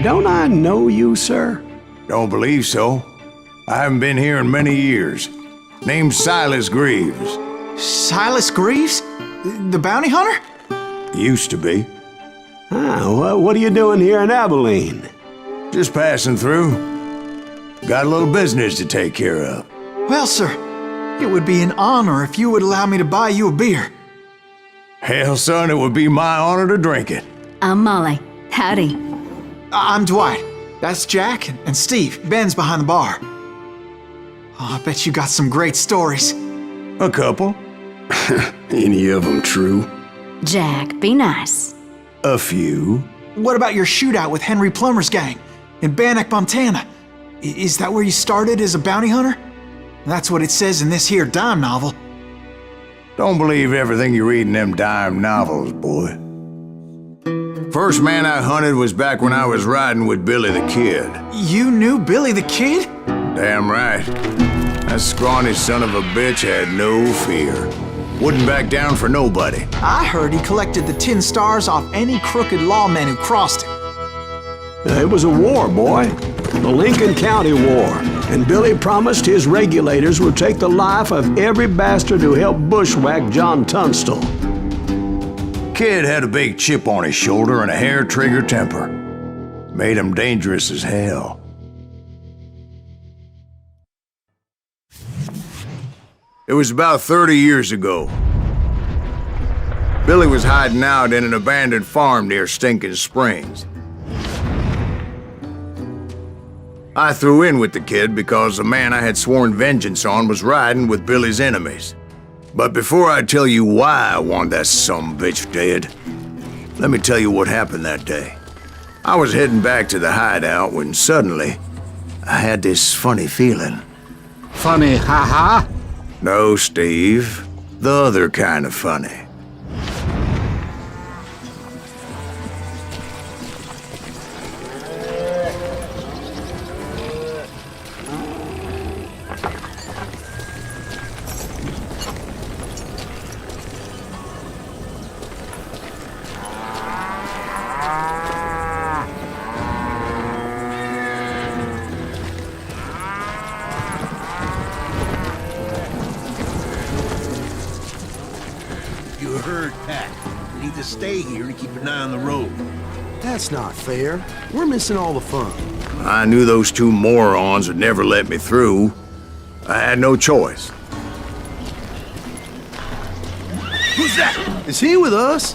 Don't I know you, sir? Don't believe so. I haven't been here in many years. Name's Silas Greaves. Silas Greaves? The bounty hunter? Used to be. What are you doing here in Abilene? Just passing through. Got a little business to take care of. Well, sir, it would be an honor if you would allow me to buy you a beer. Hell, son, it would be my honor to drink it. I'm Molly. Howdy. I'm Dwight. That's Jack and Steve. Ben's behind the bar. Oh, I bet you got some great stories. A couple. Any of them true? Jack, be nice. A few. What about your shootout with Henry Plummer's gang in Bannock, Montana? Is that where you started as a bounty hunter? That's what it says in this here dime novel. Don't believe everything you read in them dime novels, boy. First man I hunted was back when I was riding with Billy the Kid. You knew Billy the Kid? Damn right. That scrawny son of a bitch had no fear. Wouldn't back down for nobody. I heard he collected the 10 stars off any crooked lawman who crossed him. It was a war, boy. The Lincoln County War. And Billy promised his regulators would take the life of every bastard who helped bushwhack John Tunstall. Kid had a big chip on his shoulder and a hair-trigger temper. Made him dangerous as hell. It was about 30 years ago. Billy was hiding out in an abandoned farm near Stinking Springs. I threw in with the kid because the man I had sworn vengeance on was riding with Billy's enemies. But before I tell you why I want that sumbitch dead, let me tell you what happened that day. I was heading back to the hideout when suddenly I had this funny feeling. Funny, ha-ha? No, Steve. The other kind of funny. You heard Pat. We need to stay here and keep an eye on the road. That's not fair. We're missing all the fun. I knew those two morons would never let me through. I had no choice. Who's that? Is he with us?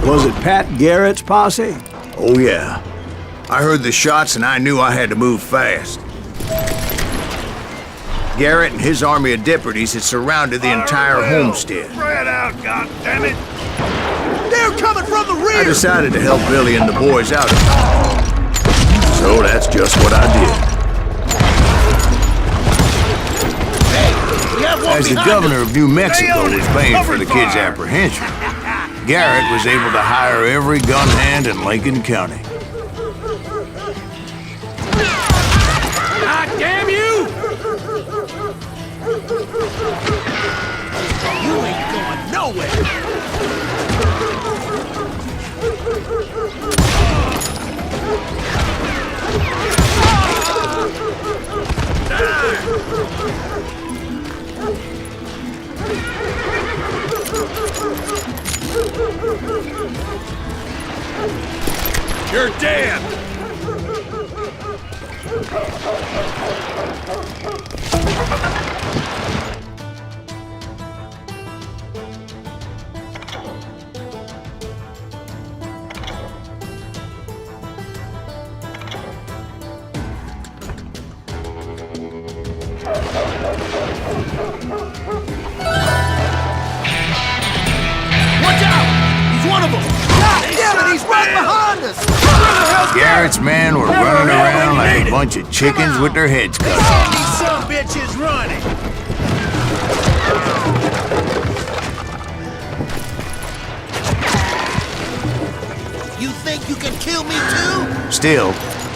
Was it Pat Garrett's posse? Oh yeah. I heard the shots and I knew I had to move fast. Garrett and his army of deputies had surrounded the entire homestead. Spread out, goddammit! They're coming from the rear! I decided to help Billy and the boys out. So that's just what I did. As the governor of New Mexico was paying for the kid's apprehension, Garrett was able to hire every gun hand in Lincoln County. God damn you! You ain't going nowhere! You're dead! Watch out! He's one of them! God damn it, he's right behind us! Garrett's men were running around like a bunch of chickens with their heads cut off. These some bitches running! You think you can kill me too? Still,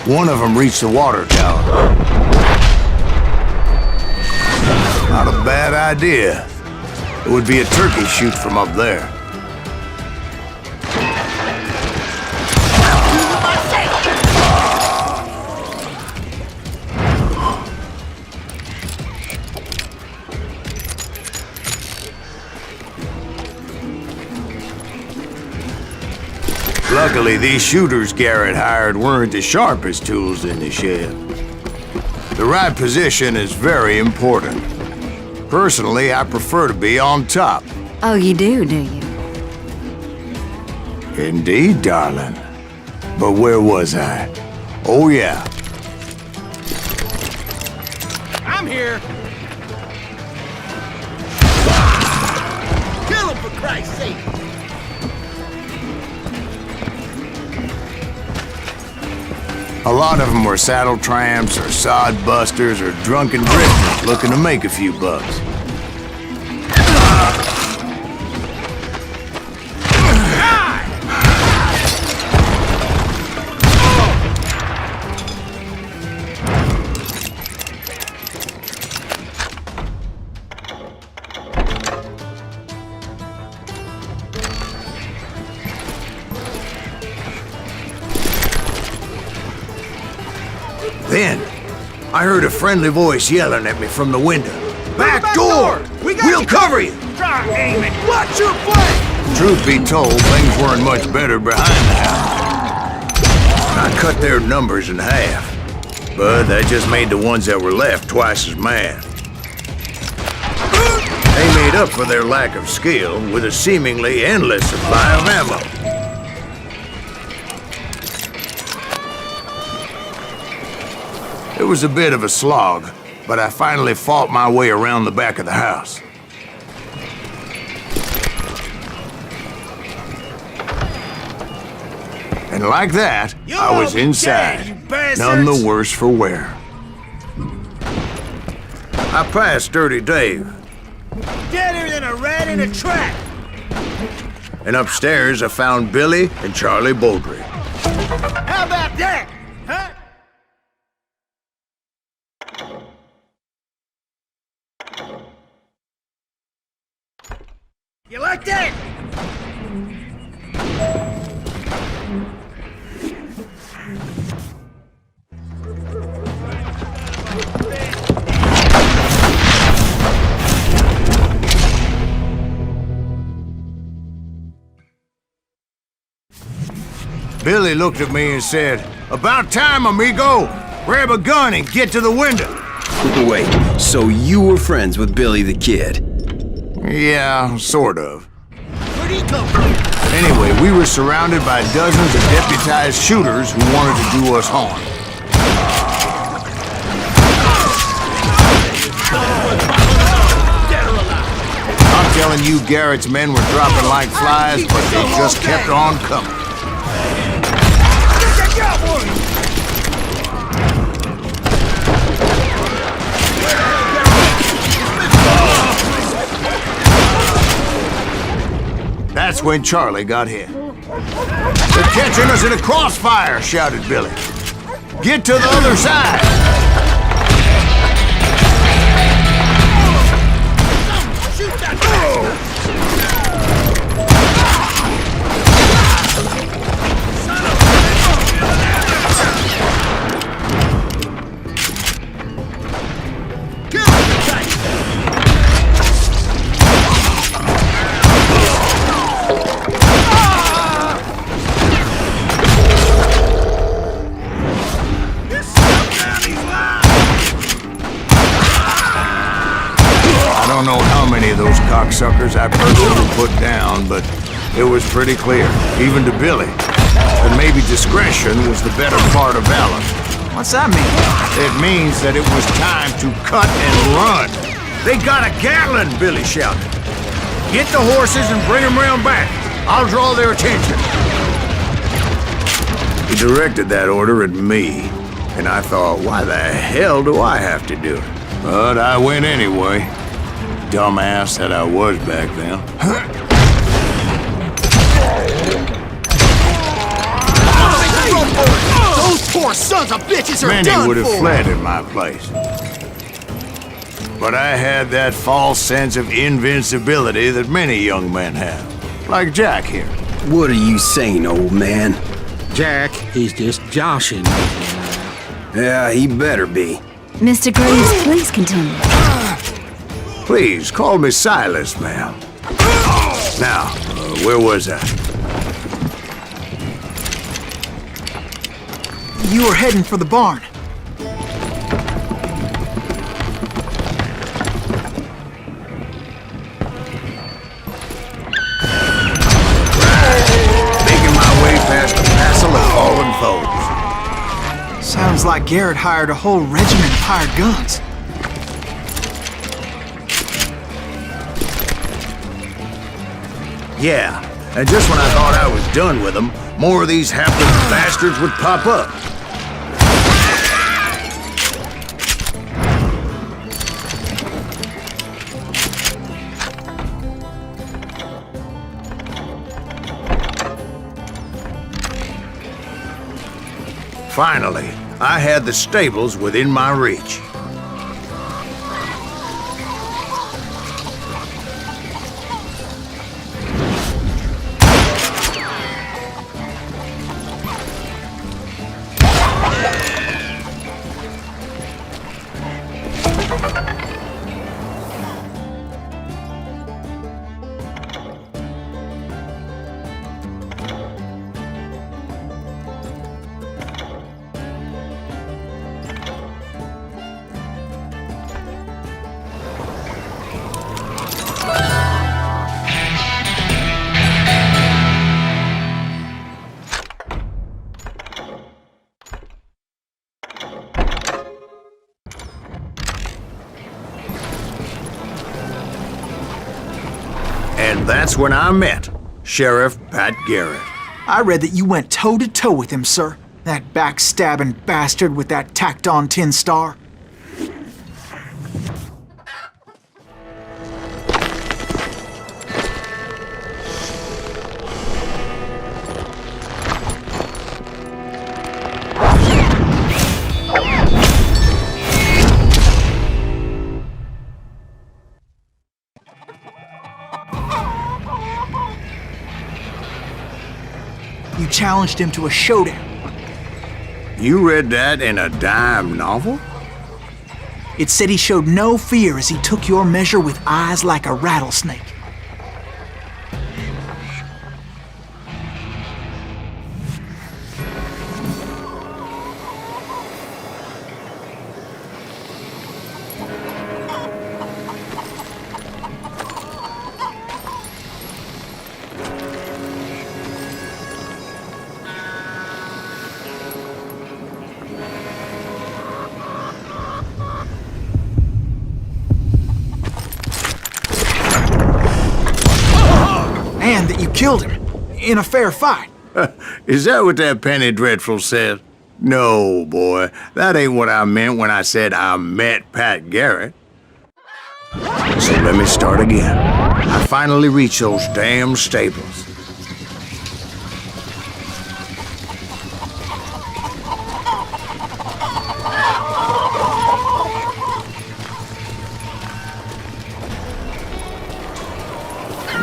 one of them reached the water tower. Not a bad idea. It would be a turkey shoot from up there. Luckily, these shooters Garrett hired weren't the sharpest tools in the shed. The right position is very important. Personally, I prefer to be on top. Oh, you do you? Indeed, darling. But where was I? Oh, yeah. I'm here. Kill him, for Christ's sake. A lot of them were saddle tramps or sod busters or drunken drifters looking to make a few bucks. Then, I heard a friendly voice yelling at me from the window. Back door! We'll cover you! Try aiming. Watch your flank! Truth be told, things weren't much better behind the house. I cut their numbers in half, but that just made the ones that were left twice as mad. They made up for their lack of skill with a seemingly endless supply of ammo. It was a bit of a slog, but I finally fought my way around the back of the house. And like that, I was inside, none the worse for wear. I passed Dirty Dave. Deader than a rat in a trap. And upstairs, I found Billy and Charlie Beaudry. How about that? Huh? You like that? Billy looked at me and said, "About time, amigo! Grab a gun and get to the window!" Wait, so you were friends with Billy the Kid? Yeah, sort of. Where'd he come from? Anyway, we were surrounded by dozens of deputized shooters who wanted to do us harm. I'm telling you, Garrett's men were dropping like flies, but they just kept on coming. That's when Charlie got hit. "They're catching us in a crossfire," shouted Billy. "Get to the other side!" Shoot that I don't know how many of those cocksuckers I personally put down, but it was pretty clear, even to Billy, that maybe discretion was the better part of valor. What's that mean? It means that it was time to cut and run. "They got a Gatling!" Billy shouted. "Get the horses and bring them round back. I'll draw their attention." He directed that order at me, and I thought, why the hell do I have to do it? But I went anyway. Dumbass that I was back then. Those poor sons of bitches are Many done would have for. fled in my place. But I had that false sense of invincibility that many young men have. Like Jack here. What are you saying, old man? Jack, he's just joshing me. Yeah, he better be. Mr. Greaves, please continue. Please, call me Silas, ma'am. Now, where was I? You were heading for the barn. Making my way past a passel of fallen foes. Sounds like Garrett hired a whole regiment of hired guns. Yeah, and just when I thought I was done with them, more of these hapless bastards would pop up. Finally, I had the stables within my reach. And that's when I met Sheriff Pat Garrett. I read that you went toe-to-toe with him, sir. That backstabbing bastard with that tacked-on tin star. You challenged him to a showdown. You read that in a dime novel? It said he showed no fear as he took your measure with eyes like a rattlesnake. And that you killed him in a fair fight. Is that what that penny dreadful said? No, boy. That ain't what I meant when I said I met Pat Garrett. So let me start again. I finally reached those damn stables.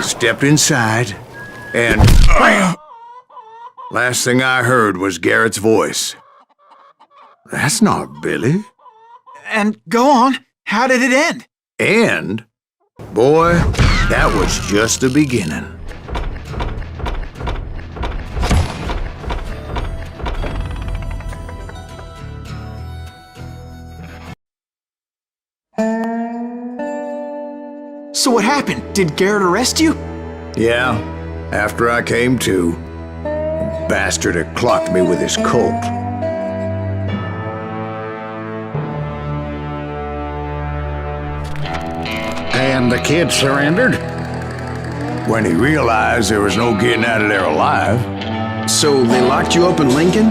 Stepped inside, and bam! Last thing I heard was Garrett's voice. That's not Billy. And go on, how did it end? And, boy, that was just the beginning. So what happened? Did Garrett arrest you? Yeah, after I came to, the bastard had clocked me with his Colt. And the kid surrendered? When he realized there was no getting out of there alive. So they locked you up in Lincoln?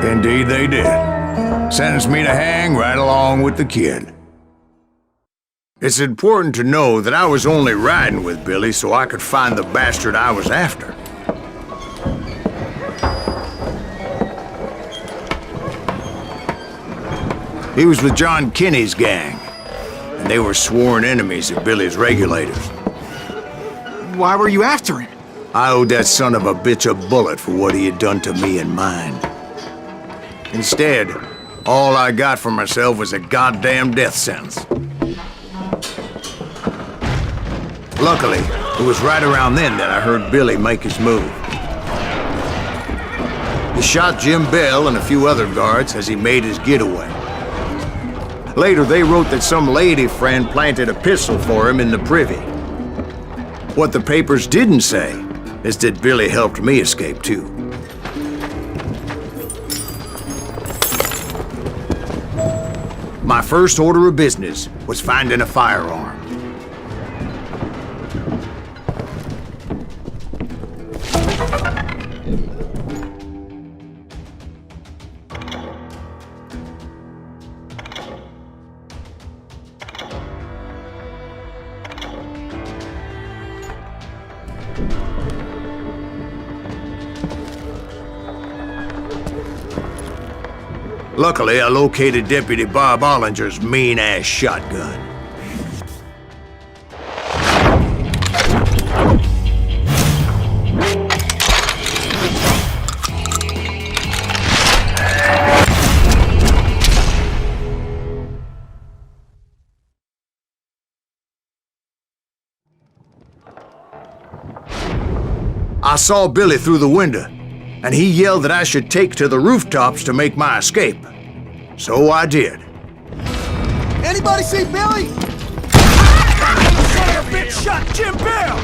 Indeed they did. Sentenced me to hang right along with the kid. It's important to know that I was only riding with Billy so I could find the bastard I was after. He was with John Kinney's gang, and they were sworn enemies of Billy's Regulators. Why were you after him? I owed that son of a bitch a bullet for what he had done to me and mine. Instead, all I got for myself was a goddamn death sentence. Luckily, it was right around then that I heard Billy make his move. He shot Jim Bell and a few other guards as he made his getaway. Later, they wrote that some lady friend planted a pistol for him in the privy. What the papers didn't say is that Billy helped me escape too. My first order of business was finding a firearm. Luckily, I located Deputy Bob Ollinger's mean-ass shotgun. I saw Billy through the window, and he yelled that I should take to the rooftops to make my escape. So I did. Anybody see Billy? Son of a bitch shot Jim Bell!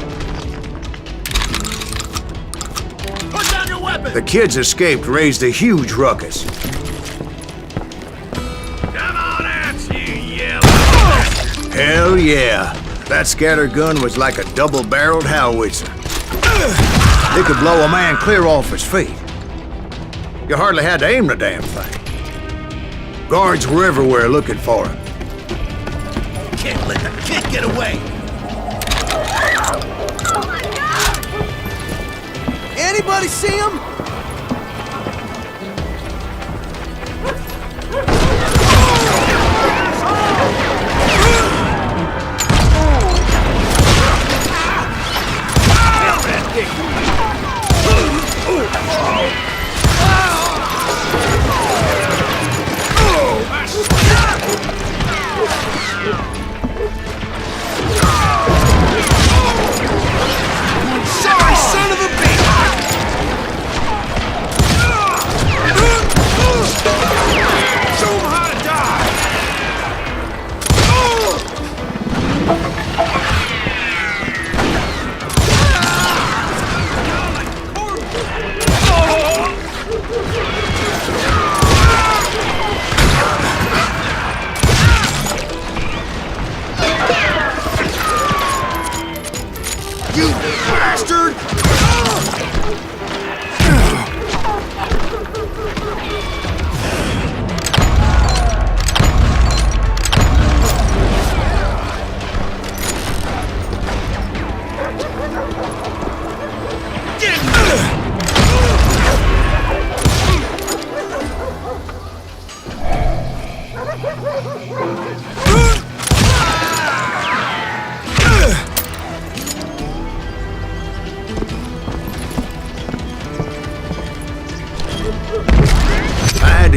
Put down your weapon! The kids escaped, raised a huge ruckus. Come on out, you yellow! Hell yeah. That scatter gun was like a double-barreled howitzer. It could blow a man clear off his feet. You hardly had to aim the damn thing. Guards were everywhere looking for him. Can't let the kid get away! Oh my God! Anybody see him? Sorry, son of a bitch! Show him how to die! You bastard!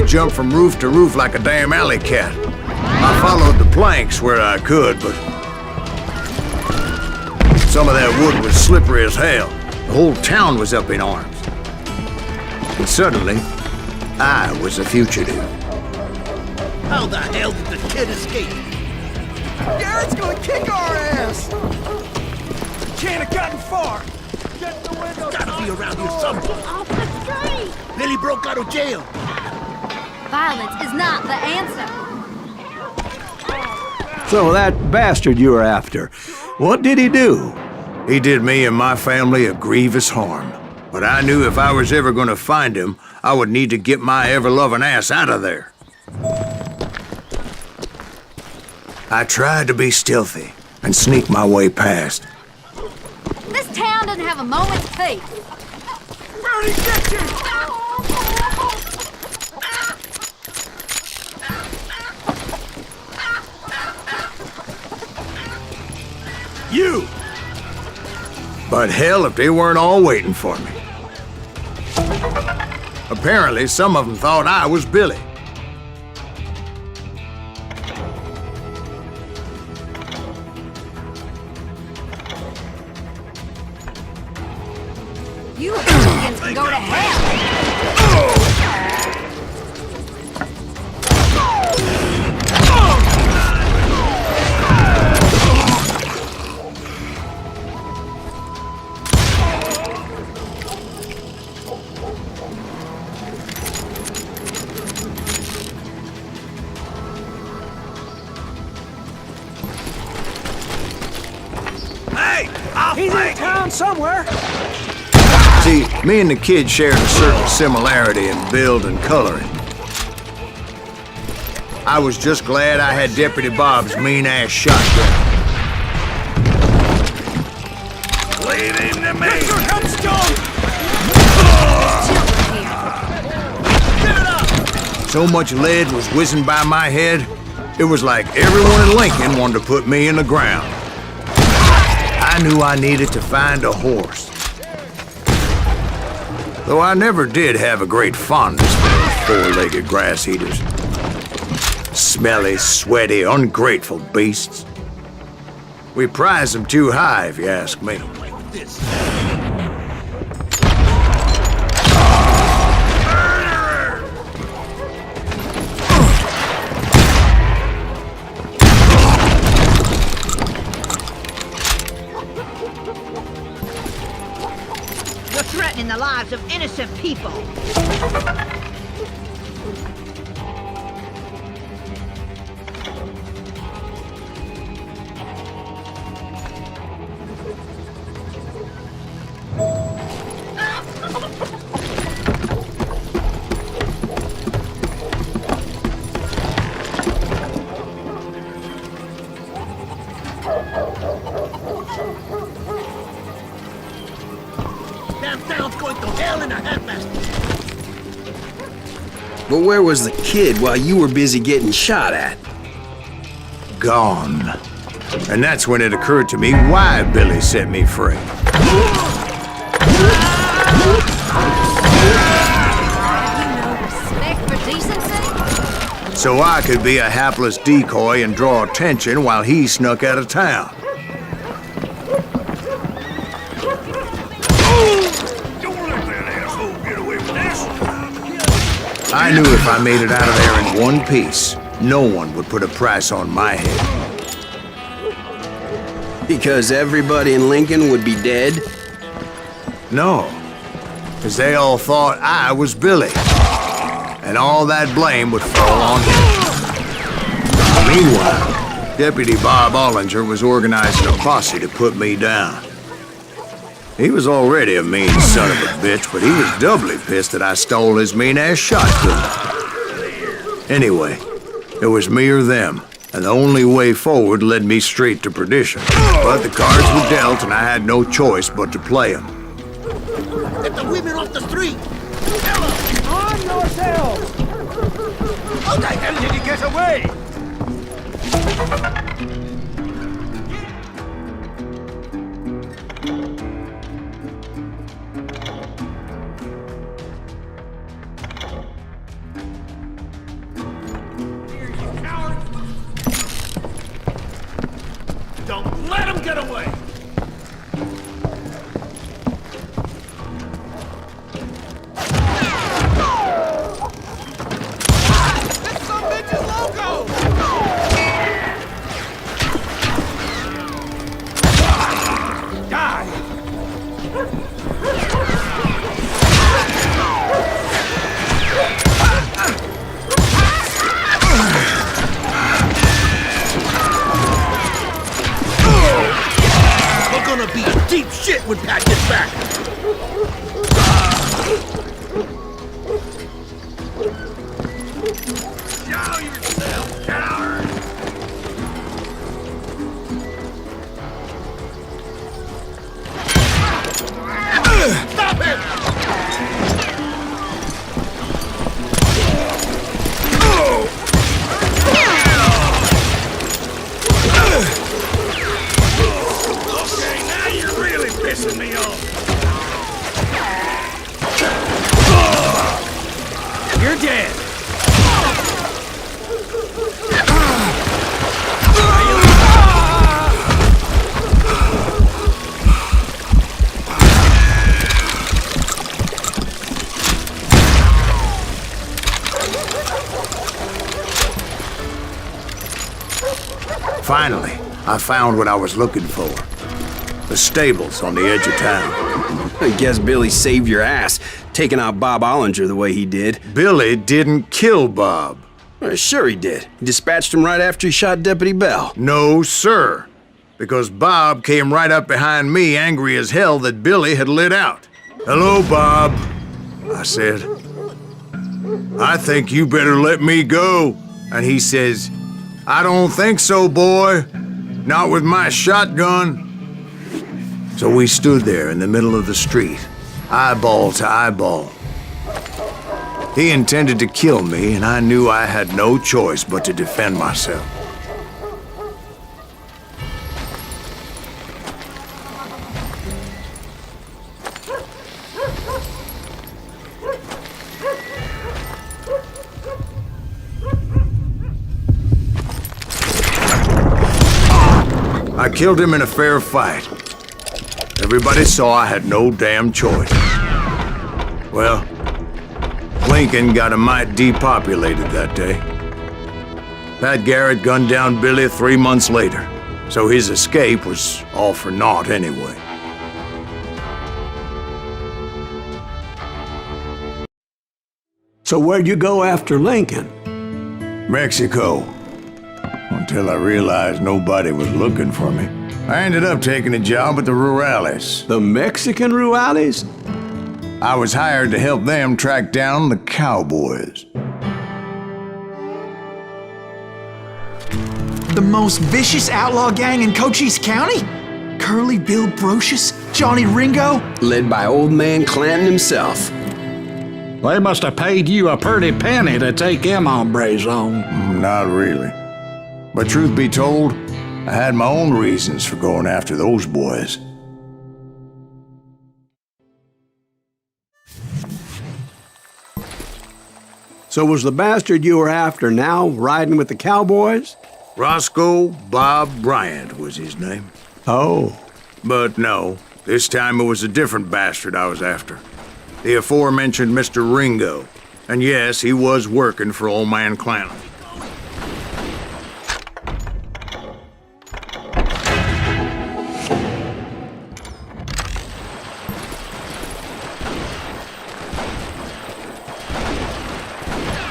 Jump from roof to roof like a damn alley cat. I followed the planks where I could, but some of that wood was slippery as hell. The whole town was up in arms. And suddenly, I was a fugitive. How the hell did the kid escape? Garrett's gonna kick our ass! Can't have gotten far! Get the window! Gotta be around here somewhere! Off the street! Billy broke out of jail! Violence is not the answer. So that bastard you were after, what did he do? He did me and my family a grievous harm. But I knew if I was ever gonna find him, I would need to get my ever-loving ass out of there. I tried to be stealthy and sneak my way past. This town doesn't have a moment's peace. Bernie, get you! You! But hell if they weren't all waiting for me. Apparently, some of them thought I was Billy. You Americans can go to hell. around somewhere. See, me and the kid shared a certain similarity in build and coloring. I was just glad I had Deputy Bob's mean-ass shotgun. Leave him to me! Get your headstone! Give it up! So much lead was whizzing by my head, it was like everyone in Lincoln wanted to put me in the ground. I knew I needed to find a horse. Though I never did have a great fondness for those four-legged grass eaters. Smelly, sweaty, ungrateful beasts. We prize them too high, if you ask me. You're threatening the lives of innocent people. Damn town's going to hell in a handbasket. But where was the kid while you were busy getting shot at? Gone. And that's when it occurred to me why Billy set me free. Respect for decency? So I could be a hapless decoy and draw attention while he snuck out of town. I knew if I made it out of there in one piece, no one would put a price on my head. Because everybody in Lincoln would be dead? No, because they all thought I was Billy, and all that blame would fall on him. Meanwhile, Deputy Bob Ollinger was organizing a posse to put me down. He was already a mean son of a bitch, but he was doubly pissed that I stole his mean-ass shotgun. Anyway, it was me or them, and the only way forward led me straight to perdition. But the cards were dealt, and I had no choice but to play them. Get the women off the street! On yourselves! How the hell did he get away? Don't let him get away! This son of a bitch is loco! Die! Gonna be deep shit when Pat gets back. Show yourself, coward! Stop it! Pissing me off. You're dead. Finally, I found what I was looking for. The stables on the edge of town. I guess Billy saved your ass, taking out Bob Ollinger the way he did. Billy didn't kill Bob. Sure he did. He dispatched him right after he shot Deputy Bell. No, sir. because Bob came right up behind me, angry as hell that Billy had lit out. "Hello, Bob," I said. "I think you better let me go." And he says, "I don't think so, boy. Not with my shotgun." So we stood there in the middle of the street, eyeball to eyeball. He intended to kill me, and I knew I had no choice but to defend myself. I killed him in a fair fight. Everybody saw I had no damn choice. Well, Lincoln got a mite depopulated that day. Pat Garrett gunned down Billy 3 months later, so his escape was all for naught anyway. So where'd you go after Lincoln? Mexico. Until I realized nobody was looking for me. I ended up taking a job at the Rurales. The Mexican Rurales? I was hired to help them track down the Cowboys. The most vicious outlaw gang in Cochise County? Curly Bill Brocius? Johnny Ringo? Led by old man Clanton himself. They must have paid you a pretty penny to take them hombres on. Not really. But truth be told, I had my own reasons for going after those boys. So was the bastard you were after now riding with the Cowboys? Roscoe Bob Bryant was his name. Oh. But no, this time it was a different bastard I was after. The aforementioned Mr. Ringo. And yes, he was working for old man Clanton.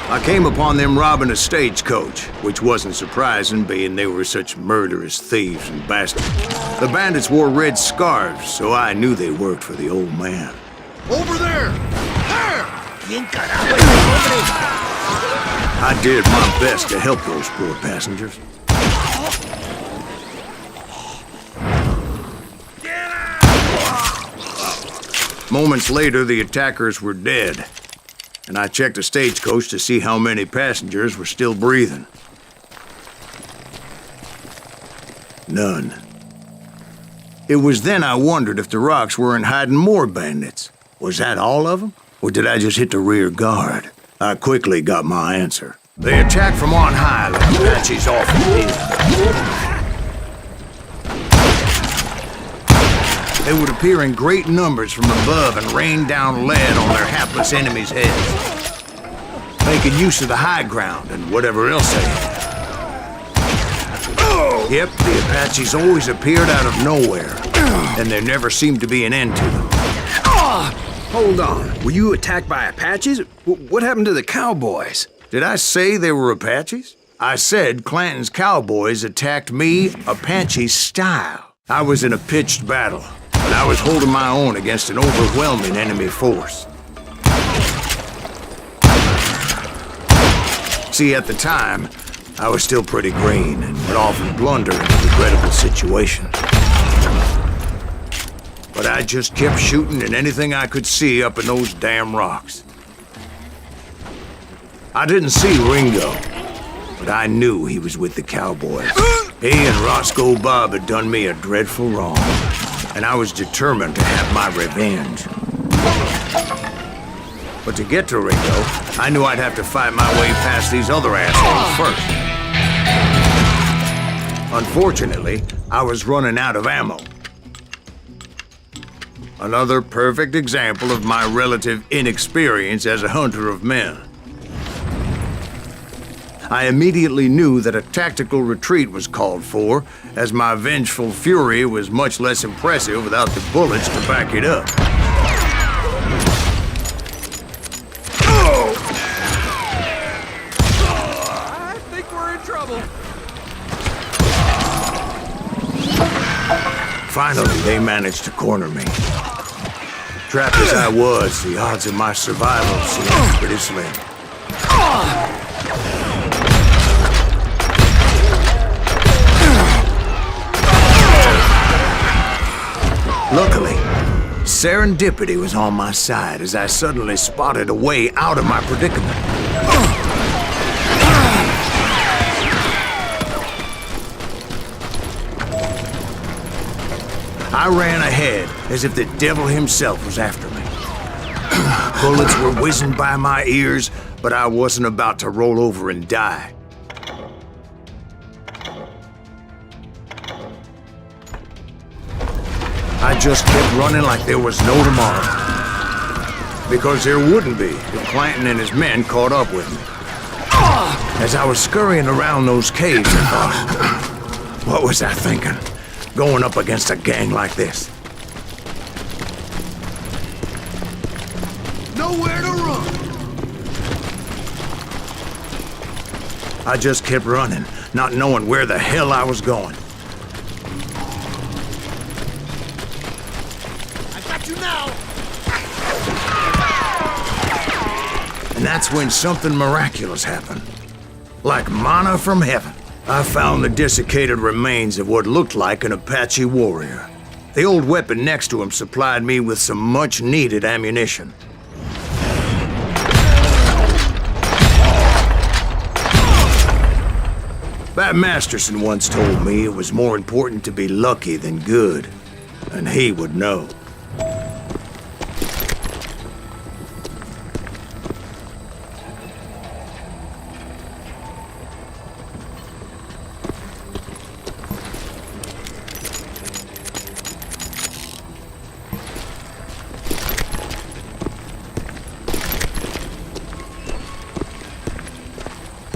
I came upon them robbing a stagecoach, which wasn't surprising, being they were such murderous thieves and bastards. The bandits wore red scarves, so I knew they worked for the old man. Over there! There! I did my best to help those poor passengers. Moments later, the attackers were dead, and I checked the stagecoach to see how many passengers were still breathing. None. It was then I wondered if the rocks weren't hiding more bandits. Was that all of them? Or did I just hit the rear guard? I quickly got my answer. They attacked from on high like Apaches often did. They would appear in great numbers from above and rain down lead on their hapless enemies' heads, making use of the high ground and whatever else they had. Yep, the Apaches always appeared out of nowhere, and there never seemed to be an end to them. Hold on. Were you attacked by Apaches? What happened to the Cowboys? Did I say they were Apaches? I said Clanton's Cowboys attacked me Apache style. I was in a pitched battle, but I was holding my own against an overwhelming enemy force. See, at the time, I was still pretty green and would often blunder into regrettable situations. But I just kept shooting at anything I could see up in those damn rocks. I didn't see Ringo, but I knew he was with the Cowboys. He and Roscoe Bob had done me a dreadful wrong, and I was determined to have my revenge. But to get to Ringo, I knew I'd have to fight my way past these other assholes first. Unfortunately, I was running out of ammo. Another perfect example of my relative inexperience as a hunter of men. I immediately knew that a tactical retreat was called for, as my vengeful fury was much less impressive without the bullets to back it up. I think we're in trouble. Finally, they managed to corner me. Trapped as I was, the odds of my survival seemed pretty slim. Luckily, serendipity was on my side as I suddenly spotted a way out of my predicament. I ran ahead as if the devil himself was after me. Bullets were whizzing by my ears, but I wasn't about to roll over and die. I just kept running like there was no tomorrow. Because there wouldn't be if Clanton and his men caught up with me. As I was scurrying around those caves, I thought, what was I thinking? Going up against a gang like this. Nowhere to run. I just kept running, not knowing where the hell I was going. I got you now. And that's when something miraculous happened. Like manna from heaven. I found the desiccated remains of what looked like an Apache warrior. The old weapon next to him supplied me with some much-needed ammunition. Bat Masterson once told me it was more important to be lucky than good, and he would know.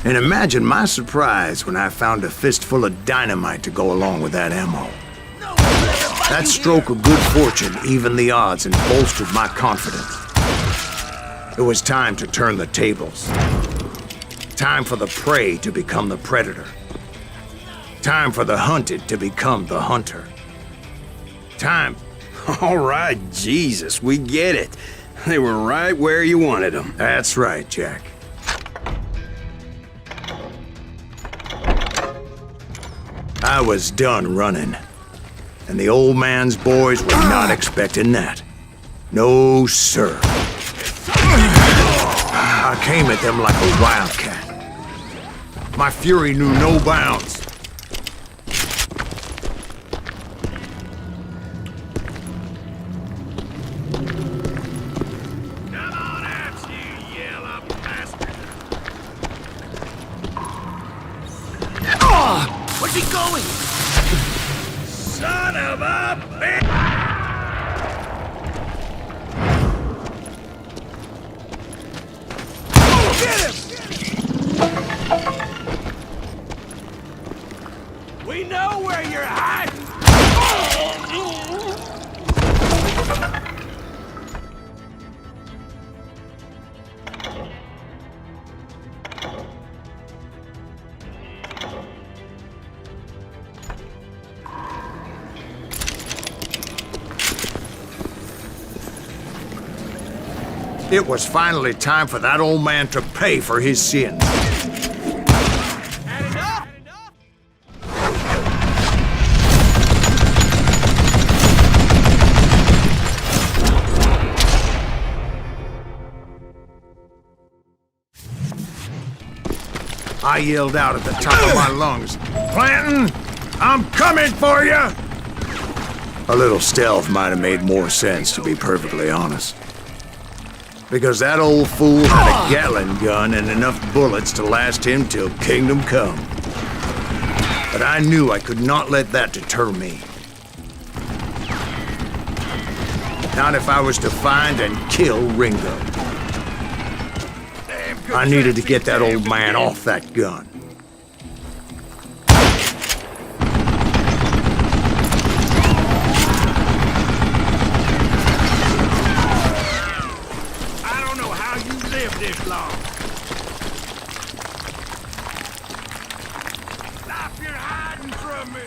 And imagine my surprise when I found a fistful of dynamite to go along with that ammo. That stroke of good fortune evened the odds and bolstered my confidence. It was time to turn the tables. Time for the prey to become the predator. Time for the hunted to become the hunter. Time. All right, Jesus, we get it. They were right where you wanted them. That's right, Jack. I was done running, and the old man's boys were not expecting that. No, sir. I came at them like a wildcat. My fury knew no bounds. Come on out, you yellow bastard. Where's he going? Son of a bitch! Get him! We know where you're hiding! It was finally time for that old man to pay for his sins. I yelled out at the top of my lungs, "Clanton, I'm coming for you!" A little stealth might have made more sense, to be perfectly honest. Because that old fool had a Gatling gun and enough bullets to last him till kingdom come. But I knew I could not let that deter me. Not if I was to find and kill Ringo. I needed to get that old man off that gun. This long. Stop your hiding from me!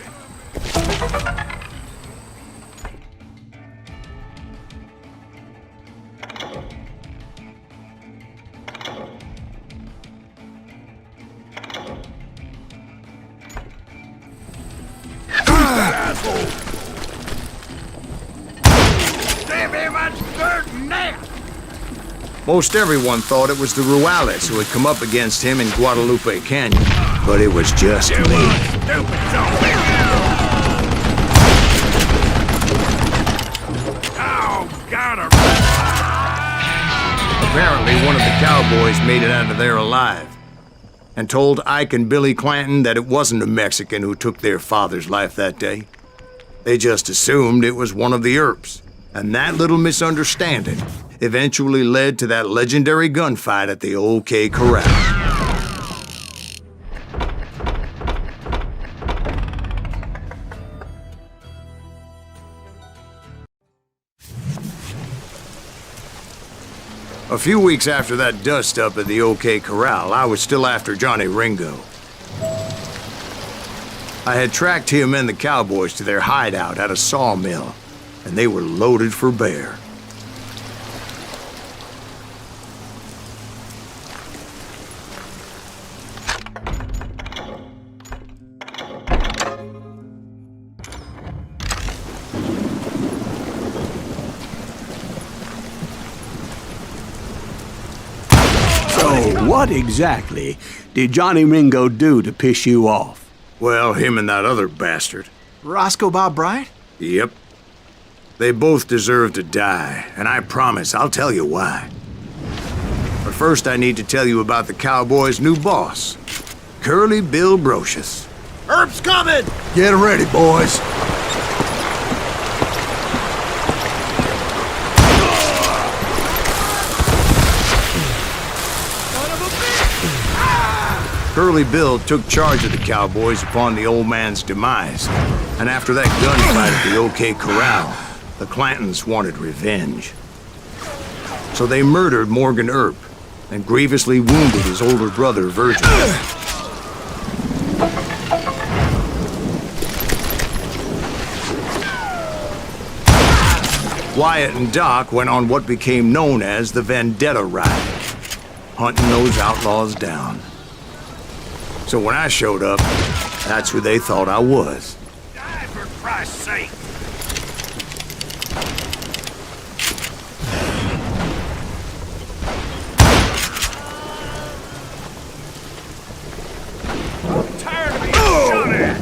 Most everyone thought it was the Ruales who had come up against him in Guadalupe Canyon, but it was just me. Stupid zombie! Oh, got her! Apparently, one of the cowboys made it out of there alive and told Ike and Billy Clanton that it wasn't a Mexican who took their father's life that day. They just assumed it was one of the Earps, and that little misunderstanding eventually led to that legendary gunfight at the OK Corral. A few weeks after that dust-up at the OK Corral, I was still after Johnny Ringo. I had tracked him and the cowboys to their hideout at a sawmill, and they were loaded for bear. What exactly did Johnny Ringo do to piss you off? Well, him and that other bastard. Roscoe Bob Bryant? Yep. They both deserve to die, and I promise I'll tell you why. But first I need to tell you about the Cowboys' new boss, Curly Bill Brocius. Herb's coming! Get ready, boys. Curly Bill took charge of the Cowboys upon the old man's demise, and after that gunfight at the OK Corral, the Clantons wanted revenge. So they murdered Morgan Earp and grievously wounded his older brother, Virgil. Wyatt and Doc went on what became known as the Vendetta Ride, hunting those outlaws down. So when I showed up, that's who they thought I was. Die, for Christ's sake! I'm tired of being shot at!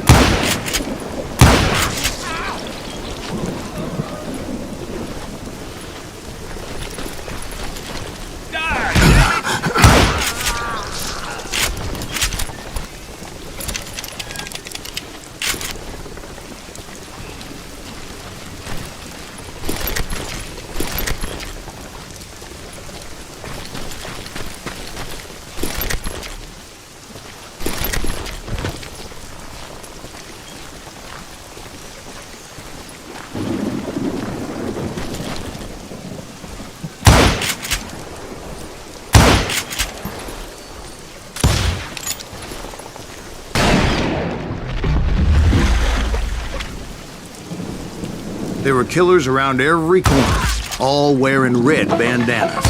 There were killers around every corner, all wearing red bandanas.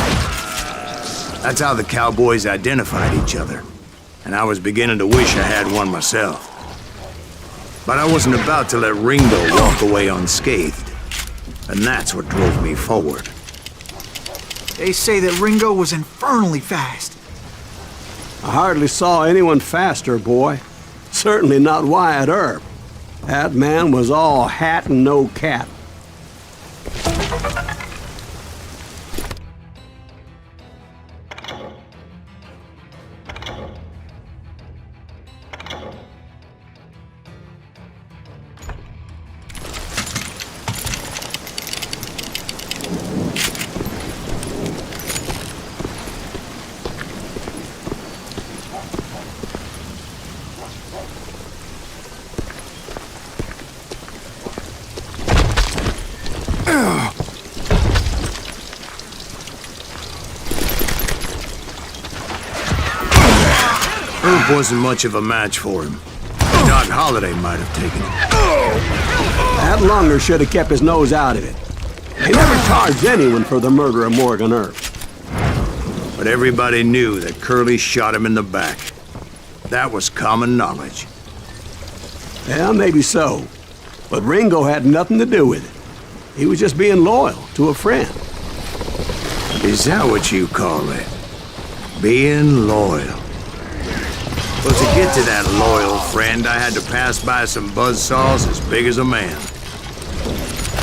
That's how the Cowboys identified each other, and I was beginning to wish I had one myself. But I wasn't about to let Ringo walk away unscathed, and that's what drove me forward. They say that Ringo was infernally fast. I hardly saw anyone faster, boy. Certainly not Wyatt Earp. That man was all hat and no cap. Herb wasn't much of a match for him. Doc Holliday might have taken it. That lunger should have kept his nose out of it. They never charged anyone for the murder of Morgan Earp. But everybody knew that Curly shot him in the back. That was common knowledge. Yeah, maybe so. But Ringo had nothing to do with it. He was just being loyal to a friend. Is that what you call it? Being loyal. Well, to get to that loyal friend, I had to pass by some buzzsaws as big as a man.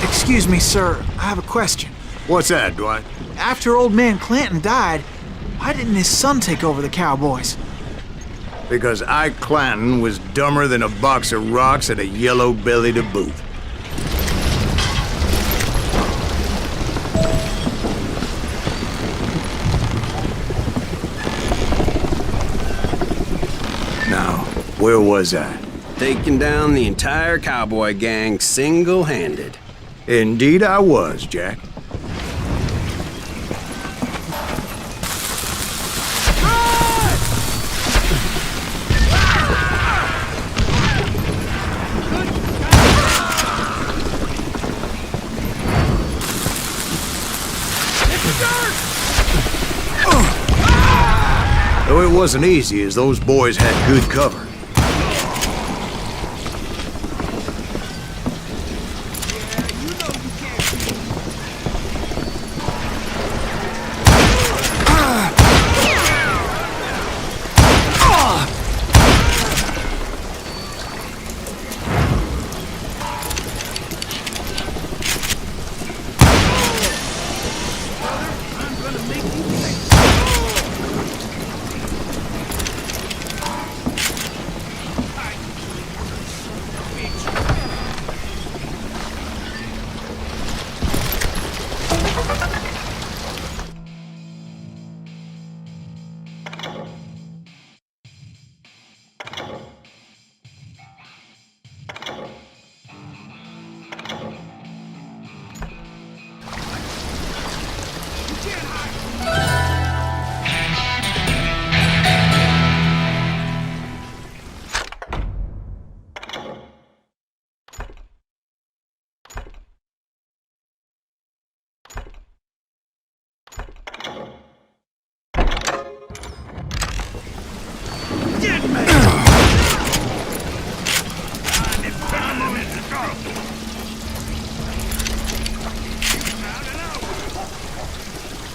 Excuse me, sir. I have a question. What's that, Dwight? After old man Clanton died, why didn't his son take over the Cowboys? Because Ike Clanton was dumber than a box of rocks and a yellow belly to boot. Now, where was I? Taking down the entire cowboy gang single-handed. Indeed I was, Jack. Though it wasn't easy, as those boys had good cover.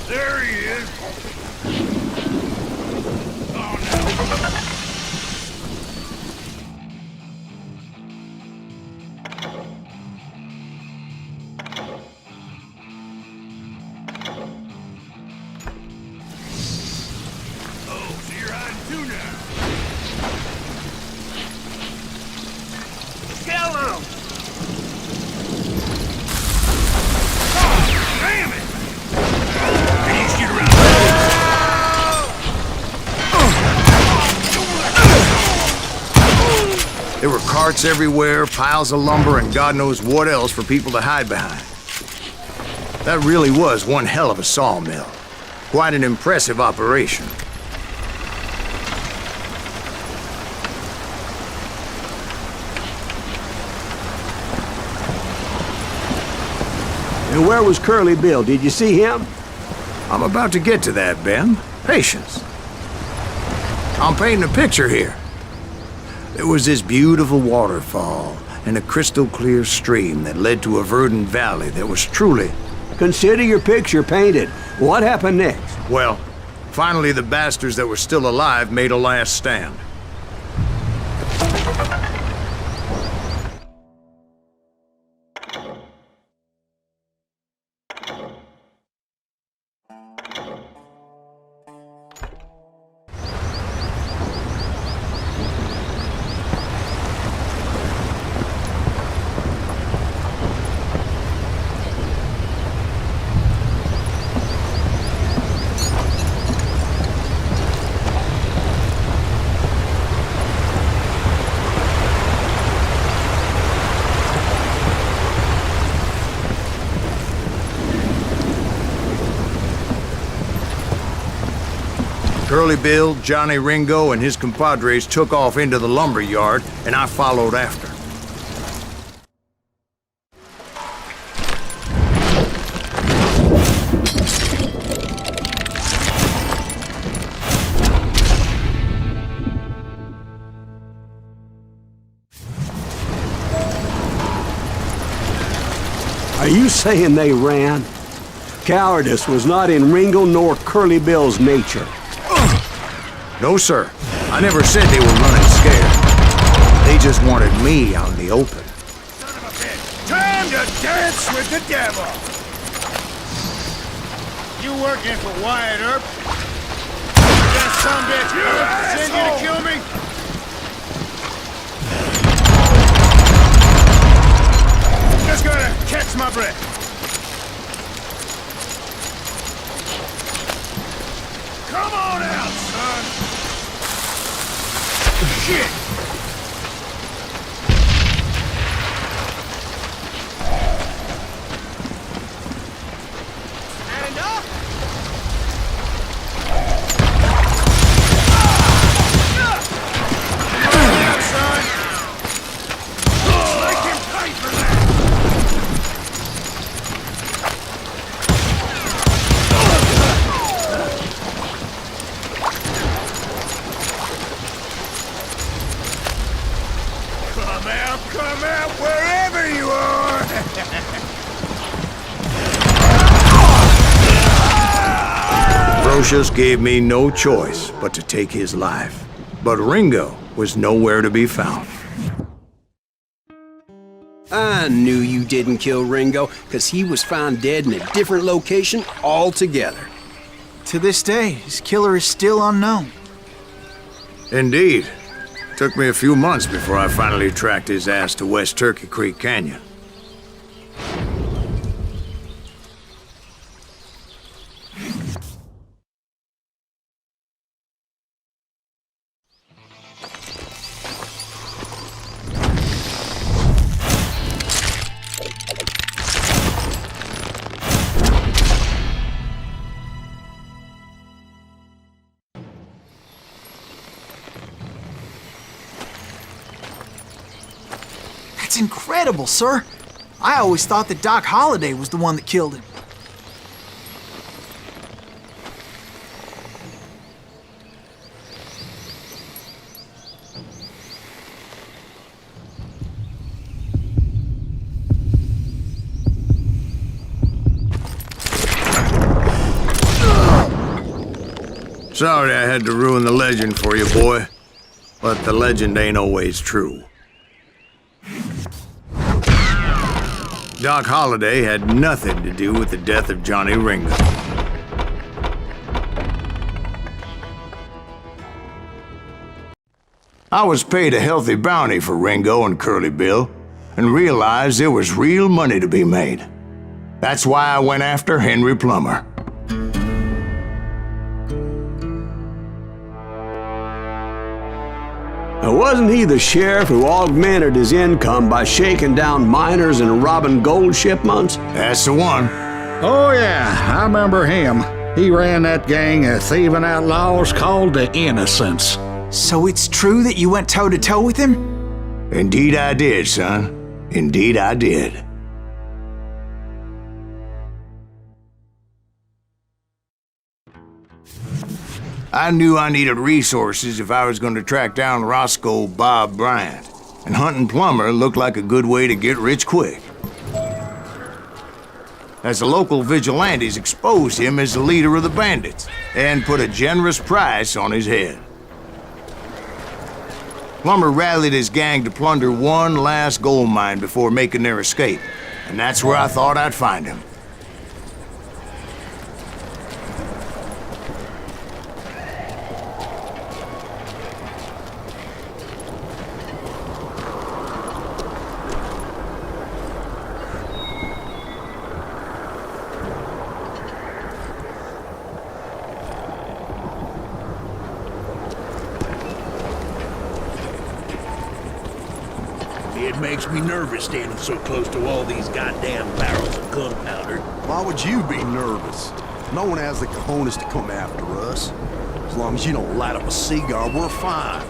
There he is. Oh, so you're hiding too now. Kill him! Oh, damn it! Can you shoot around? There were carts everywhere, piles of lumber, and God knows what else for people to hide behind. That really was one hell of a sawmill. Quite an impressive operation. And where was Curly Bill? Did you see him? I'm about to get to that, Ben. Patience. I'm painting a picture here. There was this beautiful waterfall and a crystal clear stream that led to a verdant valley that was truly... Consider your picture painted. What happened next? Well, finally the bastards that were still alive made a last stand. Curly Bill, Johnny Ringo, and his compadres took off into the lumber yard, and I followed after. Are you saying they ran? Cowardice was not in Ringo nor Curly Bill's nature. No, sir. I never said they were running scared. They just wanted me out in the open. Son of a bitch! Time to dance with the devil! You working for Wyatt Earp? That son of a bitch send you to kill me? Just gotta catch my breath. Come on out, son! Shit! Stand up! Come on out, son! Make him pay for that! Come out wherever you are! Brocius gave me no choice but to take his life. But Ringo was nowhere to be found. I knew you didn't kill Ringo, because he was found dead in a different location altogether. To this day, his killer is still unknown. Indeed. Took me a few months before I finally tracked his ass to West Turkey Creek Canyon. That's incredible, sir. I always thought that Doc Holliday was the one that killed him. Sorry I had to ruin the legend for you, boy. But the legend ain't always true. Doc Holliday had nothing to do with the death of Johnny Ringo. I was paid a healthy bounty for Ringo and Curly Bill, and realized there was real money to be made. That's why I went after Henry Plummer. Now, wasn't he the sheriff who augmented his income by shaking down miners and robbing gold shipments? That's the one. Oh, yeah, I remember him. He ran that gang of thieving outlaws called the Innocents. So it's true that you went toe-to-toe with him? Indeed I did, son. Indeed I did. I knew I needed resources if I was going to track down Roscoe Bob Bryant, and hunting Plummer looked like a good way to get rich quick. As the local vigilantes exposed him as the leader of the bandits, and put a generous price on his head. Plummer rallied his gang to plunder one last gold mine before making their escape, and that's where I thought I'd find him. It makes me nervous standing so close to all these goddamn barrels of gunpowder. Why would you be nervous? No one has the cojones to come after us. As long as you don't light up a cigar, we're fine.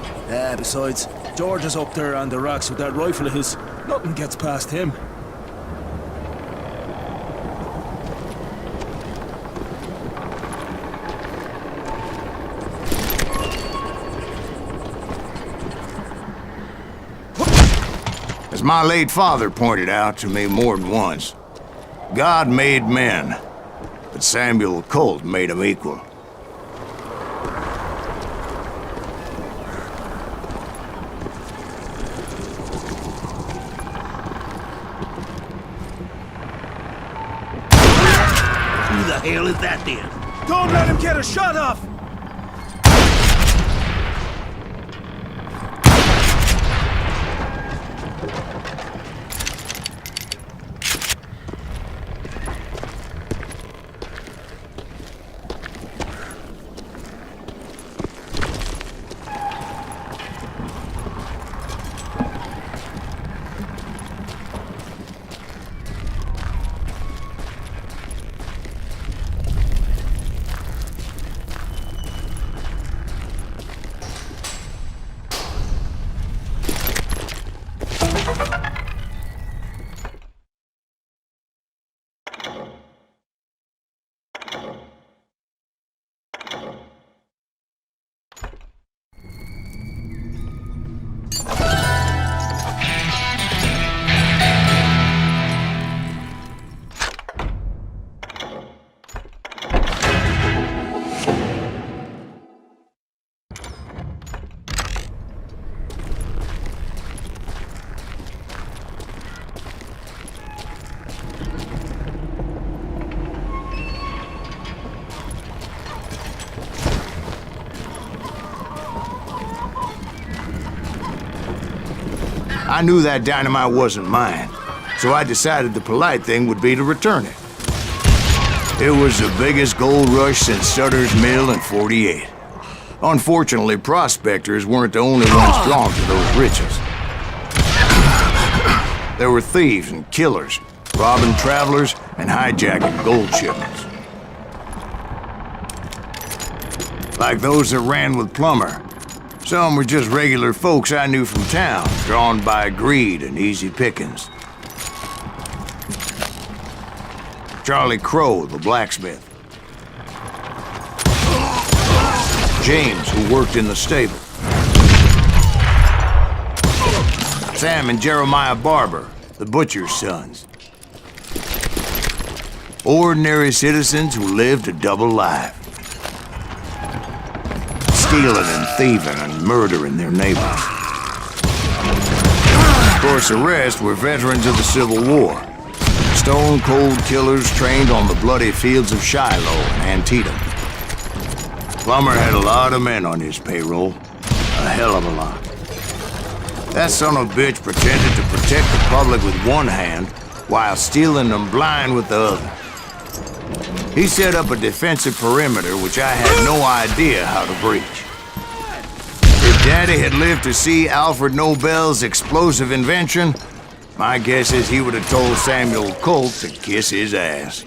Besides, George is up there on the rocks with that rifle of his. Nothing gets past him. As my late father pointed out to me more than once, God made men, but Samuel Colt made him equal. Who the hell is that then? Don't let him get a shot off! I knew that dynamite wasn't mine, so I decided the polite thing would be to return it. It was the biggest gold rush since Sutter's Mill in '48. Unfortunately, prospectors weren't the only ones drawn to those riches. There were thieves and killers, robbing travelers and hijacking gold shipments. Like those that ran with Plummer. Some were just regular folks I knew from town, drawn by greed and easy pickings. Charlie Crow, the blacksmith. James, who worked in the stable. Sam and Jeremiah Barber, the butcher's sons. Ordinary citizens who lived a double life. Stealing and thieving and murdering their neighbors. Of course, the rest were veterans of the Civil War. Stone-cold killers trained on the bloody fields of Shiloh and Antietam. Plummer had a lot of men on his payroll. A hell of a lot. That son of a bitch pretended to protect the public with one hand while stealing them blind with the other. He set up a defensive perimeter which I had no idea how to breach. If Daddy had lived to see Alfred Nobel's explosive invention, my guess is he would have told Samuel Colt to kiss his ass.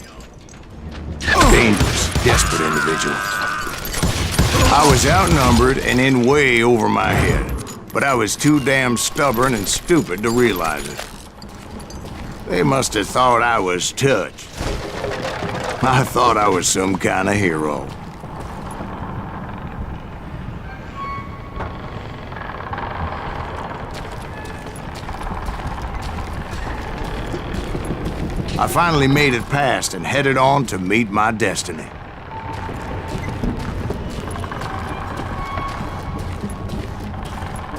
Dangerous, desperate individual. I was outnumbered and in way over my head, but I was too damn stubborn and stupid to realize it. They must have thought I was touched. I thought I was some kind of hero. I finally made it past and headed on to meet my destiny.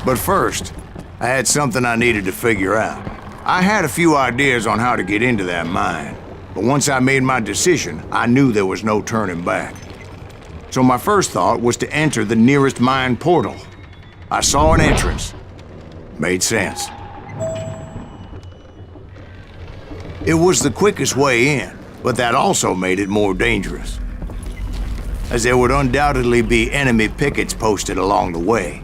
But first, I had something I needed to figure out. I had a few ideas on how to get into that mine, but once I made my decision, I knew there was no turning back. So my first thought was to enter the nearest mine portal. I saw an entrance. Made sense. It was the quickest way in, but that also made it more dangerous, as there would undoubtedly be enemy pickets posted along the way.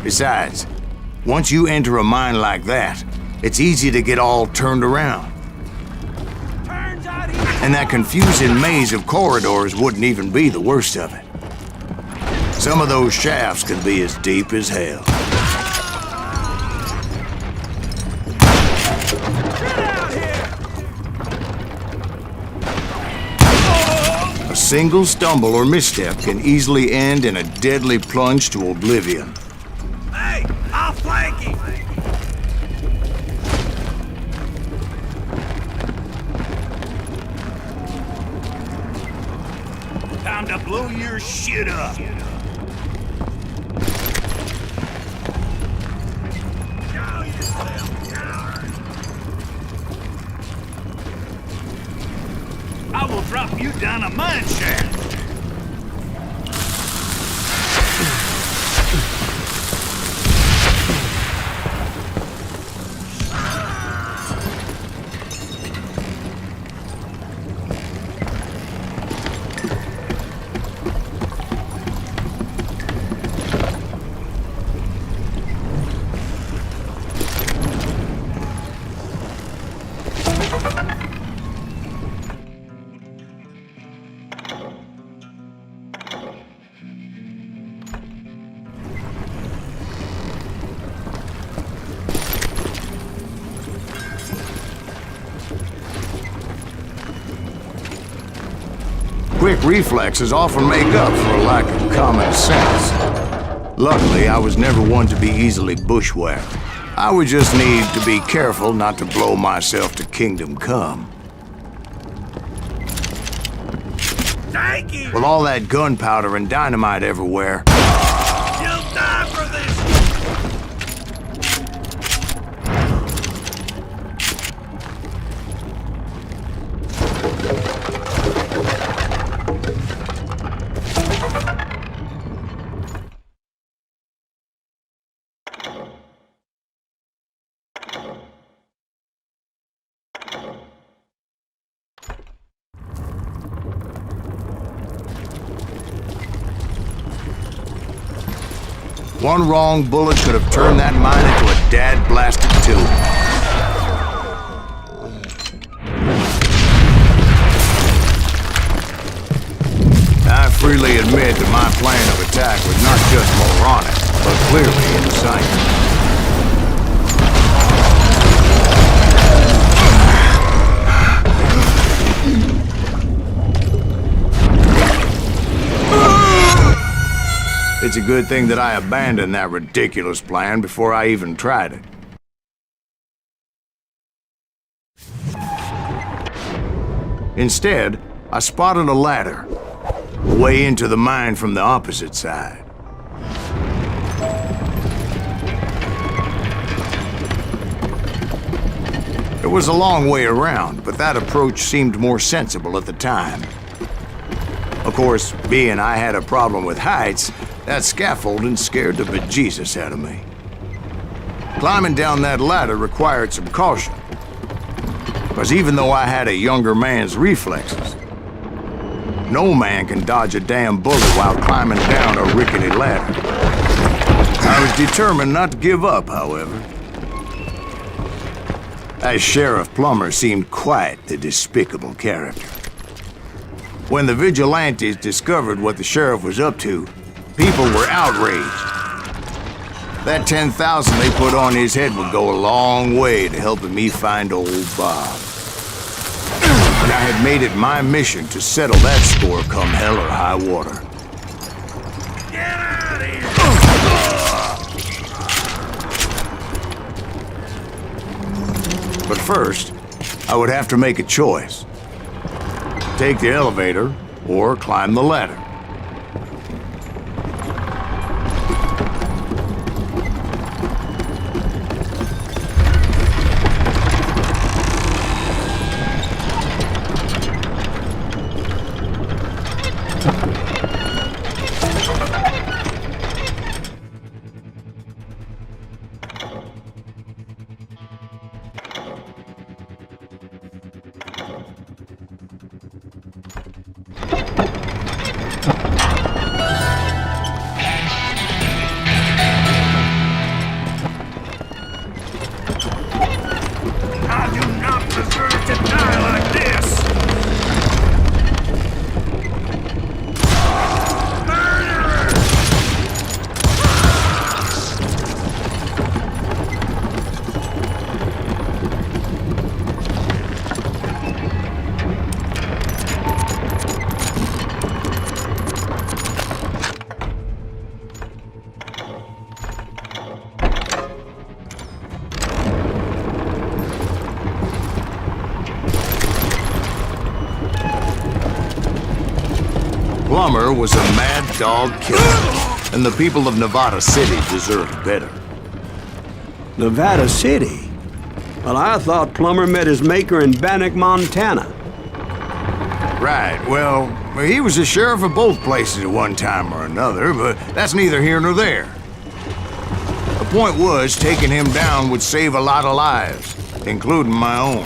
Besides, once you enter a mine like that, it's easy to get all turned around. And that confusing maze of corridors wouldn't even be the worst of it. Some of those shafts could be as deep as hell. single stumble or misstep can easily end in a deadly plunge to oblivion. Hey, I'll flank him! Time to blow your shit up! I will drop you down a mine shaft! Quick reflexes often make up for a lack of common sense. Luckily, I was never one to be easily bushwhacked. I would just need to be careful not to blow myself to kingdom come. Thank you! With all that gunpowder and dynamite everywhere, You'll die for this! one wrong bullet could have turned that mine into a dad-blasted tomb. I freely admit that my plan of attack was not just moronic, but clearly insane. It's a good thing that I abandoned that ridiculous plan before I even tried it. Instead, I spotted a ladder, way into the mine from the opposite side. It was a long way around, but that approach seemed more sensible at the time. Of course, being I had a problem with heights, that scaffolding scared the bejesus out of me. Climbing down that ladder required some caution, because even though I had a younger man's reflexes, no man can dodge a damn bullet while climbing down a rickety ladder. I was determined not to give up, however. That Sheriff Plummer seemed quite the despicable character. When the vigilantes discovered what the sheriff was up to, people were outraged. That 10,000 they put on his head would go a long way to helping me find old Bob. And I had made it my mission to settle that score come hell or high water. Get out of here! But first, I would have to make a choice. Take the elevator or climb the ladder. Plummer was a mad dog killer, and the people of Nevada City deserved better. Nevada City? Well, I thought Plummer met his maker in Bannock, Montana. Right, well, he was the sheriff of both places at one time or another, but that's neither here nor there. The point was, taking him down would save a lot of lives, including my own.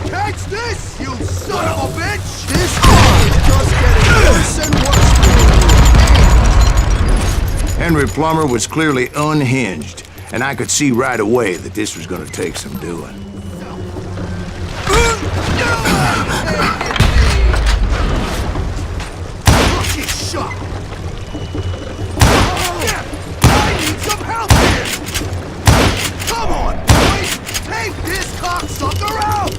Catch this, you son of a bitch! This is just getting worse and worse. Henry Plummer was clearly unhinged, and I could see right away that this was gonna take some doing. Get shot! I need some help here! Come on, boys! Take this cocksucker out!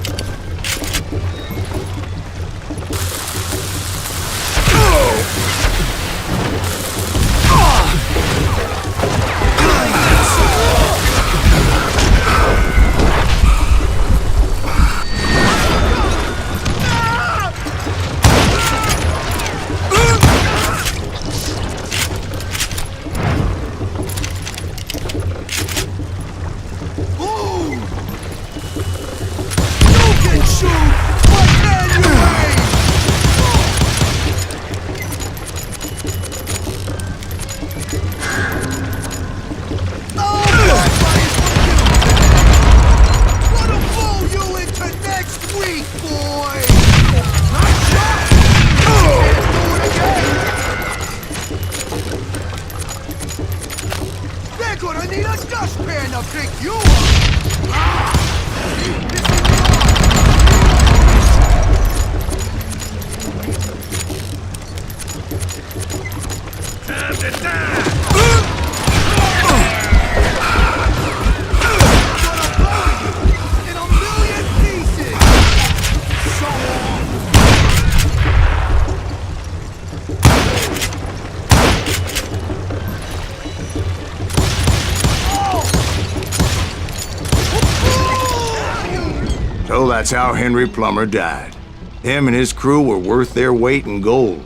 So that's how Henry Plummer died. Him and his crew were worth their weight in gold.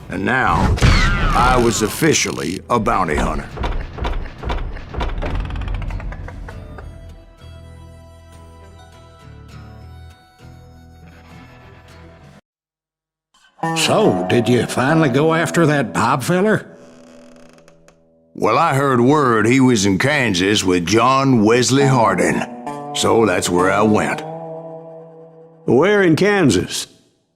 And now, I was officially a bounty hunter. So, did you finally go after that Bob feller? Well, I heard word he was in Kansas with John Wesley Hardin. So that's where I went. Where in Kansas?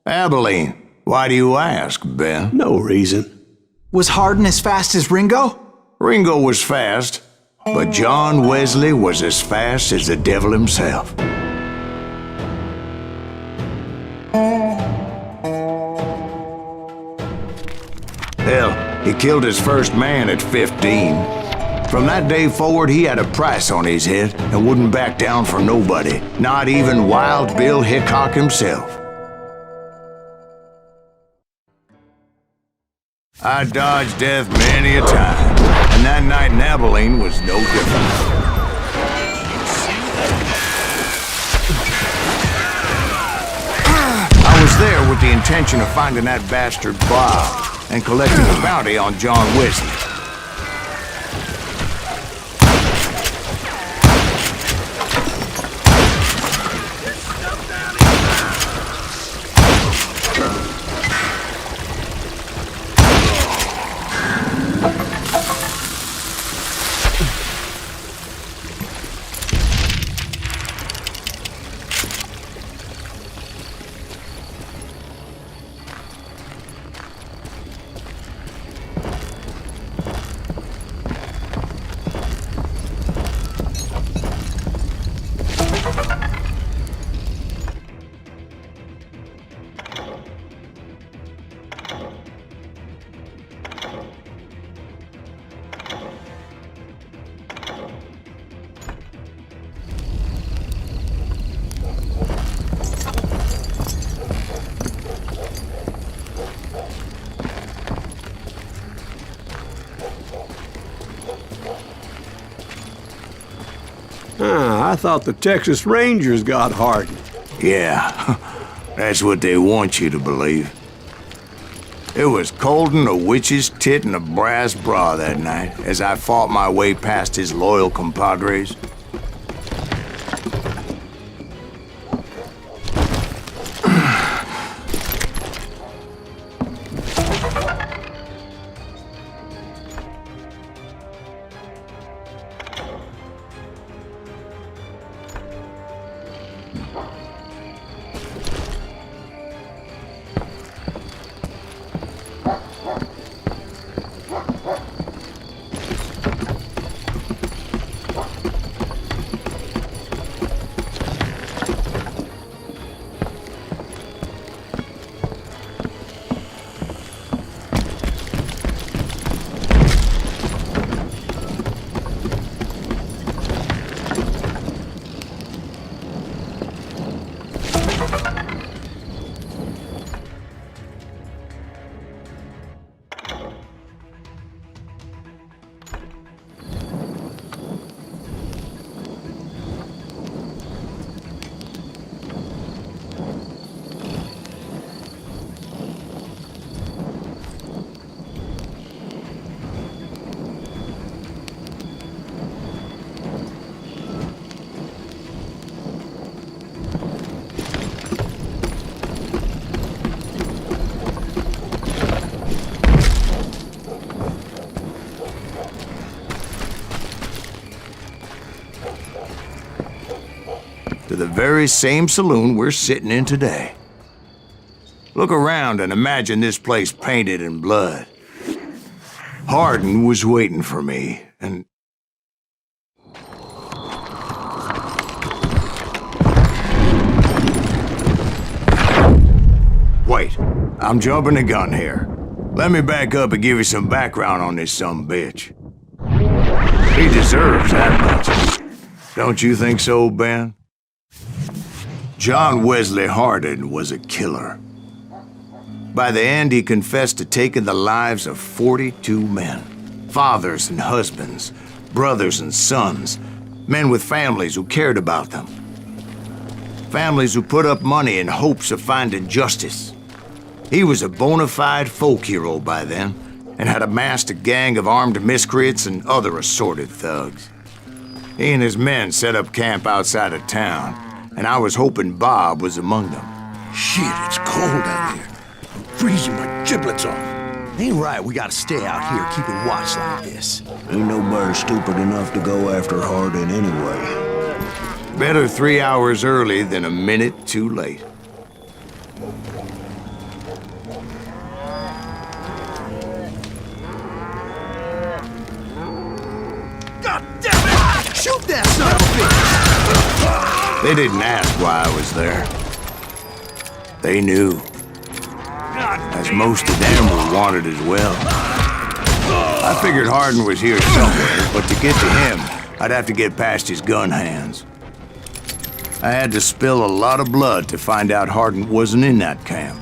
Abilene. Why do you ask, Ben? No reason. Was Hardin as fast as Ringo? Ringo was fast, but John Wesley was as fast as the devil himself. Hell, he killed his first man at 15. From that day forward, he had a price on his head and wouldn't back down for nobody, not even Wild Bill Hickok himself. I dodged death many a time, and that night in Abilene was no different. I was there with the intention of finding that bastard Bob and collecting a bounty on John Wesley. I thought the Texas Rangers got Hardin. Yeah, that's what they want you to believe. It was coldin' a witch's tit and a brass bra that night as I fought my way past his loyal compadres. To the very same saloon we're sitting in today. Look around and imagine this place painted in blood. Hardin was waiting for me, and... Wait, I'm jumping the gun here. Let me back up and give you some background on this sumbitch. He deserves that much. Don't you think so, Ben? John Wesley Hardin was a killer. By the end, he confessed to taking the lives of 42 men. Fathers and husbands, brothers and sons, men with families who cared about them. Families who put up money in hopes of finding justice. He was a bona fide folk hero by then, and had amassed a gang of armed miscreants and other assorted thugs. He and his men set up camp outside of town, and I was hoping Bob was among them. Shit, it's cold out here. I'm freezing my giblets off. Ain't right, we gotta stay out here keeping watch like this. Ain't nobody stupid enough to go after Hardin anyway. Better 3 hours early than a minute too late. God damn it! Shoot that son of a bitch! They didn't ask why I was there. They knew. As most of them were wanted as well. I figured Hardin was here somewhere, but to get to him, I'd have to get past his gun hands. I had to spill a lot of blood to find out Hardin wasn't in that camp.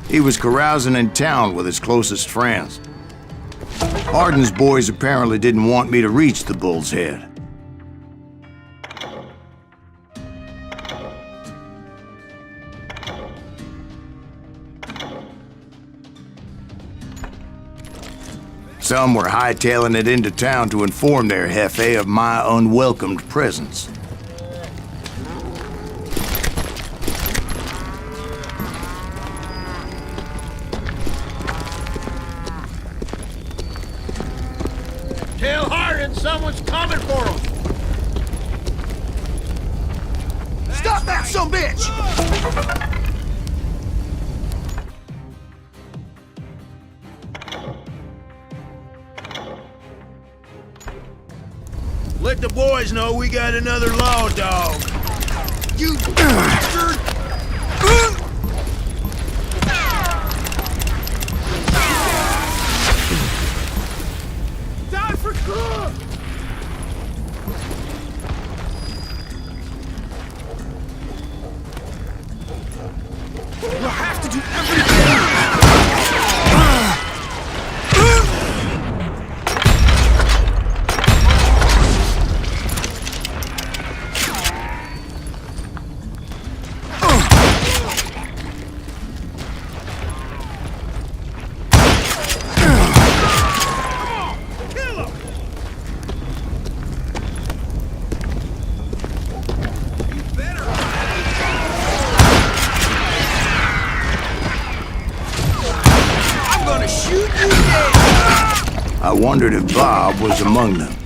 He was carousing in town with his closest friends. Hardin's boys apparently didn't want me to reach the Bull's Head. Some were hightailing it into town to inform their jefe of my unwelcomed presence. Tell Hardin someone's coming for him! Stop that sumbitch! Let the boys know we got another law dog. You bastard! Die for good! We'll have to do everything! wondered if Bob was among them.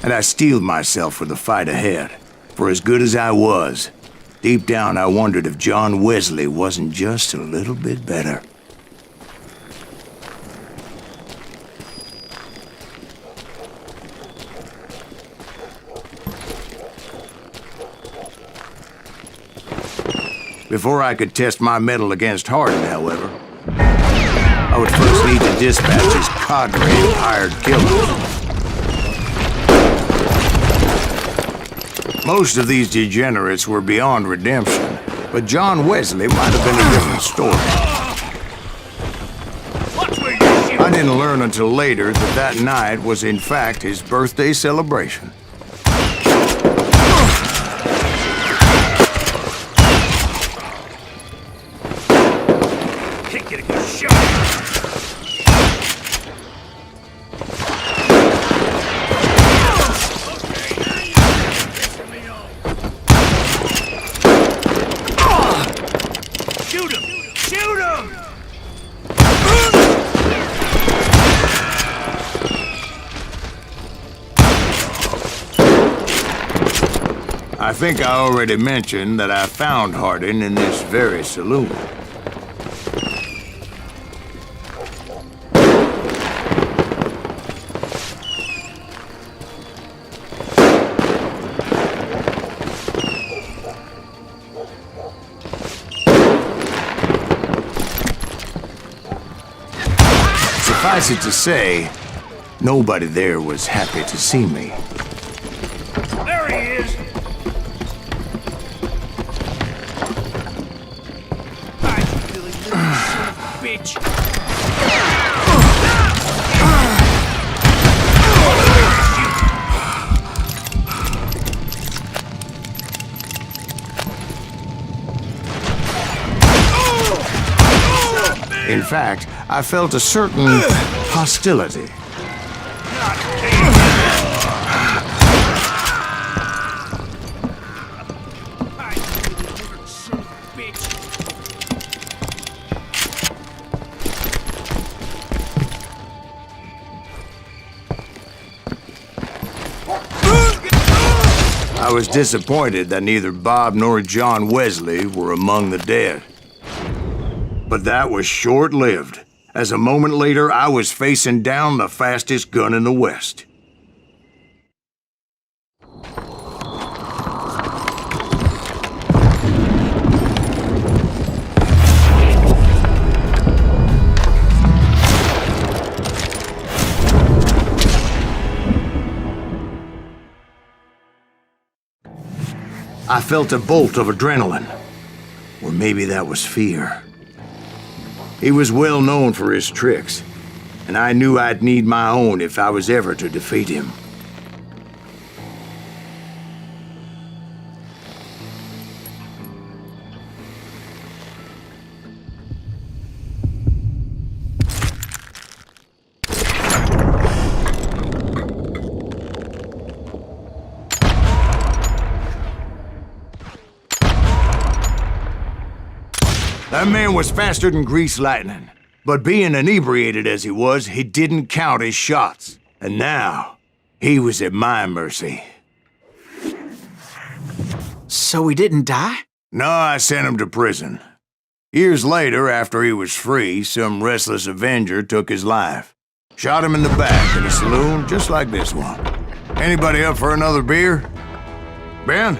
And I steeled myself for the fight ahead. For as good as I was, deep down I wondered if John Wesley wasn't just a little bit better. Before I could test my mettle against Hardin, however, I would first need to dispatch his cadre of hired killers. Most of these degenerates were beyond redemption, but John Wesley might have been a different story. I didn't learn until later that that night was in fact his birthday celebration. Can't get a good shot. I think I already mentioned that I found Hardin in this very saloon. Suffice it to say, nobody there was happy to see me. There he is! Bitch! In fact, I felt a certain hostility. I was disappointed that neither Bob nor John Wesley were among the dead. But that was short-lived, as a moment later I was facing down the fastest gun in the West. I felt a bolt of adrenaline, or maybe that was fear. He was well known for his tricks, and I knew I'd need my own if I was ever to defeat him. That man was faster than greased lightning. But being inebriated as he was, he didn't count his shots. And now, He was at my mercy. So he didn't die? No, I sent him to prison. Years later, after he was free, some restless avenger took his life. Shot him in the back in a saloon just like this one. Anybody up for another beer? Ben?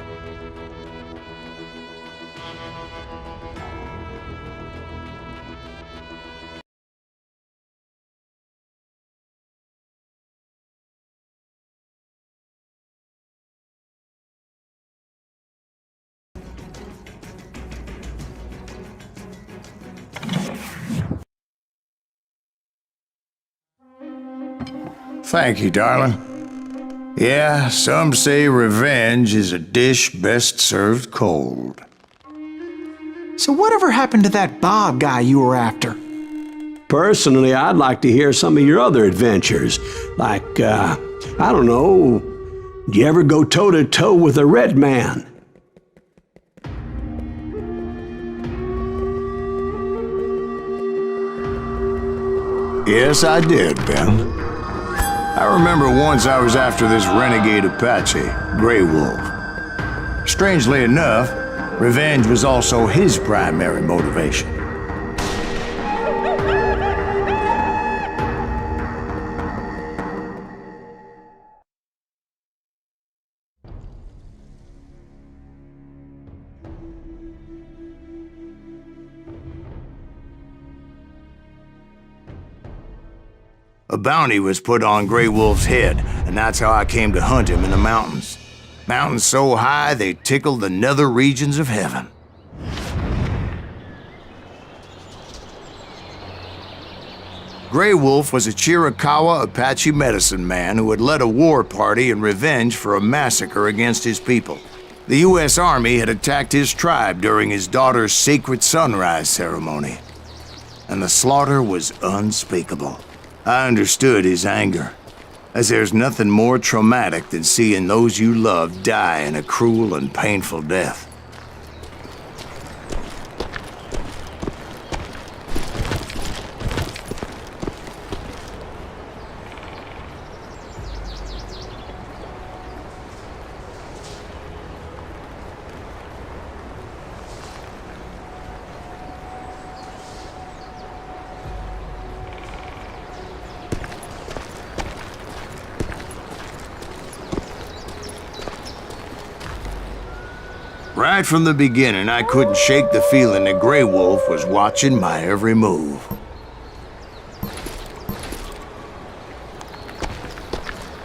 Thank you, darling. Yeah, some say revenge is a dish best served cold. So whatever happened to that Bob guy you were after? Personally, I'd like to hear some of your other adventures. Like, I don't know, did you ever go toe-to-toe with a red man? Yes, I did, Ben. I remember once I was after this renegade Apache, Grey Wolf. Strangely enough, revenge was also his primary motivation. A bounty was put on Grey Wolf's head, and that's how I came to hunt him in the mountains. Mountains so high they tickled the nether regions of heaven. Grey Wolf was a Chiricahua Apache medicine man who had led a war party in revenge for a massacre against his people. The U.S. Army had attacked his tribe during his daughter's sacred sunrise ceremony, and the slaughter was unspeakable. I understood his anger, as there's nothing more traumatic than seeing those you love die in a cruel and painful death. Right from the beginning, I couldn't shake the feeling that Grey Wolf was watching my every move.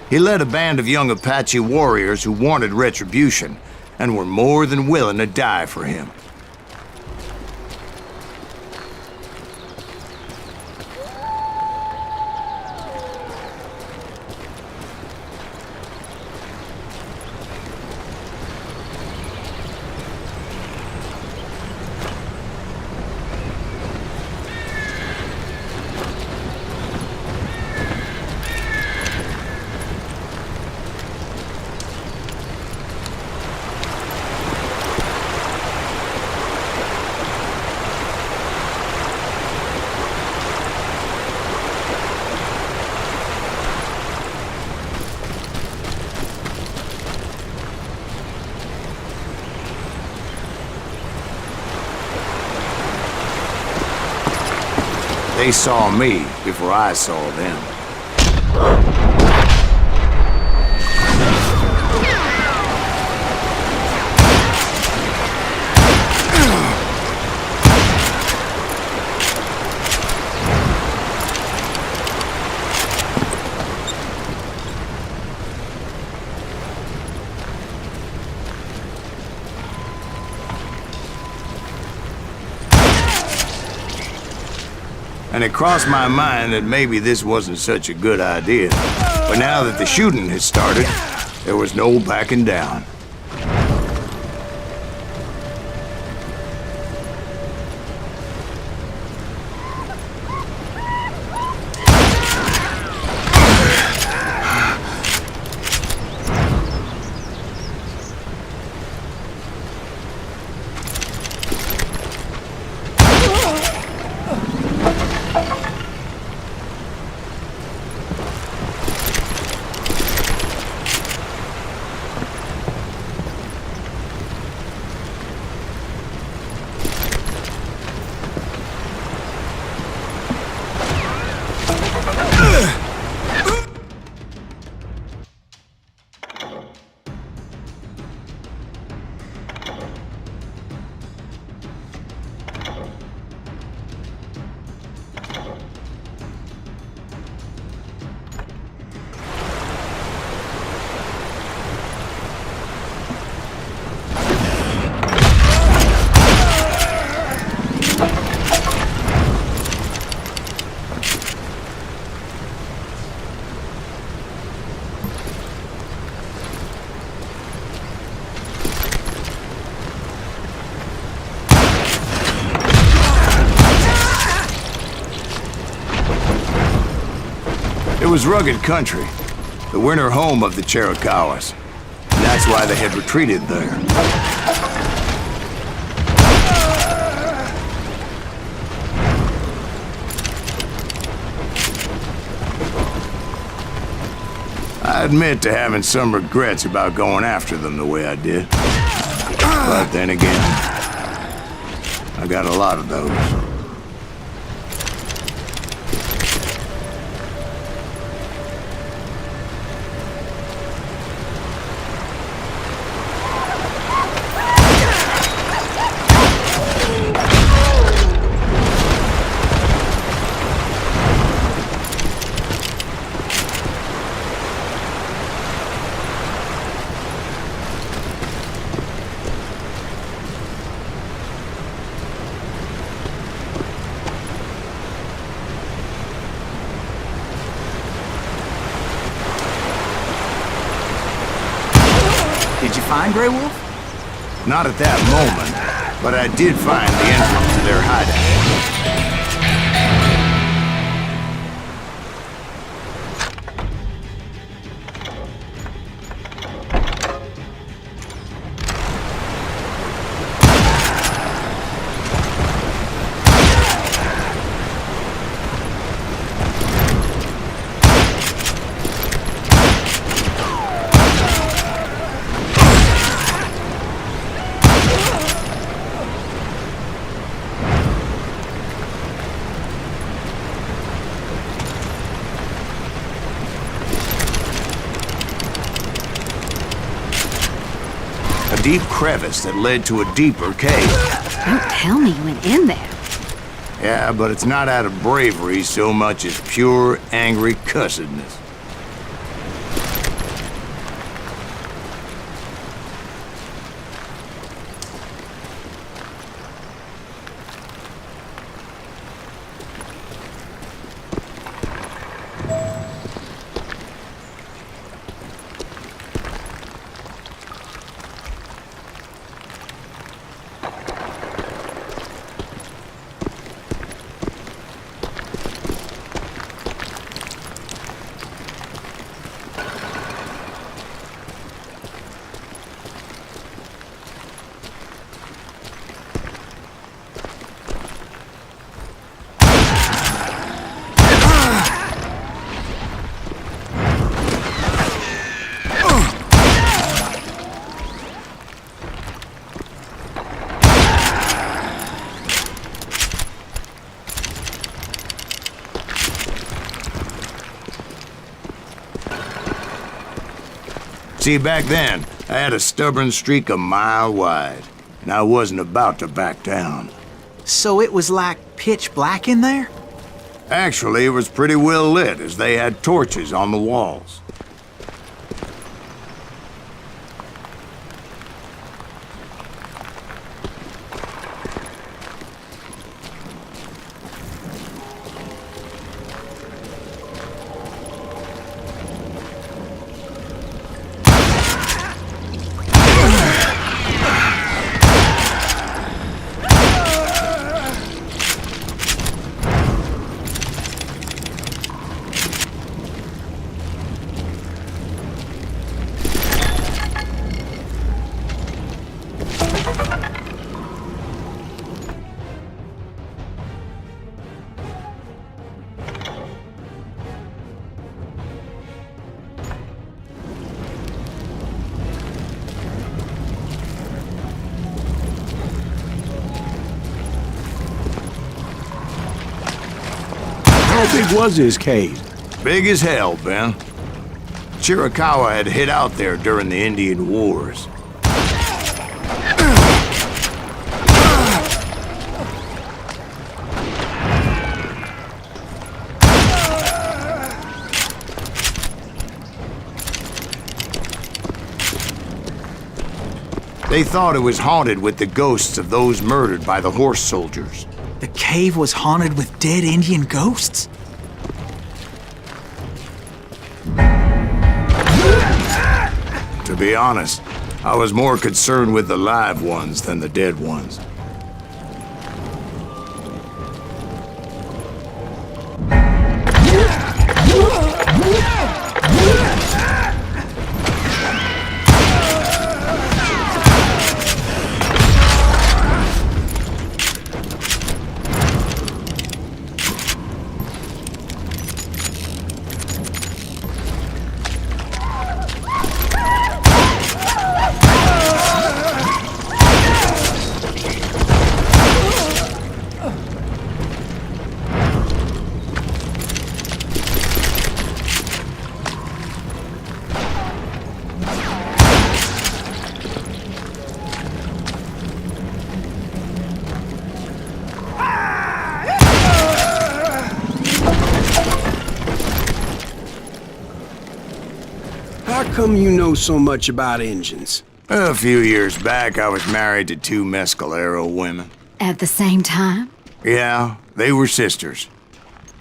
He led a band of young Apache warriors who wanted retribution and were more than willing to die for him. They saw me before I saw them. And it crossed my mind that maybe this wasn't such a good idea. But now that the shooting had started, there was no backing down. was rugged country, the winter home of the Chiricahuas. And that's why they had retreated there. I admit to having some regrets about going after them the way I did. But then again, I got a lot of those. Did you find Grey Wolf? Not at that moment, but I did find the entrance to their hideout. A deep crevice that led to a deeper cave. Don't tell me you went in there. Yeah, but it's not out of bravery so much as pure, angry cussedness. See, back then, I had a stubborn streak a mile wide, and I wasn't about to back down. So it was like pitch black in there? Actually, it was pretty well lit, as they had torches on the walls. How big was this cave? Big as hell, Ben. Chiricahua had hid out there during the Indian Wars. They thought it was haunted with the ghosts of those murdered by the horse soldiers. The cave was haunted with dead Indian ghosts? To be honest, I was more concerned with the live ones than the dead ones. come you know so much about engines? A few years back, I was married to 2 Mescalero women. At the same time? Yeah, they were sisters.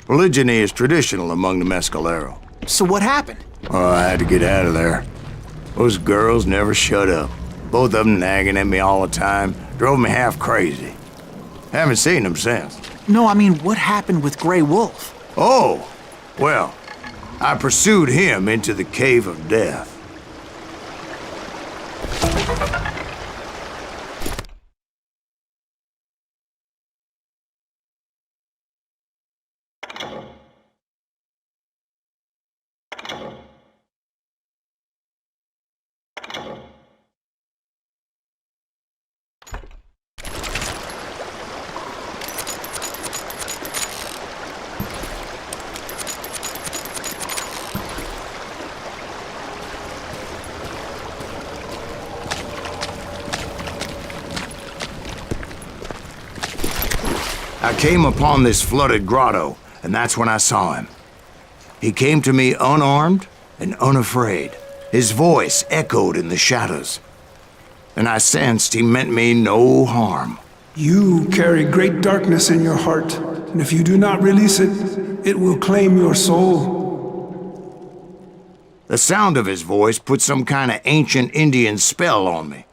Polygyny is traditional among the Mescalero. So what happened? Oh, I had to get out of there. Those girls never shut up. Both of them nagging at me all the time. Drove me half crazy. Haven't seen them since. No, I mean, what happened with Grey Wolf? Oh, well, I pursued him into the Cave of Death. I came upon this flooded grotto, and that's when I saw him. He came to me unarmed and unafraid. His voice echoed in the shadows, and I sensed he meant me no harm. You carry great darkness in your heart, and if you do not release it, it will claim your soul. The sound of his voice put some kind of ancient Indian spell on me.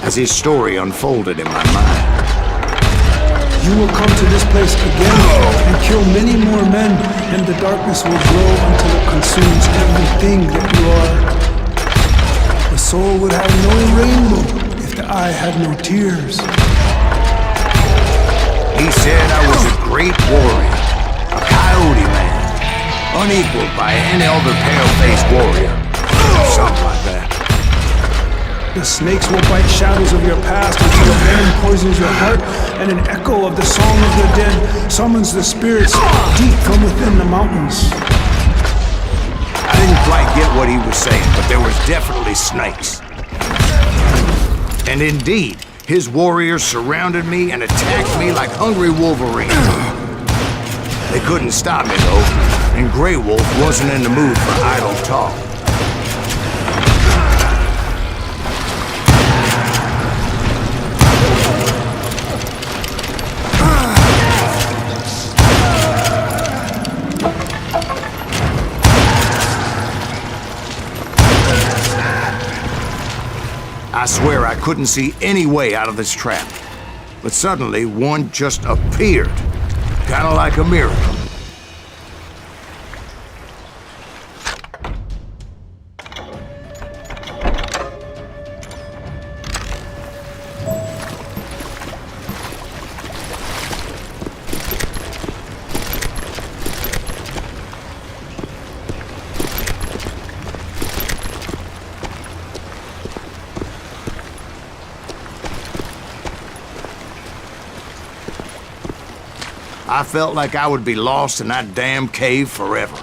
As his story unfolded in my mind. You will come to this place again and kill many more men, and the darkness will grow until it consumes everything that you are. The soul would have no rainbow if the eye had no tears. He said I was a great warrior, a coyote man, unequaled by any other pale-faced warrior, something like that. The snakes will bite shadows of your past until a venom poisons your heart, and an echo of the song of the dead summons the spirits deep from within the mountains. I didn't quite get what he was saying, but there was definitely snakes. And indeed, his warriors surrounded me and attacked me like hungry wolverines. They couldn't stop me, though, and Grey Wolf wasn't in the mood for idle talk. I swear I couldn't see any way out of this trap. But suddenly, one just appeared. Kind of like a miracle. I felt like I would be lost in that damn cave forever.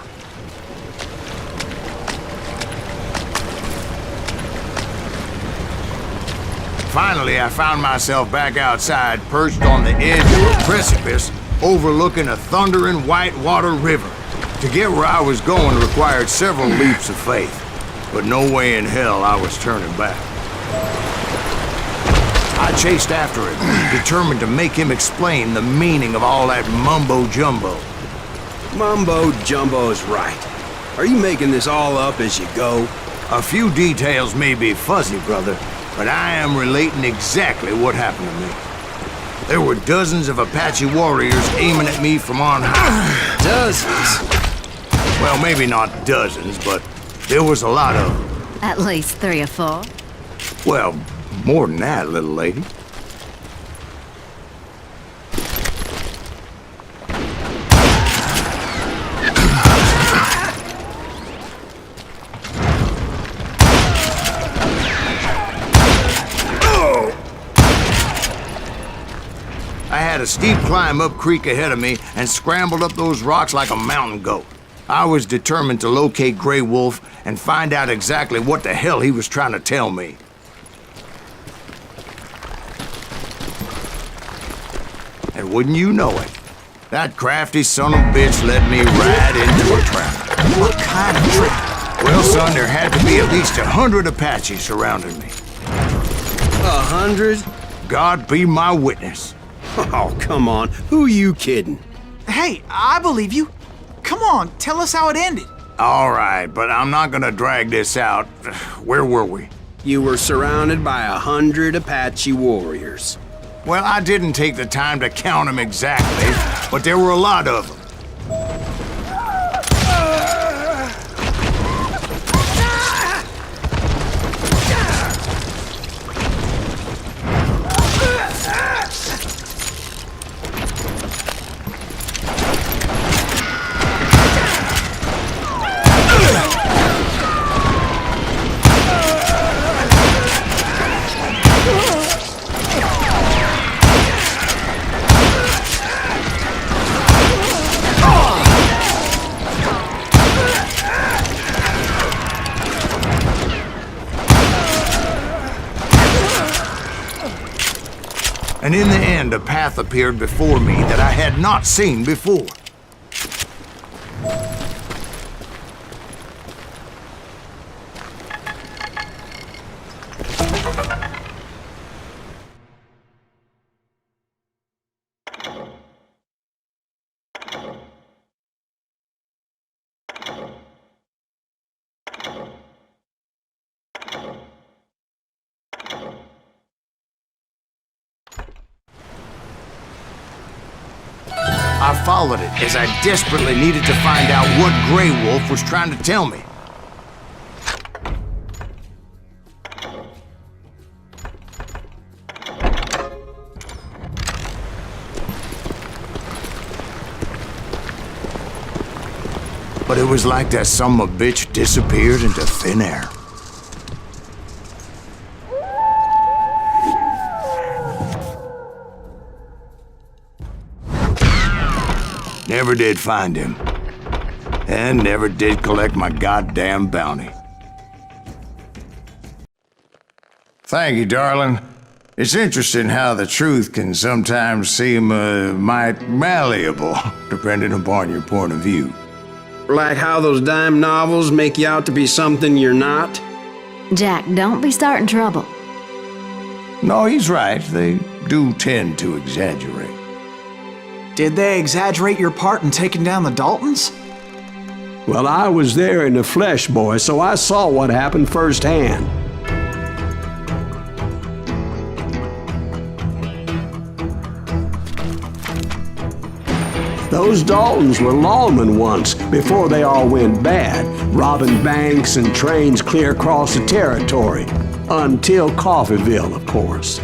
Finally, I found myself back outside, perched on the edge of a precipice, overlooking a thundering whitewater river. To get where I was going required several leaps of faith, but no way in hell I was turning back. I chased after him, determined to make him explain the meaning of all that mumbo-jumbo. Mumbo-jumbo is right. Are you making this all up as you go? A few details may be fuzzy, brother, but I am relating exactly what happened to me. There were dozens of Apache warriors aiming at me from on high. Dozens? Well, maybe not dozens, but there was a lot of them. At least 3 or 4. Well, more than that, little lady. I had a steep climb up creek ahead of me and scrambled up those rocks like a mountain goat. I was determined to locate Grey Wolf and find out exactly what the hell he was trying to tell me. And wouldn't you know it, That crafty son of a bitch led me right into a trap. What kind of trap? Well, son, there had to be at least 100 Apaches surrounding me. 100? God be my witness. Oh, come on. Who you kidding? Hey, I believe you. Come on, tell us how it ended. All right, but I'm not gonna drag this out. Where were we? You were surrounded by 100 Apache warriors. Well, I didn't take the time to count them exactly, but there were a lot of them. And in the end, a path appeared before me that I had not seen before. I followed it as I desperately needed to find out what Grey Wolf was trying to tell me. But it was like that son of a bitch disappeared into thin air. Never did find him. And never did collect my goddamn bounty. Thank you, darling. It's interesting how the truth can sometimes seem might malleable, depending upon your point of view. Like how those dime novels make you out to be something you're not? Jack, don't be starting trouble. No, he's right. They do tend to exaggerate. Did they exaggerate your part in taking down the Daltons? Well, I was there in the flesh, boy, so I saw what happened firsthand. Those Daltons were lawmen once, before they all went bad, robbing banks and trains clear across the territory. Until Coffeeville, of course.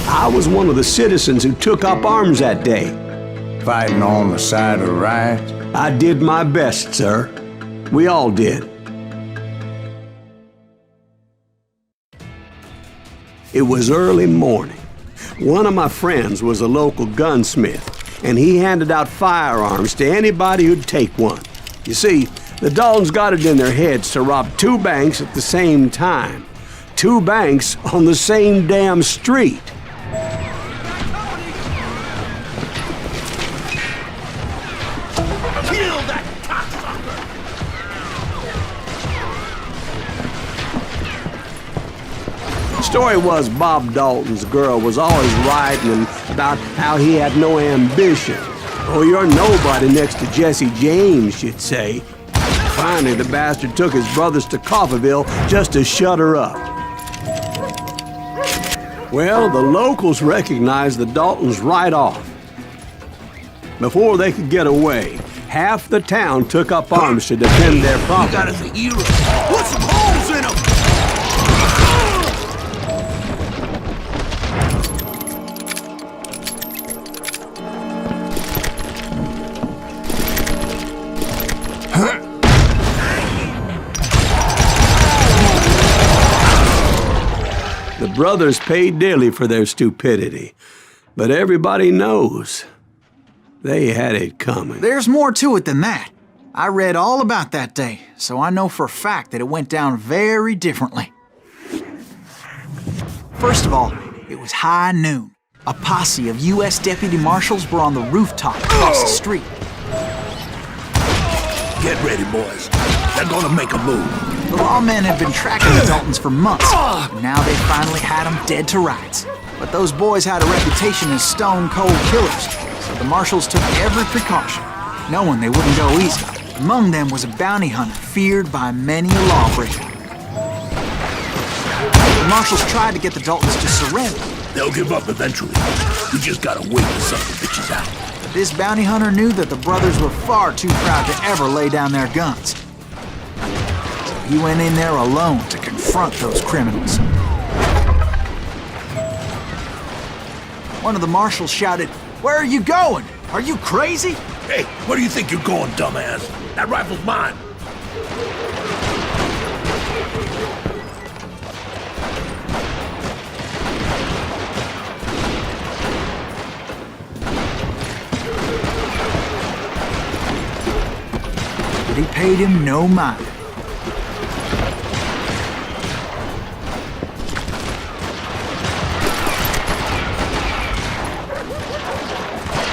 I was one of the citizens who took up arms that day. Fighting on the side of the riot? I did my best, sir. We all did. It was early morning. One of my friends was a local gunsmith, and he handed out firearms to anybody who'd take one. You see, the Daltons got it in their heads to rob 2 banks at the same time. 2 banks on the same damn street. Story was Bob Dalton's girl was always writing about how he had no ambition. Oh, you're nobody next to Jesse James, she'd say. Finally, the bastard took his brothers to Coffeeville just to shut her up. Well, the locals recognized the Daltons right off. Before they could get away, half the town took up arms to defend their property. You got us a hero. Put some holes in them! The brothers paid dearly for their stupidity, but everybody knows they had it coming. There's more to it than that. I read all about that day, so I know for a fact that it went down very differently. First of all, it was high noon. A posse of U.S. deputy marshals were on the rooftop across the street. Get ready, boys. They're gonna make a move. The lawmen had been tracking the Daltons for months, and now they finally had them dead to rights. But those boys had a reputation as stone-cold killers, so the marshals took every precaution, knowing they wouldn't go easy. Among them was a bounty hunter feared by many a lawbreaker. The marshals tried to get the Daltons to surrender. They'll give up eventually. We just gotta wait to suck the bitches out. But this bounty hunter knew that the brothers were far too proud to ever lay down their guns. So he went in there alone to confront those criminals. One of the marshals shouted, "Where are you going? Are you crazy?" Hey, where do you think you're going, dumbass? That rifle's mine. But he paid him no mind.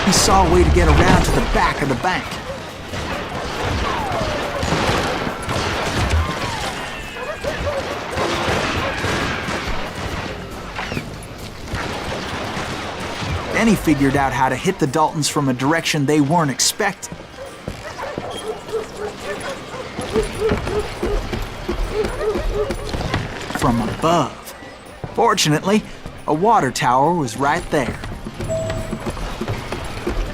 He saw a way to get around to the back of the bank. Then he figured out how to hit the Daltons from a direction they weren't expecting. From above. Fortunately, a water tower was right there.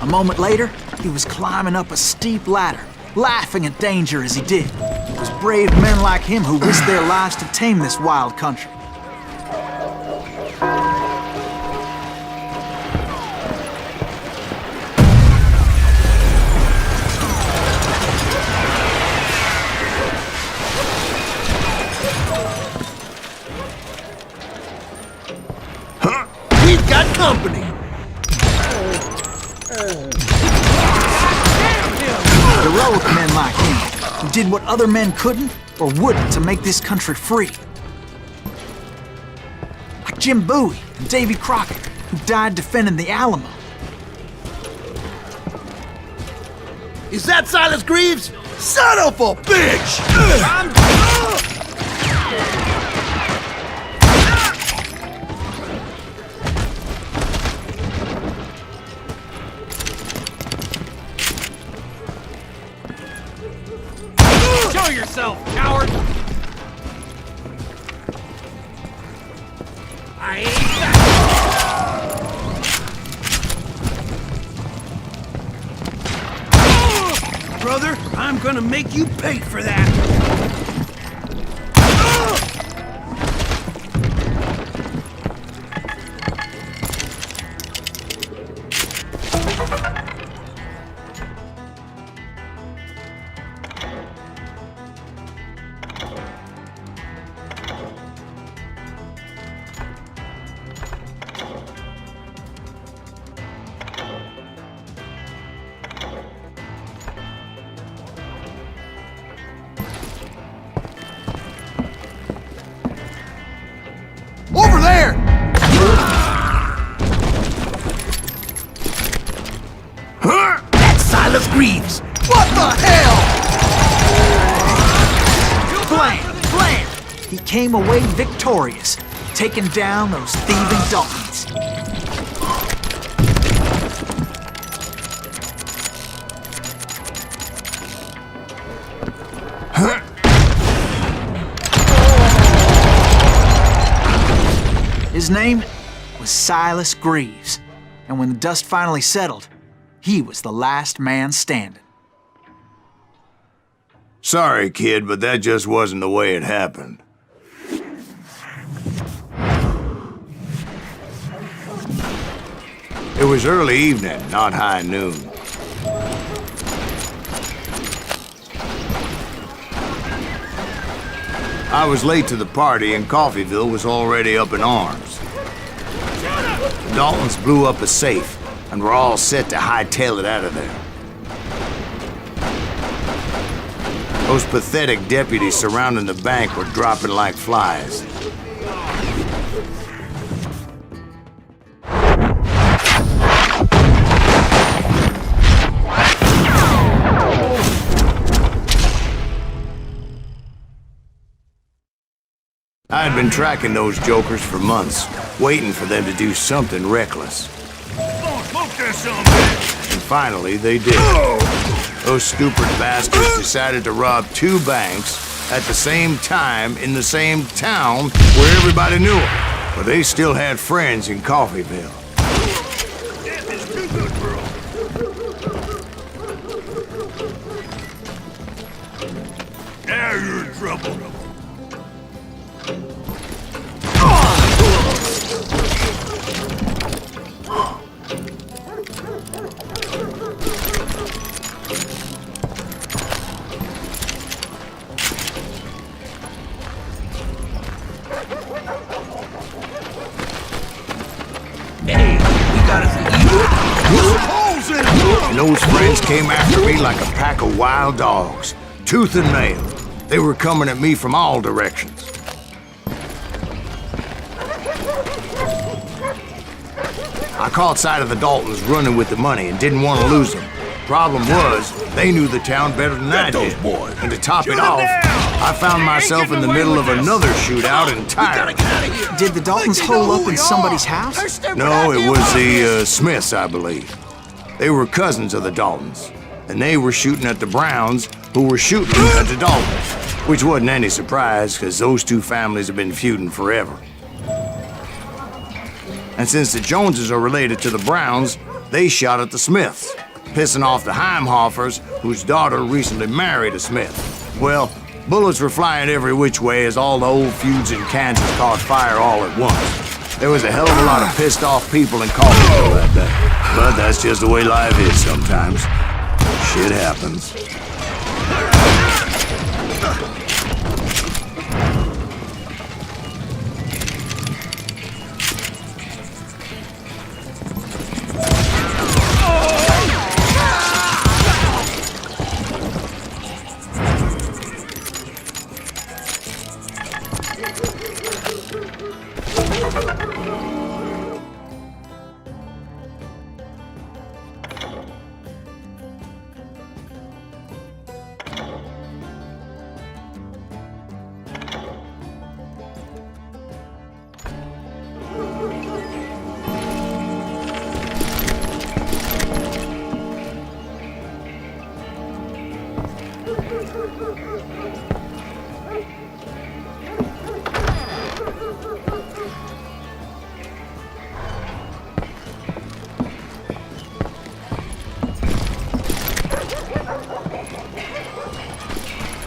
A moment later, he was climbing up a steep ladder, laughing at danger as he did. It was brave men like him who risked their lives to tame this wild country. We've got company. Heroic men like him, who did what other men couldn't or wouldn't to make this country free. Like Jim Bowie and Davy Crockett, who died defending the Alamo. Is that Silas Greaves? Son of a bitch! Show yourself, coward! I ain't back! Brother, I'm gonna make you pay for that! Over there! That's Silas Greaves! What the hell? Blam! He came away victorious, taking down those thieving Daltons. His name was Silas Greaves, and when the dust finally settled, he was the last man standing. Sorry, kid, but that just wasn't the way it happened. It was early evening, not high noon. I was late to the party and Coffeyville was already up in arms. The Daltons blew up a safe and were all set to hightail it out of there. Those pathetic deputies surrounding the bank were dropping like flies. I had been tracking those jokers for months, waiting for them to do something reckless. And finally, they did. Those stupid bastards decided to rob 2 banks at the same time in the same town where everybody knew them. But they still had friends in Coffeyville. Now you're in trouble. And those friends came after me like a pack of wild dogs, tooth and nail. They were coming at me from all directions. I caught sight of the Daltons running with the money and didn't want to lose them. Problem was, they knew the town better than I did. And to top it off, I found myself in the middle of another shootout entirely. Did the Daltons hole up in somebody's house? No, it was the Smiths, I believe. They were cousins of the Daltons, and they were shooting at the Browns, who were shooting at the Daltons, which wasn't any surprise, because those 2 families have been feuding forever. And since the Joneses are related to the Browns, they shot at the Smiths, pissing off the Heimhoffers, whose daughter recently married a Smith. Well, bullets were flying every which way as all the old feuds in Kansas caught fire all at once. There was a hell of a lot of pissed off people in Coffeyville that day. But that's just the way life is sometimes. Shit happens.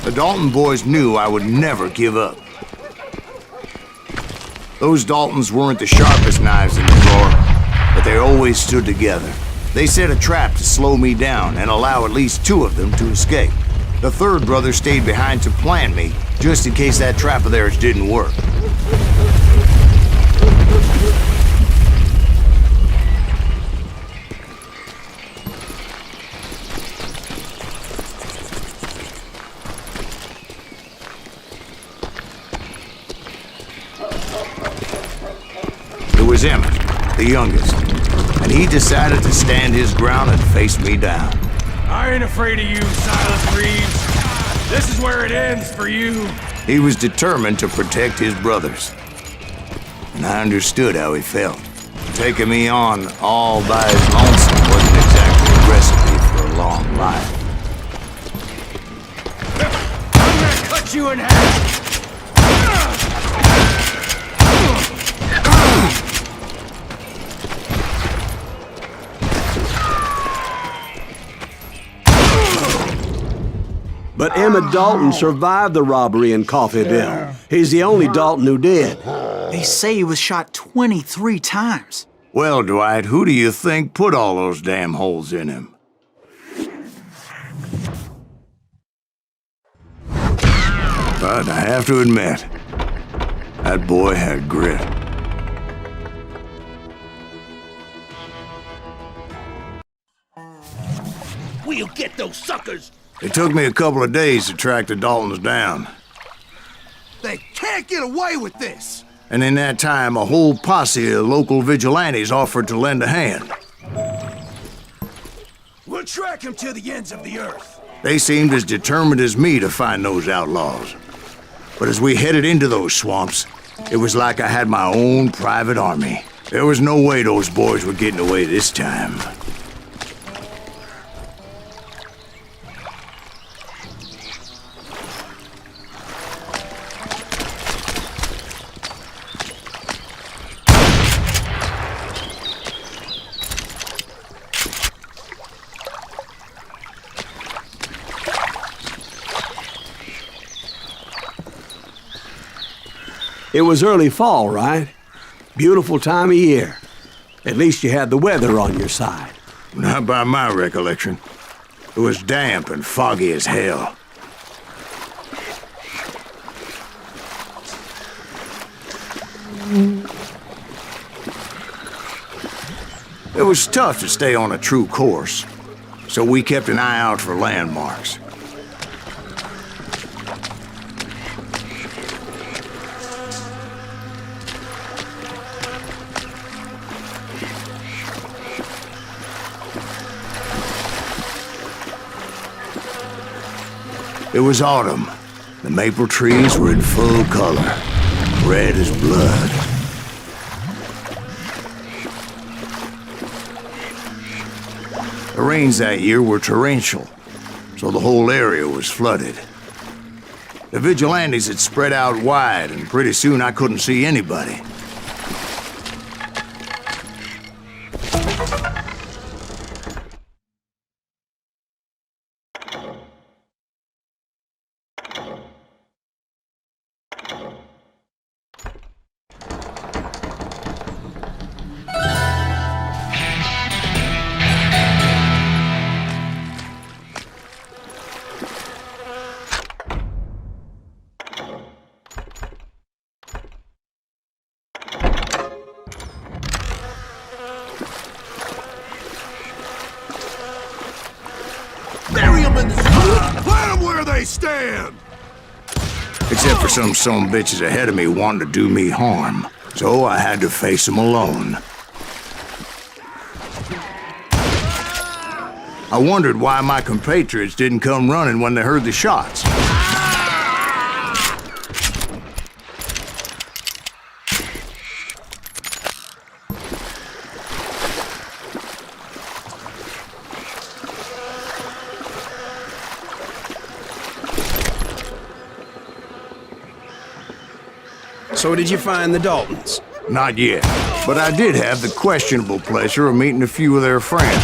The Dalton boys knew I would never give up. Those Daltons weren't the sharpest knives in the drawer, but they always stood together. They set a trap to slow me down and allow at least 2 of them to escape. The 3rd brother stayed behind to plant me, just in case that trap of theirs didn't work. It was Emmett, the youngest, and he decided to stand his ground and face me down. I ain't afraid of you, Silas Greaves. This is where it ends for you. He was determined to protect his brothers, and I understood how he felt. Taking me on all by his lonesome wasn't exactly a recipe for a long life. I'm gonna cut you in half. But Emmett Dalton survived the robbery in Coffeyville. He's the only Dalton who did. They say he was shot 23 times. Well, Dwight, who do you think put all those damn holes in him? But I have to admit, that boy had grit. We'll get those suckers! It took me a couple of days to track the Daltons down. They can't get away with this! And in that time, a whole posse of local vigilantes offered to lend a hand. We'll track him to the ends of the earth. They seemed as determined as me to find those outlaws. But as we headed into those swamps, It was like I had my own private army. There was no way those boys were getting away this time. It was early fall, right? Beautiful time of year. At least you had the weather on your side. Not by my recollection. It was damp and foggy as hell. It was tough to stay on a true course, so we kept an eye out for landmarks. It was autumn. The maple trees were in full color, red as blood. The rains that year were torrential, so the whole area was flooded. The vigilantes had spread out wide, and pretty soon I couldn't see anybody. Stand! Except for some bitches ahead of me wanting to do me harm. So I had to face them alone. I wondered why my compatriots didn't come running when they heard the shots. So did you find the Daltons? Not yet, but I did have the questionable pleasure of meeting a few of their friends.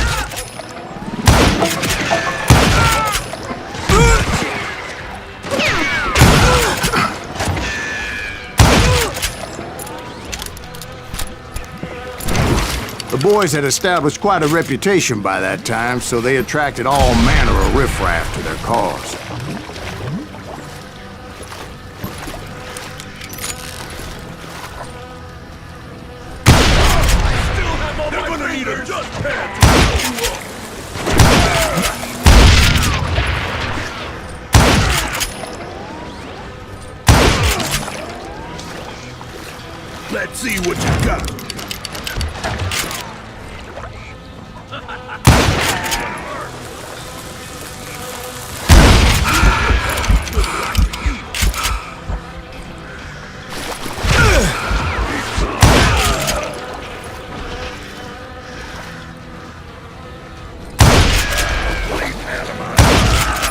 The boys had established quite a reputation by that time, so they attracted all manner of riffraff to their cause. Let's see what you got.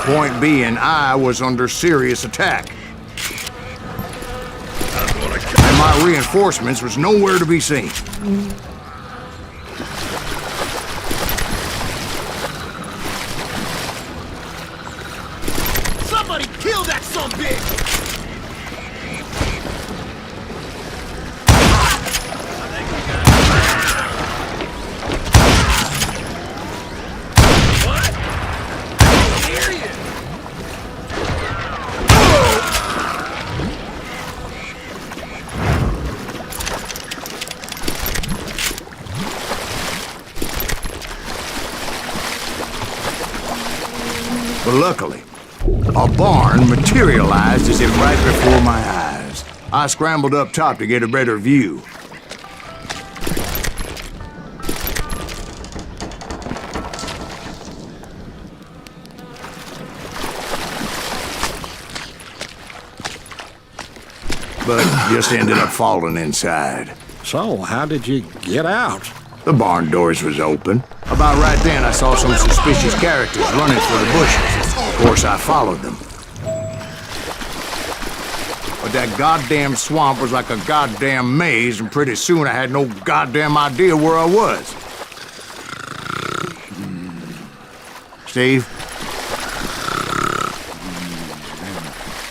Point being, I was under serious attack. And my reinforcements was nowhere to be seen. Somebody kill that sumbitch! But luckily, a barn materialized as if right before my eyes. I scrambled up top to get a better view. but just ended up falling inside. So, how did you get out? The barn doors was open. About right then, I saw some suspicious characters running for the bushes. Of course, I followed them. But that goddamn swamp was like a goddamn maze, and pretty soon I had no goddamn idea where I was. Steve?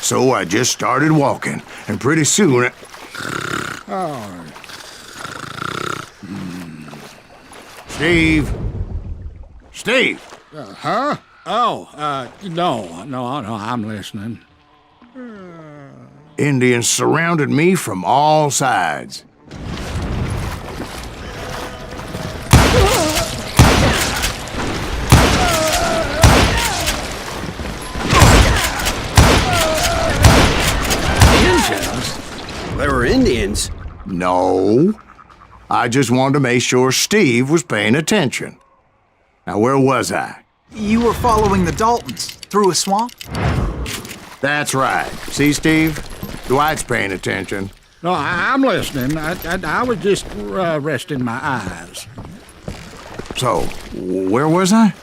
So I just started walking, and pretty soon... Steve? Steve! Huh? Oh, no, I'm listening. Indians surrounded me from all sides. Indians? There were Indians? No. I just wanted to make sure Steve was paying attention. Now, where was I? You were following the Daltons through a swamp? That's right. See, Steve? Dwight's paying attention. No, I'm listening. I was just resting my eyes. So, where was I?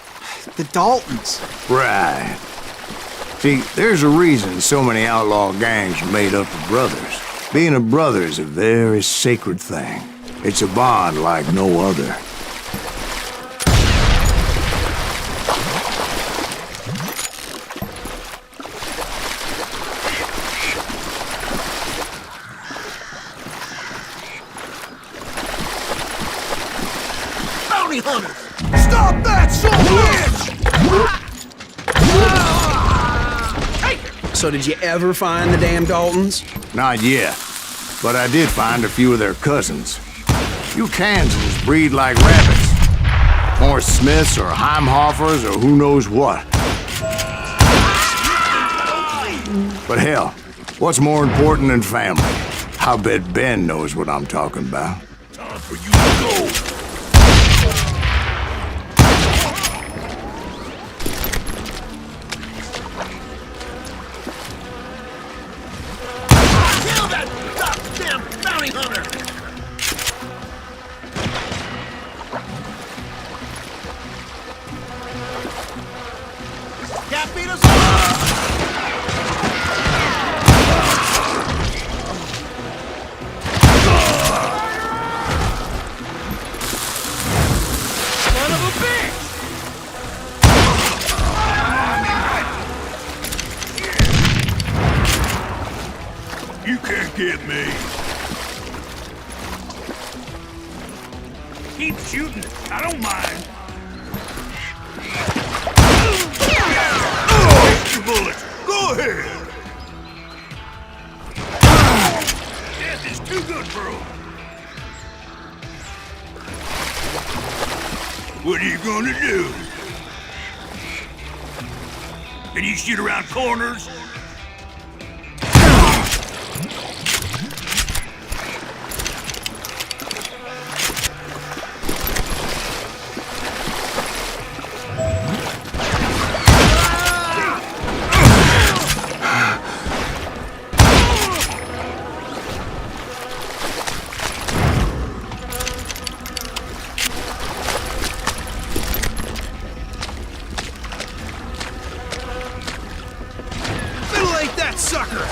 The Daltons. Right. See, there's a reason so many outlaw gangs are made up of brothers. Being a brother is a very sacred thing. It's a bond like no other. Bounty hunters! Stop that son of a bitch! So did you ever find the damn Daltons? Not yet, but I did find a few of their cousins. You Kansans breed like rabbits. More Smiths or Heimhoffers or who knows what. But hell, what's more important than family? I bet Ben knows what I'm talking about. Time for you to go. Kill that goddamn bounty hunter! Can't beat us all! Son of a bitch! You can't get me. Keep shooting. I don't mind. Waste your bullets. Go ahead. Death is too good for him. What are you gonna do? Can you shoot around corners? Middle-eight that sucker!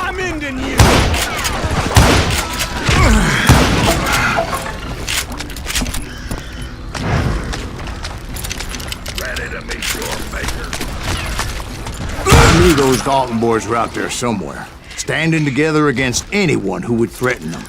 I'm ending you! Ready to meet your maker. I knew those Dalton boys were out there somewhere, standing together against anyone who would threaten them.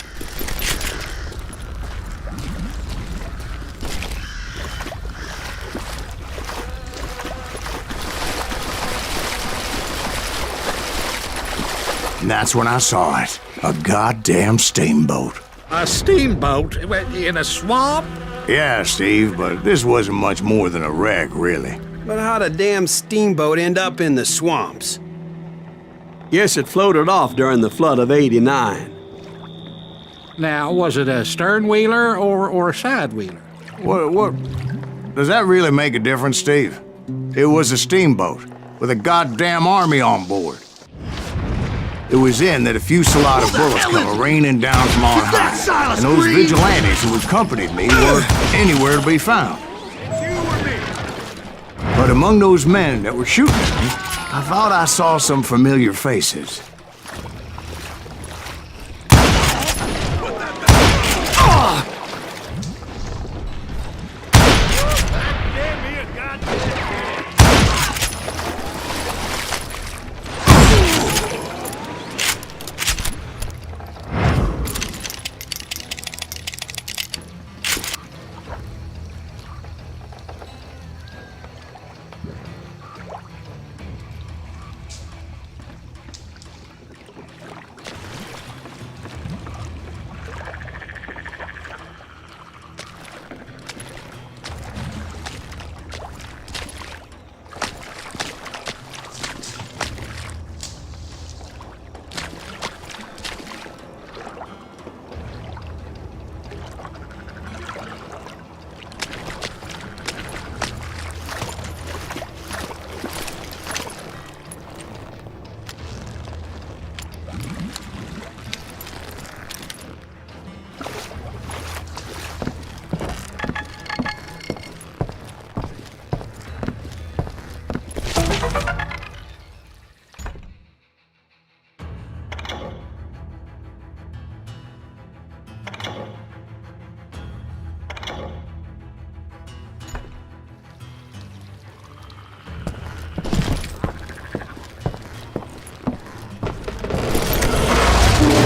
And that's when I saw it. A goddamn steamboat. A steamboat? In a swamp? Yeah, Steve, but this wasn't much more than a wreck, really. But how'd a damn steamboat end up in the swamps? Yes, it floated off during the flood of '89. Now, was it a stern-wheeler or a side-wheeler? What? Does that really make a difference, Steve? It was a steamboat with a goddamn army on board. It was in that a fusillade of bullets come raining down from on high, and those vigilantes who accompanied me weren't anywhere to be found. But among those men that were shooting at me, I thought I saw some familiar faces.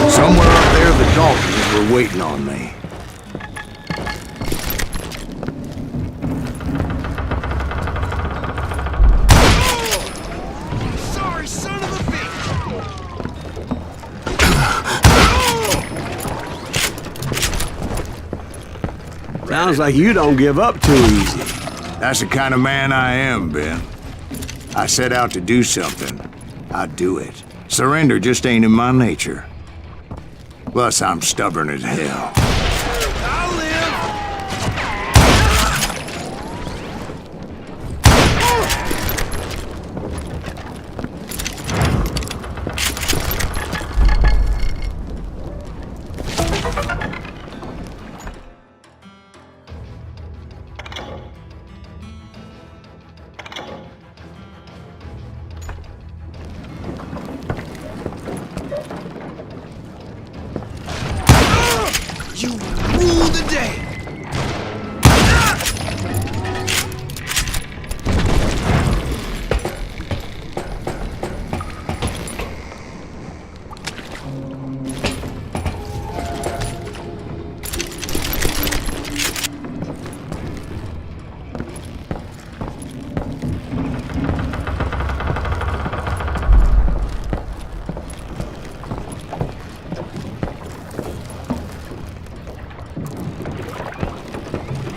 Somewhere up there, the Daltons were waiting on me. Sorry, son of a bitch! Sounds like you don't give up too easy. That's the kind of man I am, Ben. I set out to do something. I do it. Surrender just ain't in my nature. Plus, I'm stubborn as hell. I'll live! You rule the day!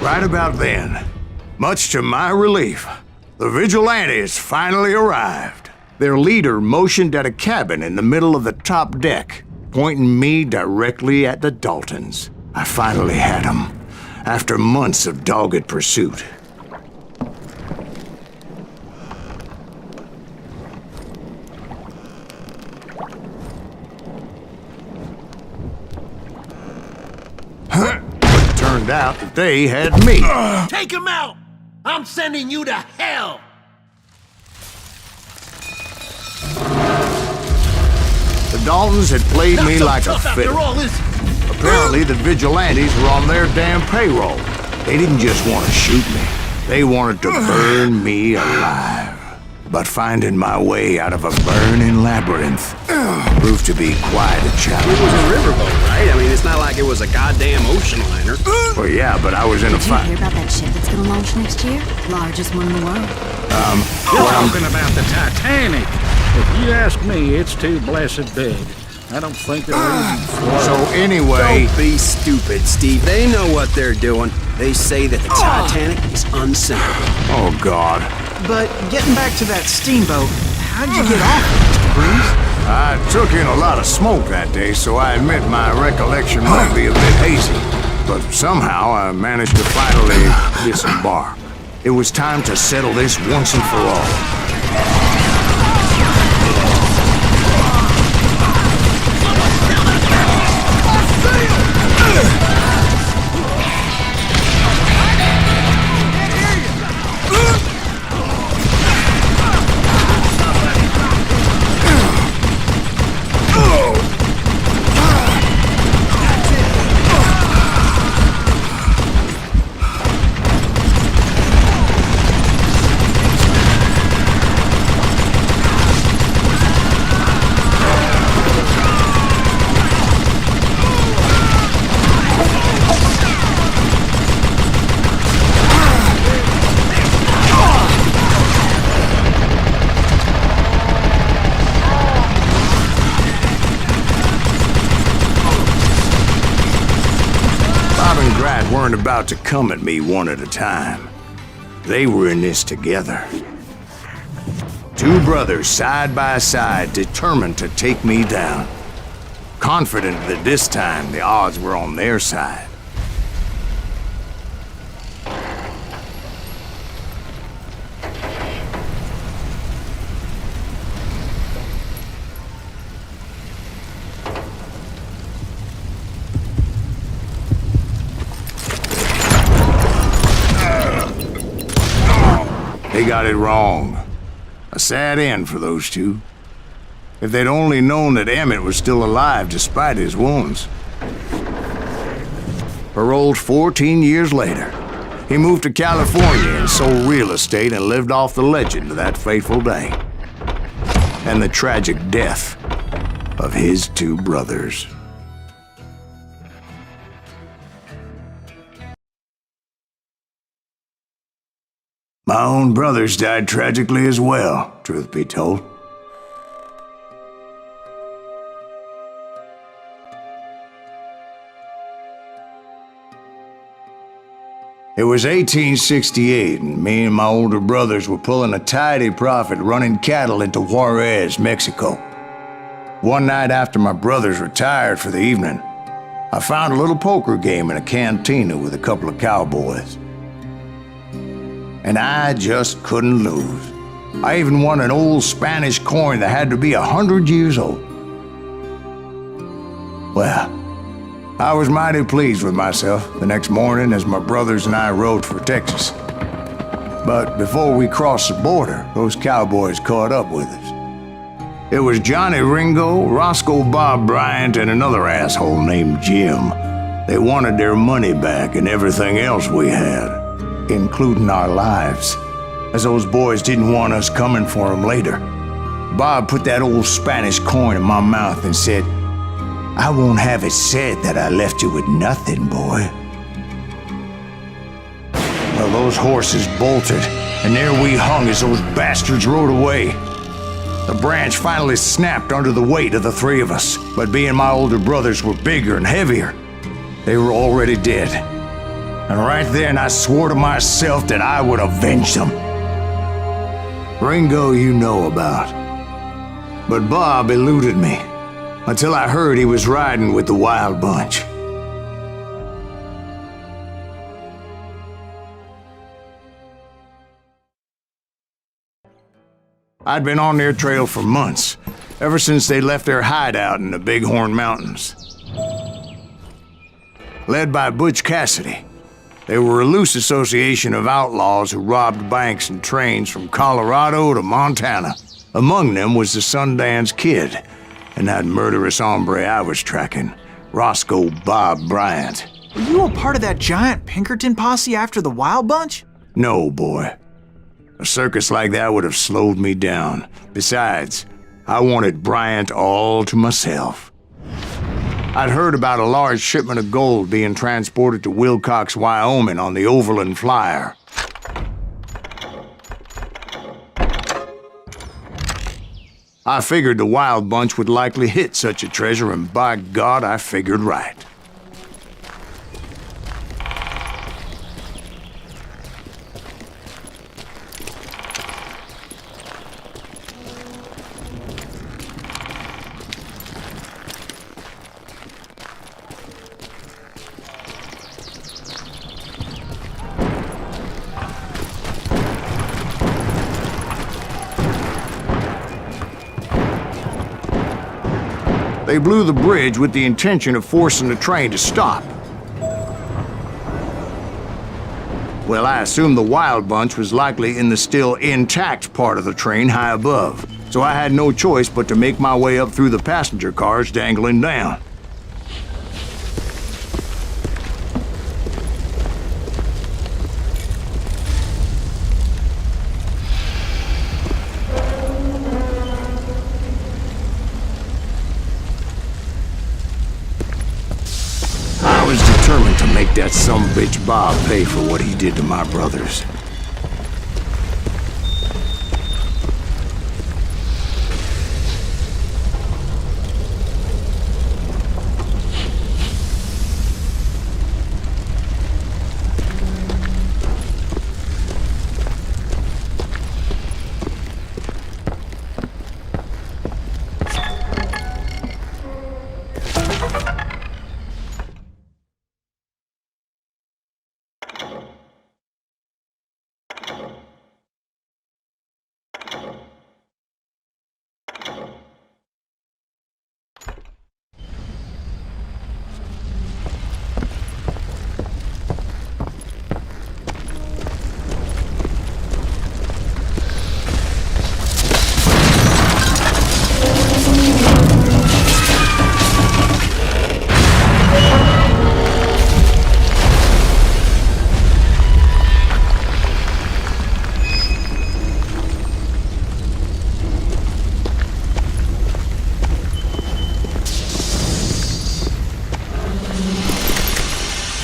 Right about then, much to my relief, the vigilantes finally arrived. Their leader motioned at a cabin in the middle of the top deck, pointing me directly at the Daltons. I finally had them, after months of dogged pursuit. Turned out that they had me. Take him out! I'm sending you to hell! The Daltons had played me like a fiddle. Apparently, the vigilantes were on their damn payroll. They didn't just want to shoot me. They wanted to burn me alive. But finding my way out of a burning labyrinth proved to be quite a challenge. It was a riverboat, right? I mean, it's not like it was a goddamn ocean liner. Well, yeah, but I was in a fight. Did you hear about that ship that's gonna launch next year? Largest one in the world. You're talking about the Titanic. If you ask me, it's too blessed big. I don't think they're even floating. So anyway... Don't be stupid, Steve. They know what they're doing. They say that the Titanic is unsinkable. Oh, God. But getting back to that steamboat, how'd you get off it, Mr. Greaves? I took in a lot of smoke that day, so I admit my recollection might be a bit hazy. But somehow I managed to finally disembark. It was time to settle this once and for all. Weren't about to come at me one at a time. They were in this together. Two brothers side by side, determined to take me down. Confident that this time the odds were on their side. They got it wrong. A sad end for those two. If they'd only known that Emmett was still alive despite his wounds. Paroled 14 years later, he moved to California and sold real estate and lived off the legend of that fateful day. And the tragic death of his two brothers. My own brothers died tragically as well, truth be told. It was 1868, and me and my older brothers were pulling a tidy profit running cattle into Juarez, Mexico. One night after my brothers retired for the evening, I found a little poker game in a cantina with a couple of cowboys. And I just couldn't lose. I even won an old Spanish coin that had to be 100 years old. Well, I was mighty pleased with myself the next morning as my brothers and I rode for Texas. But before we crossed the border, those cowboys caught up with us. It was Johnny Ringo, Roscoe Bob Bryant, and another asshole named Jim. They wanted their money back and everything else we had, including our lives, as those boys didn't want us coming for them later. Bob put that old Spanish coin in my mouth and said, "I won't have it said that I left you with nothing, boy." Well, those horses bolted, and there we hung as those bastards rode away. The branch finally snapped under the weight of the three of us, but being my older brothers were bigger and heavier, they were already dead. And right then I swore to myself that I would avenge them. Ringo you know about. But Bob eluded me, until I heard he was riding with the Wild Bunch. I'd been on their trail for months, ever since they left their hideout in the Bighorn Mountains. Led by Butch Cassidy, they were a loose association of outlaws who robbed banks and trains from Colorado to Montana. Among them was the Sundance Kid, and that murderous hombre I was tracking, Roscoe Bob Bryant. Were you a part of that giant Pinkerton posse after the Wild Bunch? No, boy. A circus like that would have slowed me down. Besides, I wanted Bryant all to myself. I'd heard about a large shipment of gold being transported to Wilcox, Wyoming on the Overland Flyer. I figured the Wild Bunch would likely hit such a treasure, and by God, I figured right. They blew the bridge with the intention of forcing the train to stop. Well, I assumed the Wild Bunch was likely in the still intact part of the train high above, so I had no choice but to make my way up through the passenger cars dangling down. I was determined to make that sumbitch Bob pay for what he did to my brothers.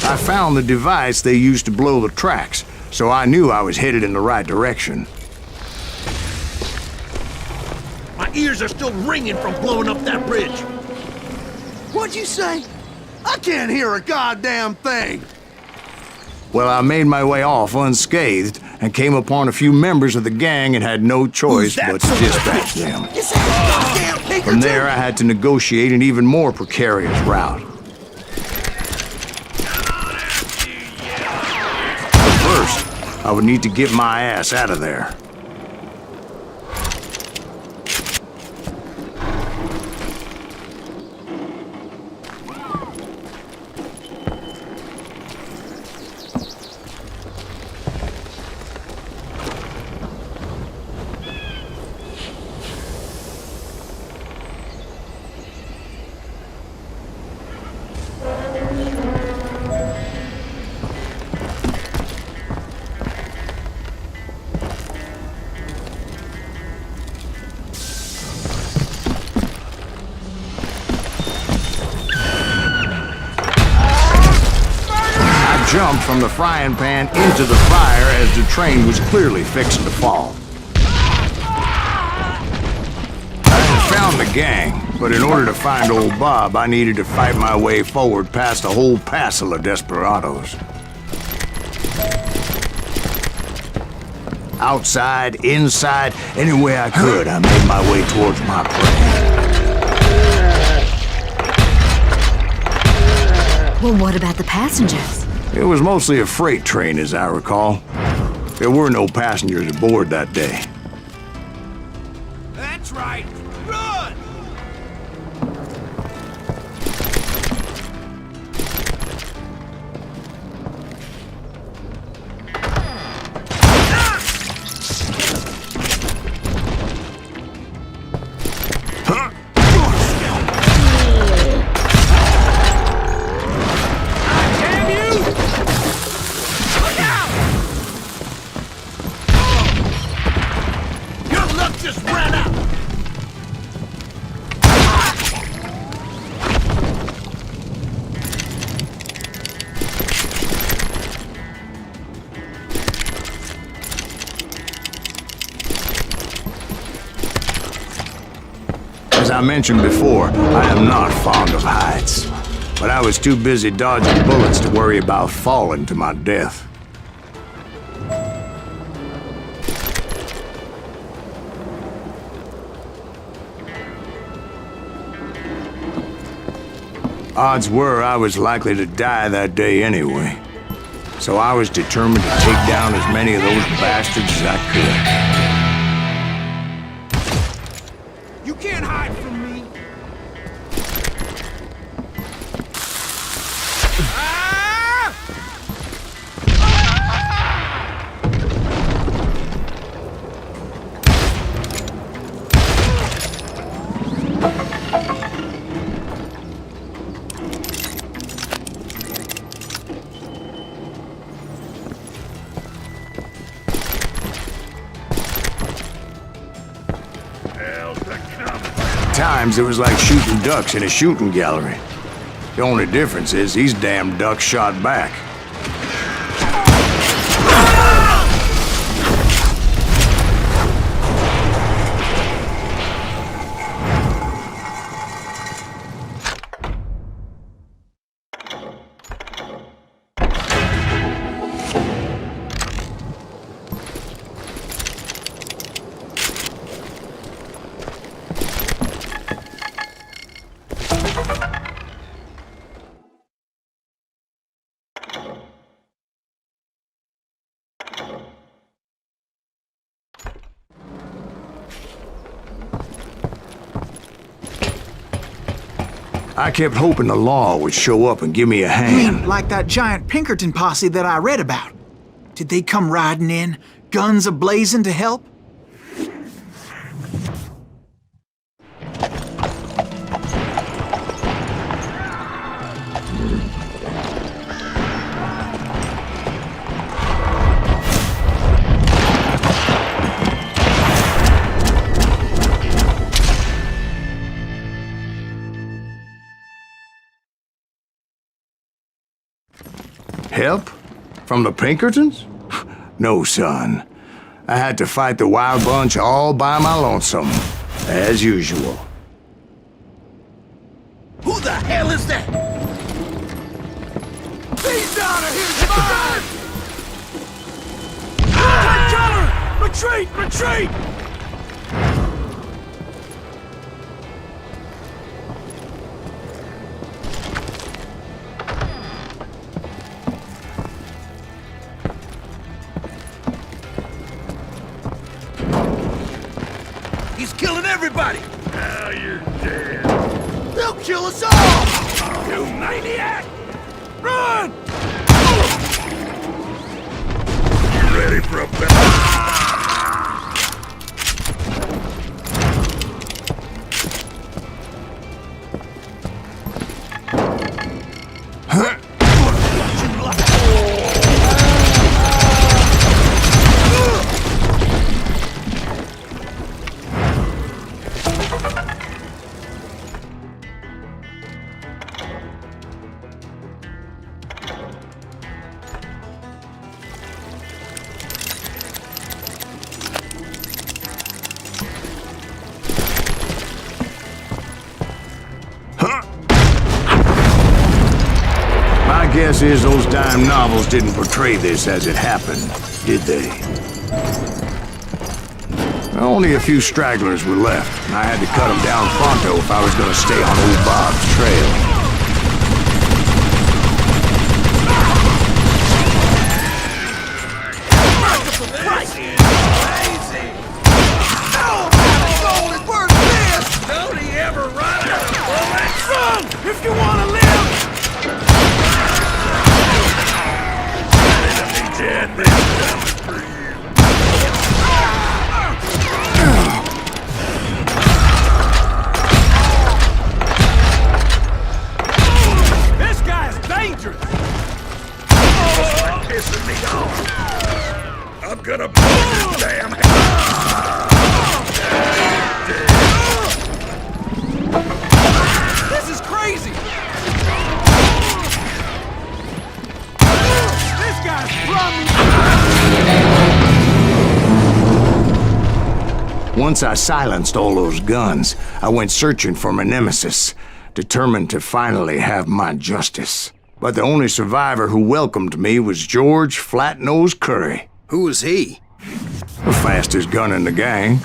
I found the device they used to blow the tracks, so I knew I was headed in the right direction. My ears are still ringing from blowing up that bridge. What'd you say? I can't hear a goddamn thing. Well, I made my way off unscathed and came upon a few members of the gang and had no choice but to dispatch them. From there, I had to negotiate an even more precarious route. First, I would need to get my ass out of there. Jumped from the frying pan into the fire as the train was clearly fixing to fall. I had found the gang, but in order to find old Bob, I needed to fight my way forward past a whole passel of desperados. Outside, inside, any way I could, I made my way towards my prey. Well, what about the passengers? It was mostly a freight train, as I recall. There were no passengers aboard that day. That's right. Run! I mentioned before, I am not fond of heights. But I was too busy dodging bullets to worry about falling to my death. Odds were I was likely to die that day anyway. So I was determined to take down as many of those bastards as I could. You can't hide from me! Times it was like shooting ducks in a shooting gallery. The only difference is these damn ducks shot back. I kept hoping the law would show up and give me a hand. You mean like that giant Pinkerton posse that I read about? Did they come riding in, guns a-blazing to help? Help? From the Pinkertons? No, son. I had to fight the wild bunch all by my lonesome, as usual. Who the hell is that? He's down here! He's mine! Take cover! Retreat! Retreat! He's killing everybody! Now you're dead. They'll kill us all! You maniac! Run! You ready for a battle? Guess is those dime novels didn't portray this as it happened, did they? Only a few stragglers were left, and I had to cut them down pronto if I was going to stay on old Bob's trail. Don't he ever run out of bullets? Run, if you want to live! Dead, they're coming for you. This guy's dangerous! Start pissing me off. I'm gonna blow this damn head. This is crazy! Once I silenced all those guns, I went searching for my nemesis, determined to finally have my justice. But the only survivor who welcomed me was George Flat-Nosed Curry. Who was he? The fastest gun in the gang.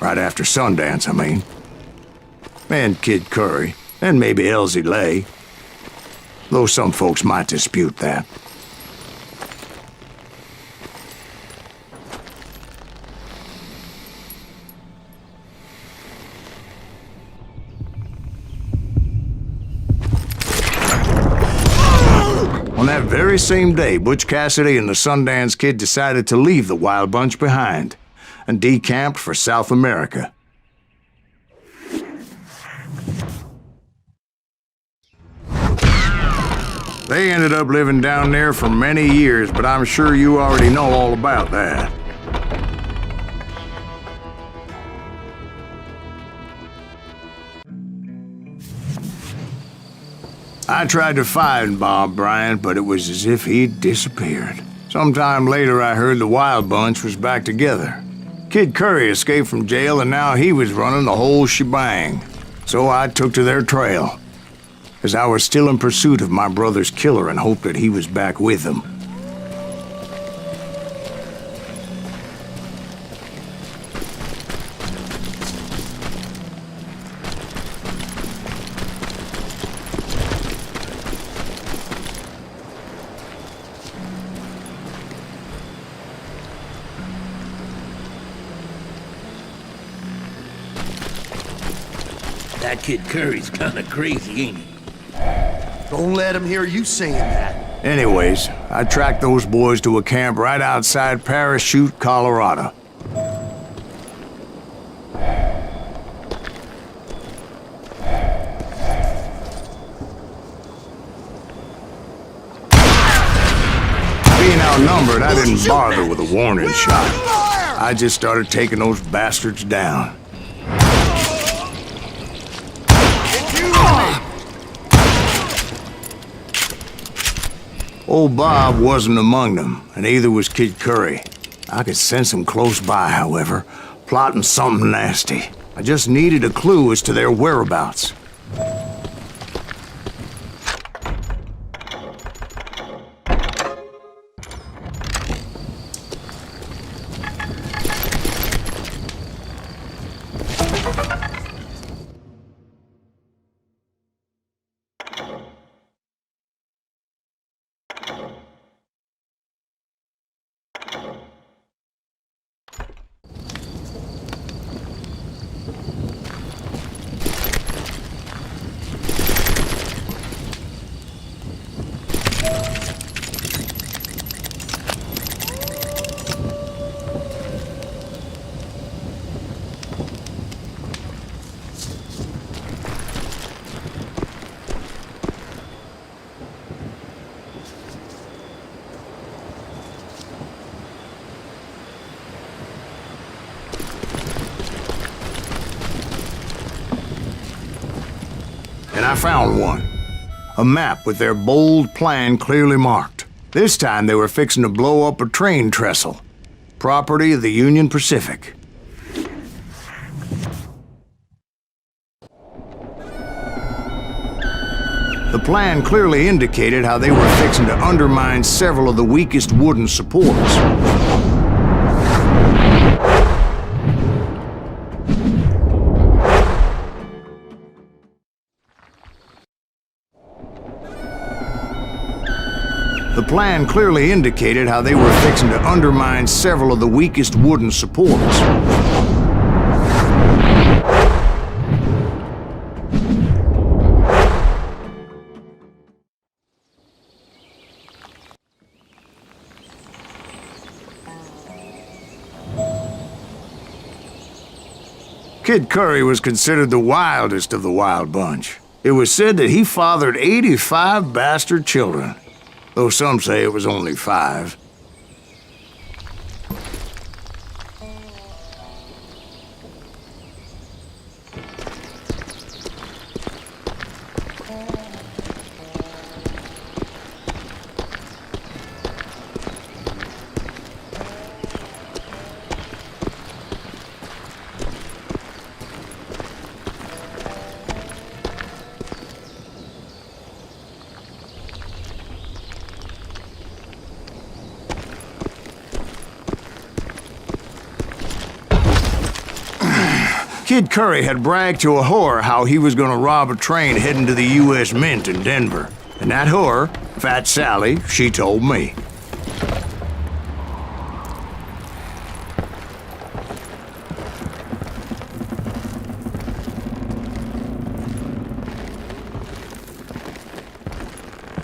Right after Sundance, I mean. And Kid Curry, and maybe Elsie Lay. Though some folks might dispute that. On that very same day, Butch Cassidy and the Sundance Kid decided to leave the Wild Bunch behind and decamped for South America. They ended up living down there for many years, but I'm sure you already know all about that. I tried to find Bob Bryant, but it was as if he'd disappeared. Sometime later, I heard the Wild Bunch was back together. Kid Curry escaped from jail, and now he was running the whole shebang. So I took to their trail, as I was still in pursuit of my brother's killer and hoped that he was back with them. That Kid Curry's kinda crazy, ain't he? Don't let him hear you saying that. Anyways, I tracked those boys to a camp right outside Parachute, Colorado. Being outnumbered, I didn't bother with a warning shot. I just started taking those bastards down. Old Bob wasn't among them, and neither was Kid Curry. I could sense him close by, however, plotting something nasty. I just needed a clue as to their whereabouts. And I found one. A map with their bold plan clearly marked. This time they were fixing to blow up a train trestle. Property of the Union Pacific. The plan clearly indicated how they were fixing to undermine several of the weakest wooden supports. The plan clearly indicated how they were fixing to undermine several of the weakest wooden supports. Kid Curry was considered the wildest of the Wild Bunch. It was said that he fathered 85 bastard children, though some say it was only 5. Kid Curry had bragged to a whore how he was gonna rob a train heading to the U.S. Mint in Denver. And that whore, Fat Sally, she told me.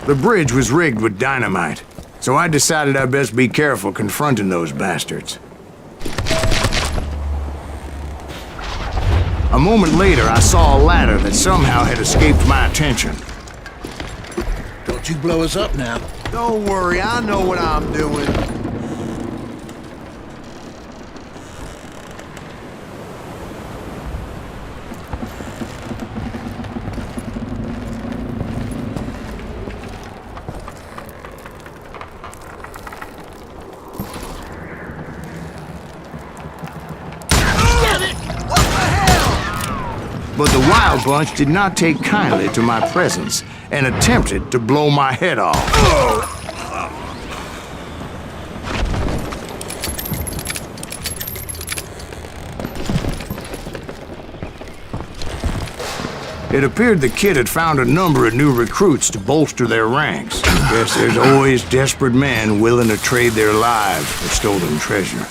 The bridge was rigged with dynamite, so I decided I'd best be careful confronting those bastards. A moment later, I saw a ladder that somehow had escaped my attention. Don't you blow us up now. Don't worry, I know what I'm doing. But the Wild Bunch did not take kindly to my presence and attempted to blow my head off. It appeared the kid had found a number of new recruits to bolster their ranks. Guess there's always desperate men willing to trade their lives for stolen treasure.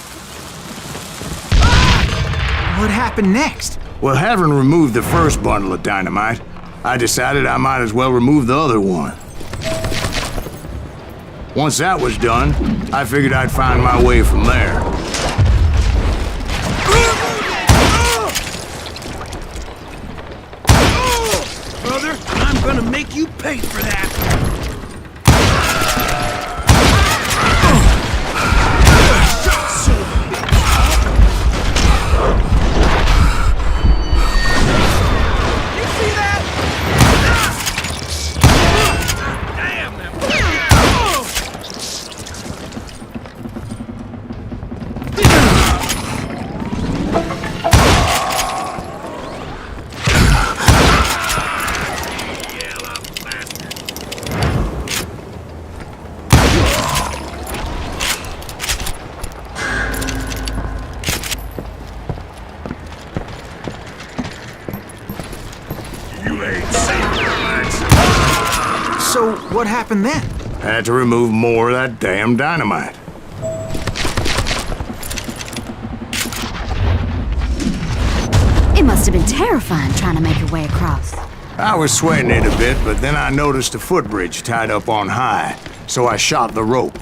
What happened next? Well, having removed the first bundle of dynamite, I decided I might as well remove the other one. Once that was done, I figured I'd find my way from there. Brother, I'm gonna make you pay for that! So, what happened then? Had to remove more of that damn dynamite. It must have been terrifying trying to make your way across. I was sweating it a bit, but then I noticed a footbridge tied up on high, so I shot the rope.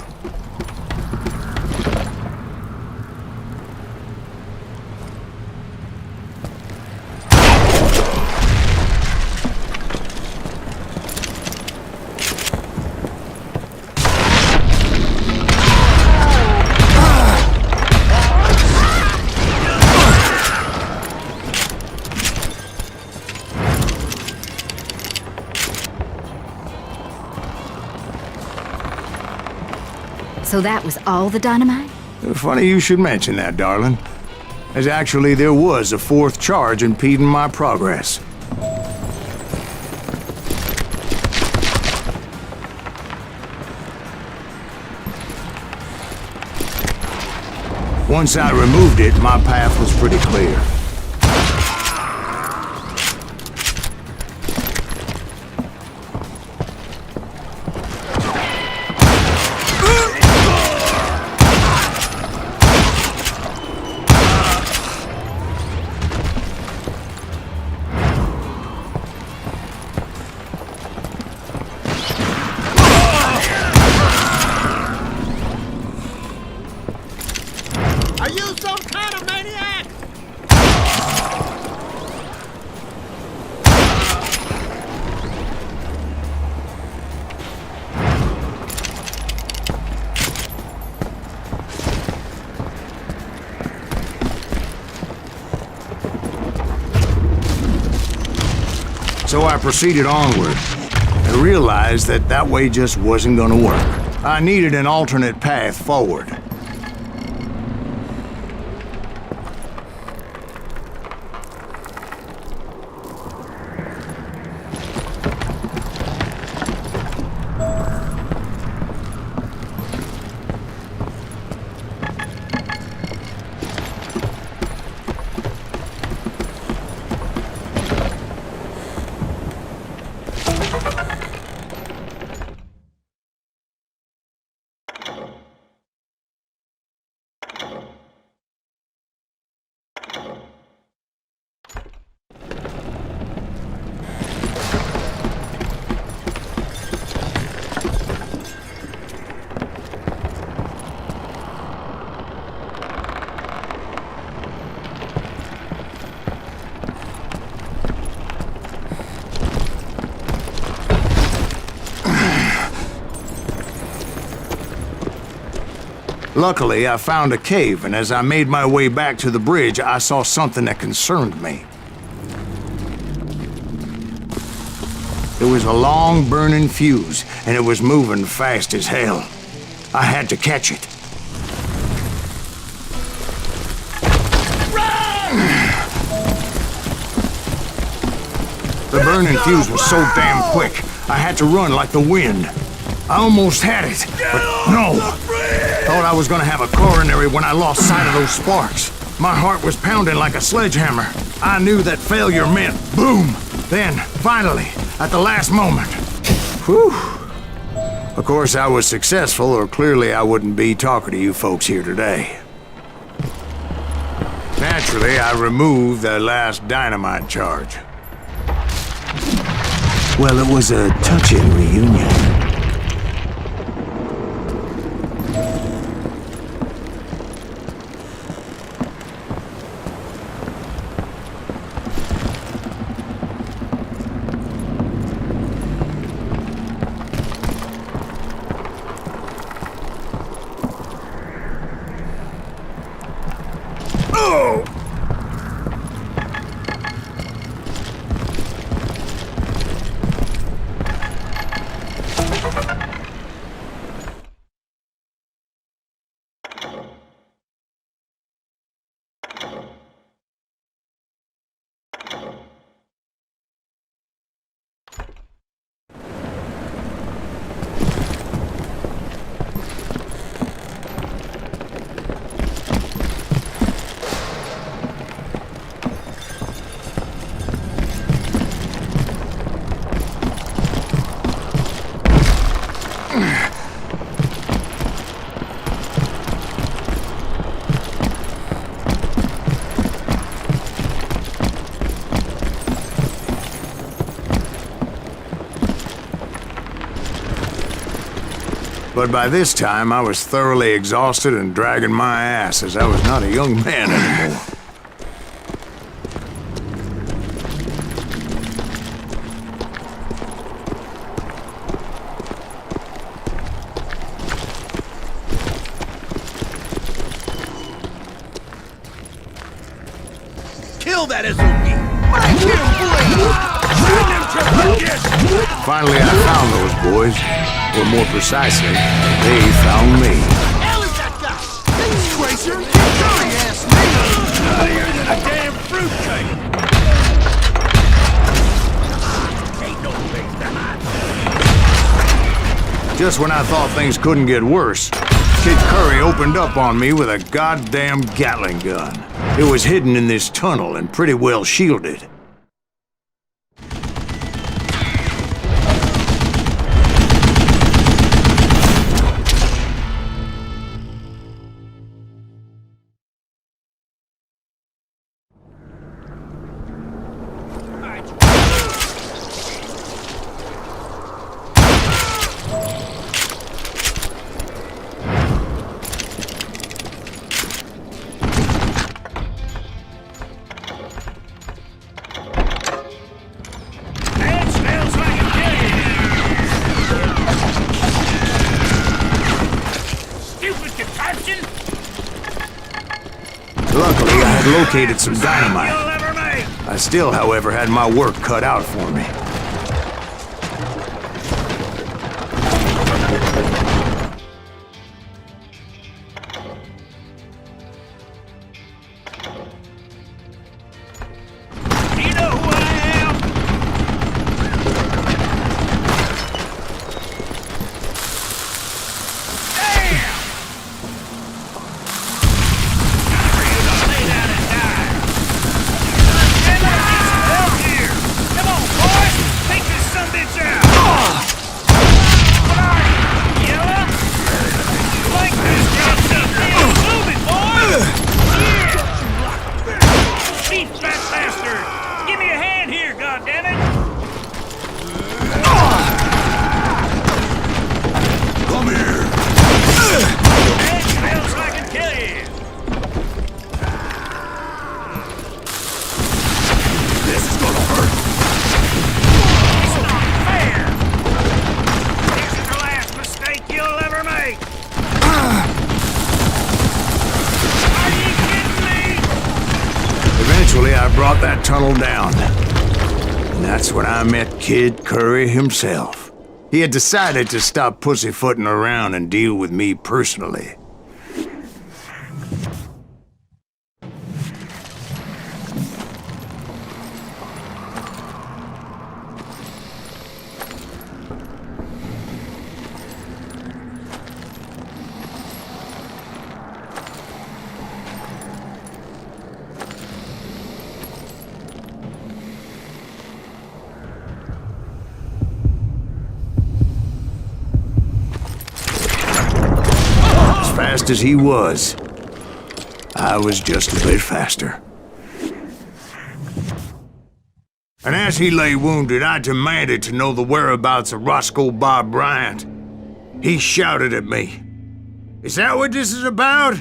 So that was all the dynamite? Funny you should mention that, darling. As actually there was a fourth charge impeding my progress. Once I removed it, my path was pretty clear. So I proceeded onward and realized that that way just wasn't gonna work. I needed an alternate path forward. Luckily, I found a cave, and as I made my way back to the bridge, I saw something that concerned me. It was a long burning fuse, and it was moving fast as hell. I had to catch it. The burning fuse was so damn quick, I had to run like the wind. I almost had it, but no. Thought I was gonna have a coronary when I lost sight of those sparks. My heart was pounding like a sledgehammer. I knew that failure meant boom. Then, finally, at the last moment. Whew. Of course, I was successful, or clearly I wouldn't be talking to you folks here today. Naturally, I removed the last dynamite charge. Well, it was a touching reunion. But by this time, I was thoroughly exhausted and dragging my ass as I was not a young man anymore. Kill that SOB! Finally, I found those boys. Or more precisely, they found me. Hell is that guy? Tracer? Sorry ass nigga! Nuttier than a damn fruitcake! Ain't no place to hide. Just when I thought things couldn't get worse, Kid Curry opened up on me with a goddamn Gatling gun. It was hidden in this tunnel and pretty well shielded. Luckily, I had located some dynamite. I still, however, had my work cut out for me. You know who I am? Come on, boys! brought that tunnel down. And that's when I met Kid Curry himself. He had decided to stop pussyfooting around and deal with me personally. Fast as he was, I was just a bit faster. And as he lay wounded, I demanded to know the whereabouts of Roscoe Bob Bryant. He shouted at me, "Is that what this is about?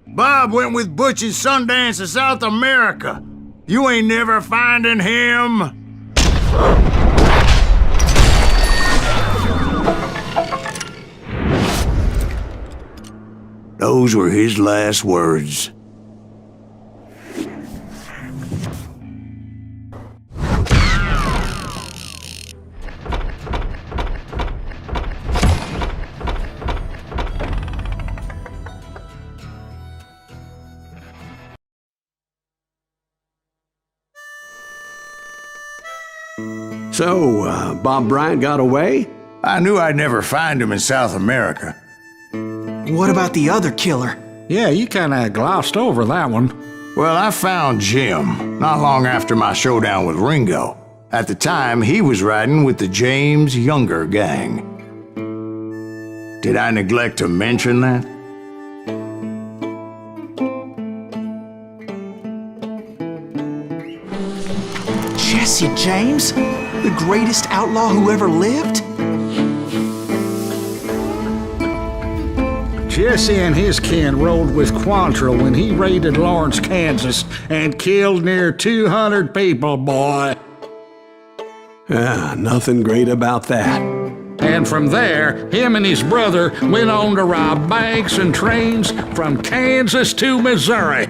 Bob went with Butch and Sundance to South America. You ain't never finding him." Those were his last words. So, Bob Bryant got away? I knew I'd never find him in South America. What about the other killer? Yeah, you kinda glossed over that one. Well, I found Jim not long after my showdown with Ringo. At the time, he was riding with the James Younger Gang. Did I neglect to mention that? Jesse James? The greatest outlaw who ever lived? Jesse and his kin rode with Quantrill when he raided Lawrence, Kansas, and killed near 200 people, boy. Nothing great about that. And from there, him and his brother went on to rob banks and trains from Kansas to Missouri.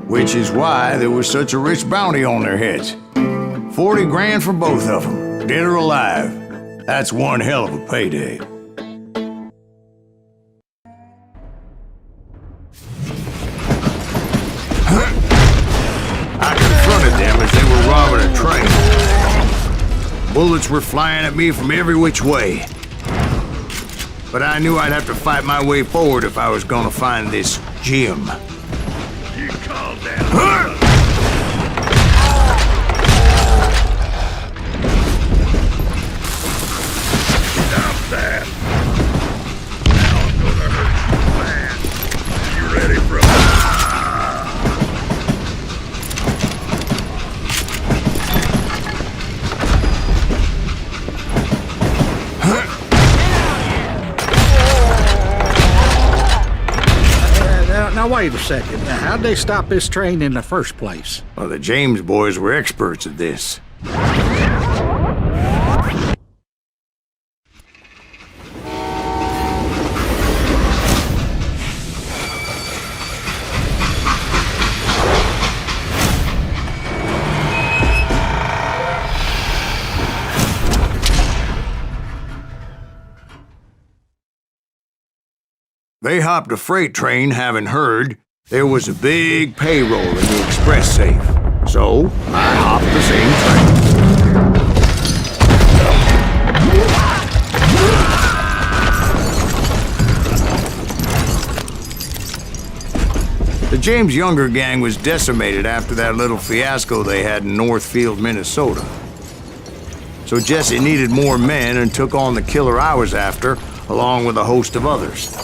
Which is why there was such a rich bounty on their heads. 40 grand for both of them, dead or alive. That's one hell of a payday. I confronted them as they were robbing a train. Bullets were flying at me from every which way. But I knew I'd have to fight my way forward if I was gonna find this Jim. You calm down. Stop that. Now I'm gonna hurt you bad. You ready, bro? Now wait a second. How'd they stop this train in the first place? Well, the James boys were experts at this. They hopped a freight train, having heard there was a big payroll in the express safe. So, I hopped the same train. The James Younger Gang was decimated after that little fiasco they had in Northfield, Minnesota. So Jesse needed more men and took on the killer I was after, along with a host of others.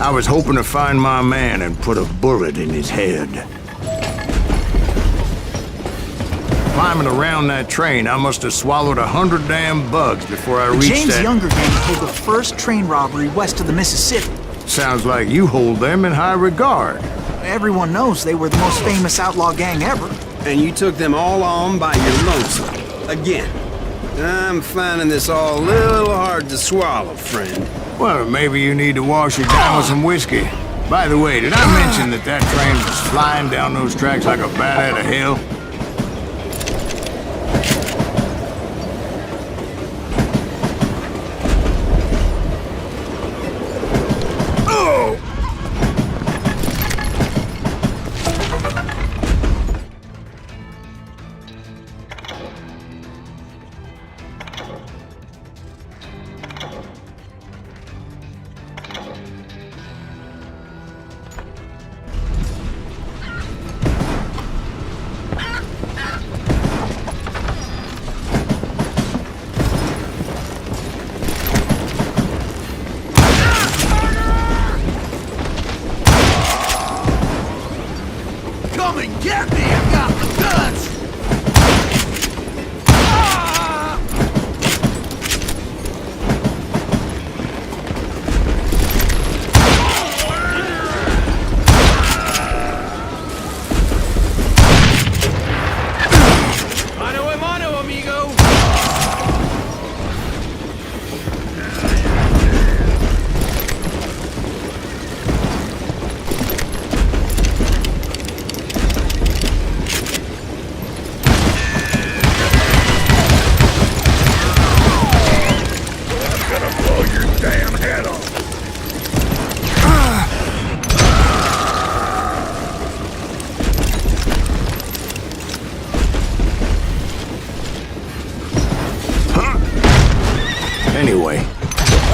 I was hoping to find my man and put a bullet in his head. Climbing around that train, I must have swallowed 100 damn bugs before I reached that... James Younger Gang pulled the first train robbery west of the Mississippi. Sounds like you hold them in high regard. Everyone knows they were the most famous outlaw gang ever. And you took them all on by your lonesome. Again. I'm finding this all a little hard to swallow, friend. Well, maybe you need to wash it down with some whiskey. By the way, did I mention that that train was flying down those tracks like a bat out of hell? Anyway,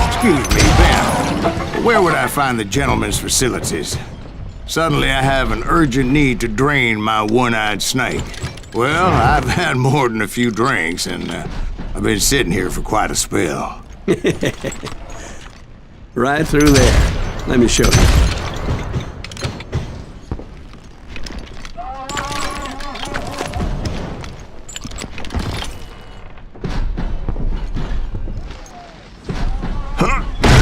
excuse me, Ben. Where would I find the gentleman's facilities? Suddenly I have an urgent need to drain my one-eyed snake. Well, I've had more than a few drinks, and I've been sitting here for quite a spell. Right through there. Let me show you.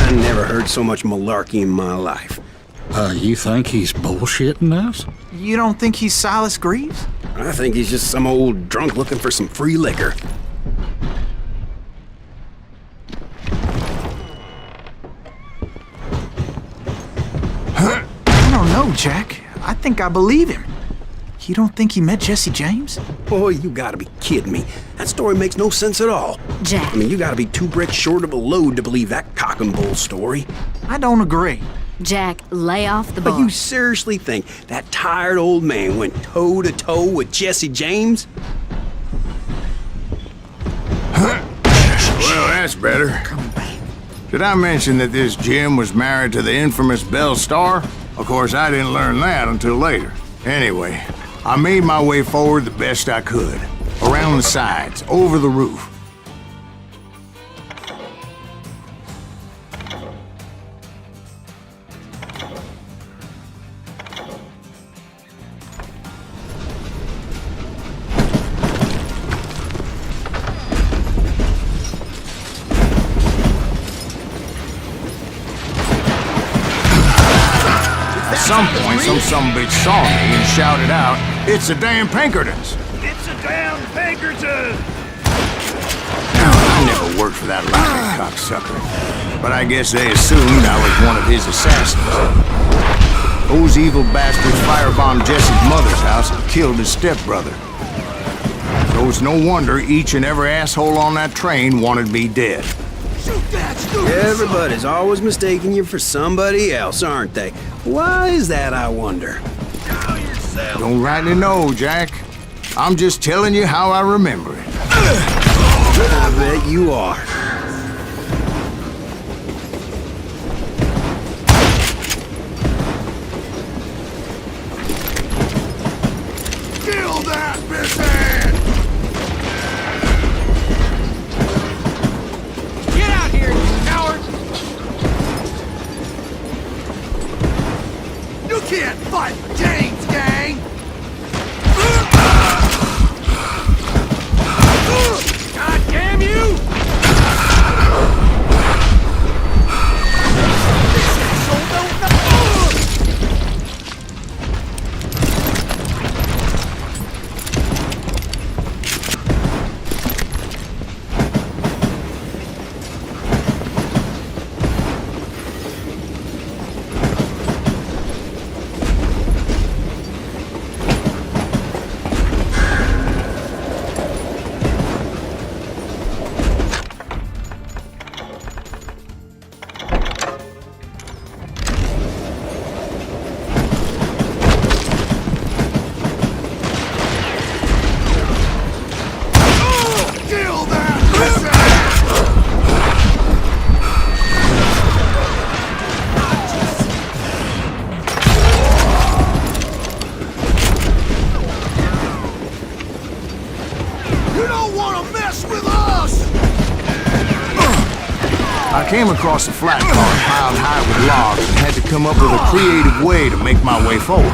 I never heard so much malarkey in my life. You think he's bullshitting us? You don't think he's Silas Greaves? I think he's just some old drunk looking for some free liquor. I don't know, Jack. I think I believe him. You don't think he met Jesse James? Boy, you gotta be kidding me. That story makes no sense at all. Jack. I mean, you gotta be 2 bricks short of a load to believe that cock and bull story. I don't agree. Jack, lay off the bar. But you seriously think that tired old man went toe-to-toe with Jesse James? Well, that's better. Did I mention that this Jim was married to the infamous Belle Starr? Of course, I didn't learn that until later. Anyway, I made my way forward the best I could. Around the sides, over the roof. At some point, some bitch saw me and shouted out, "It's the damn Pinkertons!" It's a damn Pinkerton! I never worked for that lying cocksucker, but I guess they assumed I was one of his assassins. Those evil bastards firebombed Jesse's mother's house and killed his stepbrother. So it's no wonder each and every asshole on that train wanted me dead. Everybody's always mistaking you for somebody else, aren't they? Why is that, I wonder? Don't rightly know, Jack. I'm just telling you how I remember it. I bet you are. Kill that bitch! Get out here, you coward! You can't fight James Gang! God damn you! I came across a flat car piled high with logs and had to come up with a creative way to make my way forward.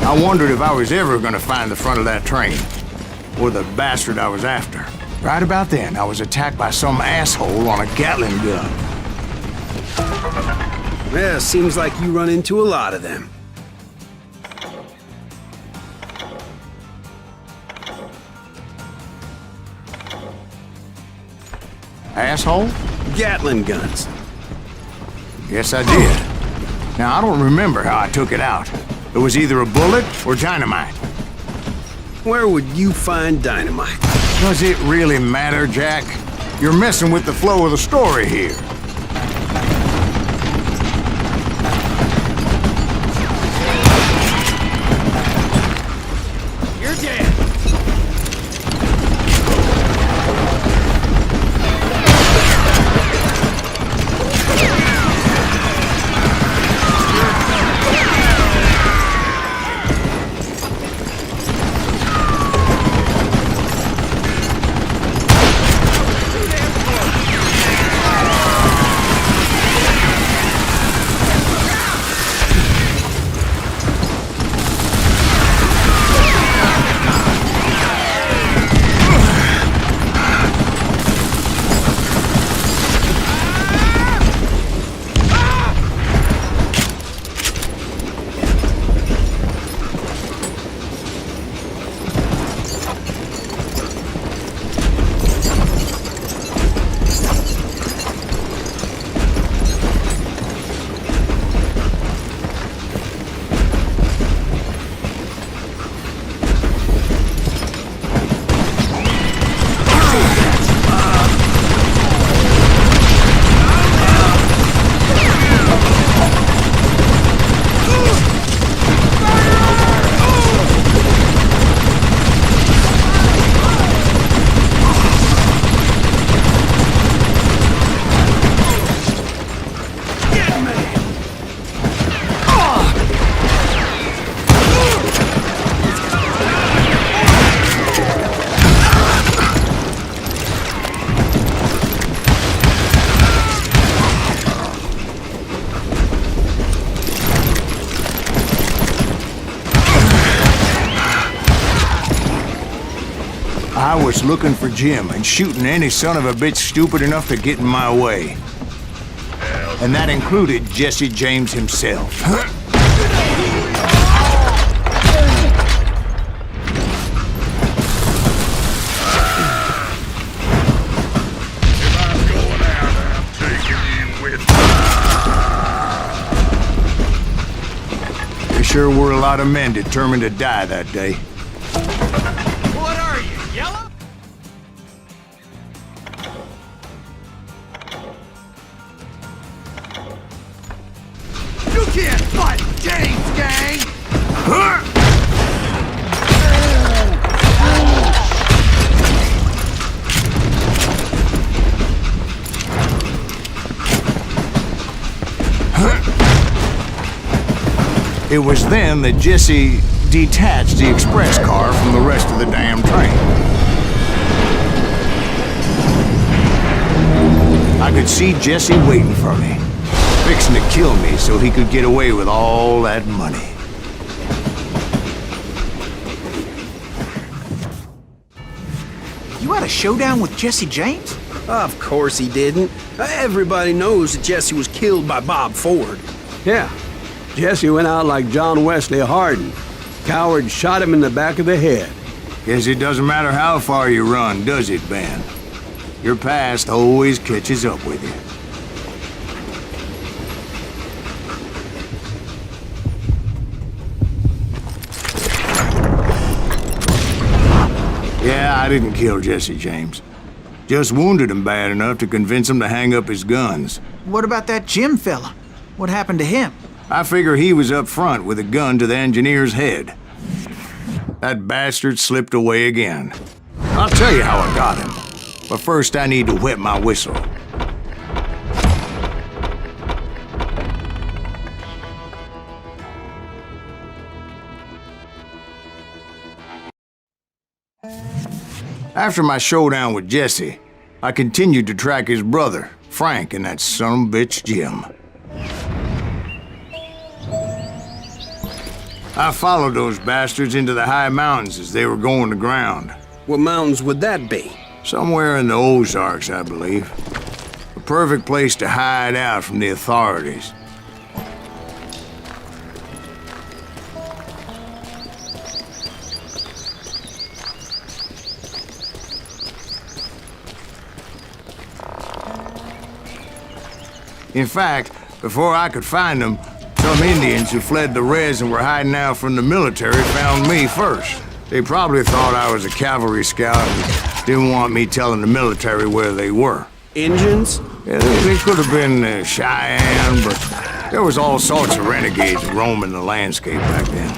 I wondered if I was ever going to find the front of that train, or the bastard I was after. Right about then, I was attacked by some asshole on a Gatling gun. Yeah, seems like you run into a lot of them. Asshole? Gatling guns. Yes, I did. Now, I don't remember how I took it out. It was either a bullet or dynamite. Where would you find dynamite? Does it really matter, Jack? You're messing with the flow of the story here. You're dead. I was looking for Jim and shooting any son of a bitch stupid enough to get in my way. And that included Jesse James himself. There sure were a lot of men determined to die that day. What are you, yellow? You can't fight James Gang! It was then that Jesse detached the express car from the rest of the damn train. I could see Jesse waiting for me, fixing to kill me so he could get away with all that money. You had a showdown with Jesse James? Of course he didn't. Everybody knows that Jesse was killed by Bob Ford. Yeah, Jesse went out like John Wesley Hardin. Coward shot him in the back of the head. Guess it doesn't matter how far you run, does it, Ben? Your past always catches up with you. Yeah, I didn't kill Jesse James. Just wounded him bad enough to convince him to hang up his guns. What about that Jim fella? What happened to him? I figure he was up front with a gun to the engineer's head. That bastard slipped away again. I'll tell you how I got him. But first I need to wet my whistle. After my showdown with Jesse, I continued to track his brother, Frank, and that sumbitch Jim. I followed those bastards into the high mountains as they were going to ground. What mountains would that be? Somewhere in the Ozarks, I believe. A perfect place to hide out from the authorities. In fact, before I could find them, some Indians who fled the res and were hiding out from the military found me first. They probably thought I was a cavalry scout and didn't want me telling the military where they were. Indians? Yeah, they could have been Cheyenne, but there was all sorts of renegades roaming the landscape back then.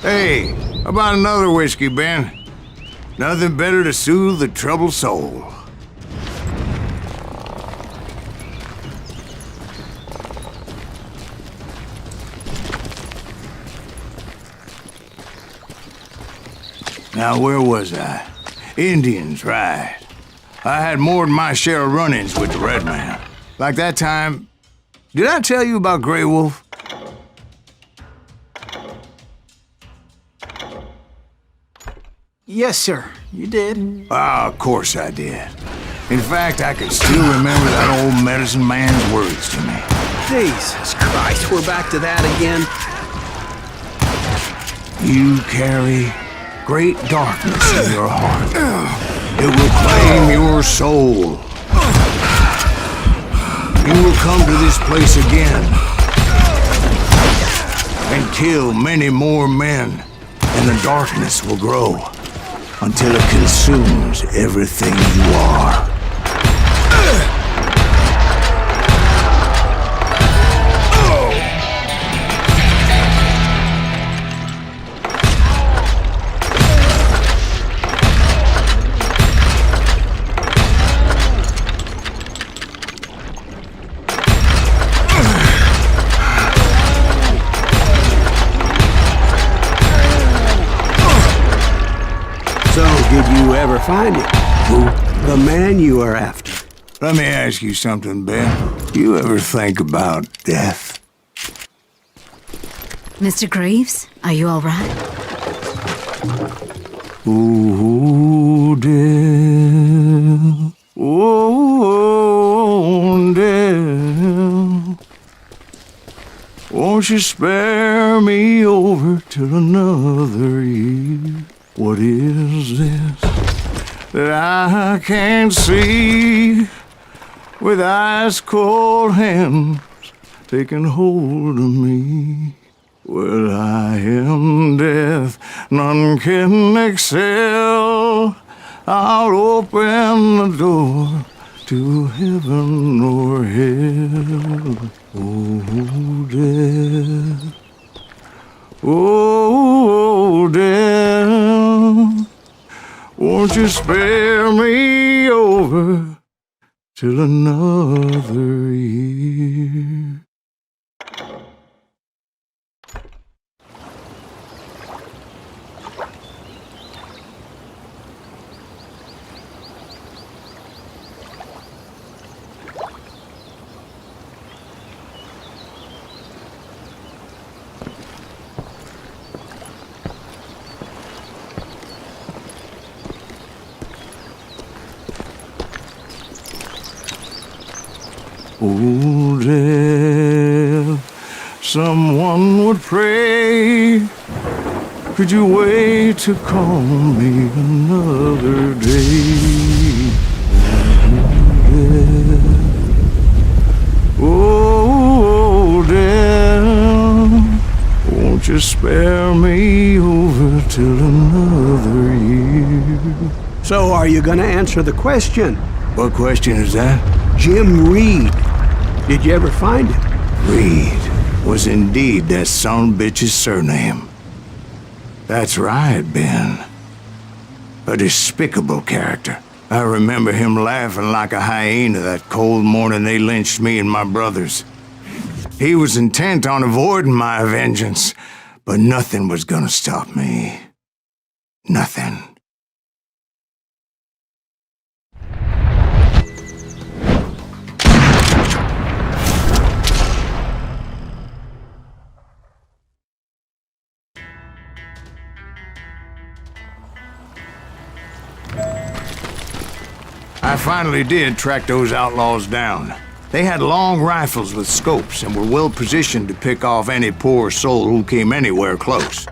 Hey, how about another whiskey, Ben? Nothing better to soothe the troubled soul. Now, where was I? Indians, right. I had more than my share of run-ins with the Red Man. Like that time... Did I tell you about Grey Wolf? Yes, sir. You did. Ah, of course I did. In fact, I can still remember that old medicine man's words to me. Jesus Christ, we're back to that again. You carry great darkness in your heart. It will claim your soul. You will come to this place again and kill many more men, and the darkness will grow until it consumes everything you are. Did you ever find it? Who? The man you are after. Let me ask you something, Ben. Do you ever think about death? Mr. Greaves, are you all right? Ooh, death. Oh, death. Won't you spare me over till another year? What is this that I can't see with ice cold hands taking hold of me? Well, I am death, none can excel. I'll open the door to heaven or hell. Oh, death. Oh, death, won't you spare me over till another year? Oh, death, someone would pray. Could you wait to call me another day? Oh, death, won't you spare me over till another year? So are you gonna answer the question? What question is that? Jim Reed. Did you ever find him? Reed was indeed that son bitch's surname. That's right, Ben. A despicable character. I remember him laughing like a hyena that cold morning they lynched me and my brothers. He was intent on avoiding my vengeance, but nothing was gonna stop me. Nothing. I finally did track those outlaws down. They had long rifles with scopes and were well positioned to pick off any poor soul who came anywhere close.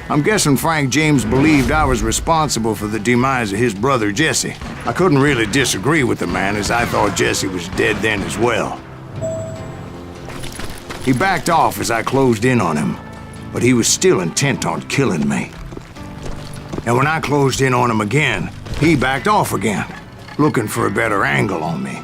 I'm guessing Frank James believed I was responsible for the demise of his brother Jesse. I couldn't really disagree with the man, as I thought Jesse was dead then as well. He backed off as I closed in on him, but he was still intent on killing me. And when I closed in on him again, he backed off again, looking for a better angle on me.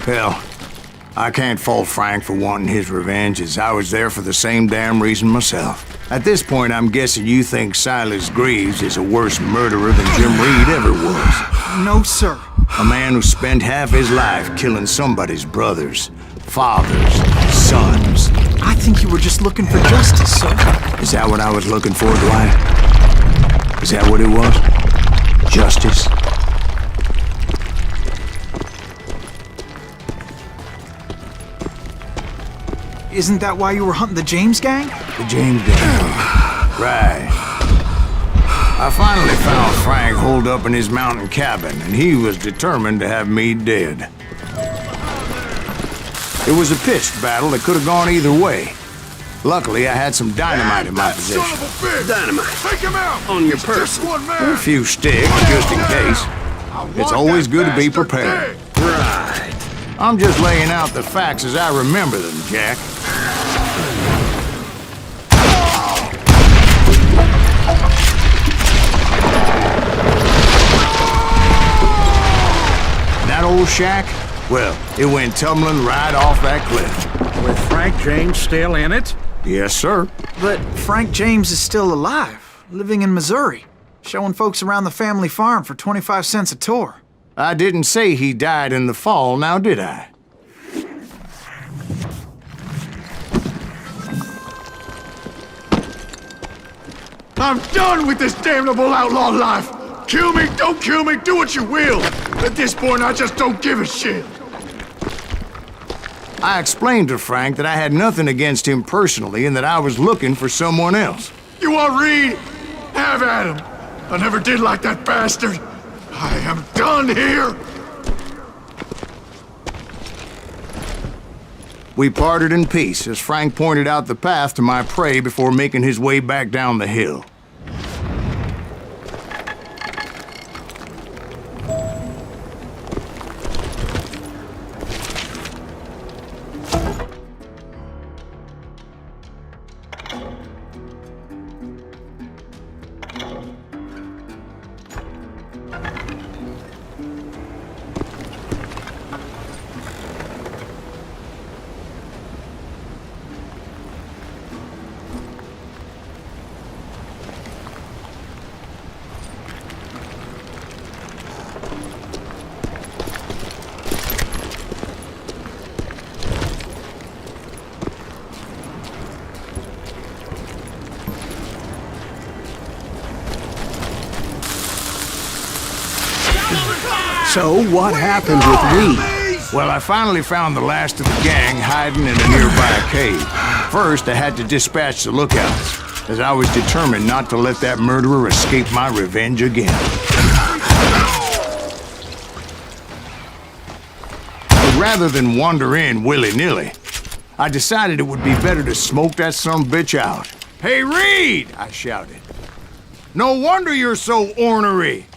Hell, I can't fault Frank for wanting his revenge, as I was there for the same damn reason myself. At this point, I'm guessing you think Silas Greaves is a worse murderer than Jim Reed ever was. No, sir. A man who spent half his life killing somebody's brothers, fathers, sons. I think you were just looking for justice, sir. Is that what I was looking for, Dwight? Is that what it was? Justice? Isn't that why you were hunting the James Gang? The James Gang. Right. I finally found Frank holed up in his mountain cabin, and he was determined to have me dead. It was a pitched battle that could have gone either way. Luckily, I had some dynamite in my possession. Dynamite? Take him out! On your person? A few sticks, just in case. It's always good to be prepared. Right. I'm just laying out the facts as I remember them, Jack. That old shack? Well, it went tumbling right off that cliff. With Frank James still in it? Yes, sir. But Frank James is still alive, living in Missouri, showing folks around the family farm for 25 cents a tour. I didn't say he died in the fall, now did I? I'm done with this damnable outlaw life! Kill me, don't kill me, do what you will! At this point, I just don't give a shit! I explained to Frank that I had nothing against him personally and that I was looking for someone else. You want Reed? Have at him. I never did like that bastard. I am done here. We parted in peace as Frank pointed out the path to my prey before making his way back down the hill. So, what happened with Reed? Well, I finally found the last of the gang hiding in a nearby cave. First, I had to dispatch the lookouts, as I was determined not to let that murderer escape my revenge again. But rather than wander in willy-nilly, I decided it would be better to smoke that sumbitch out. "Hey, Reed!" I shouted. "No wonder you're so ornery.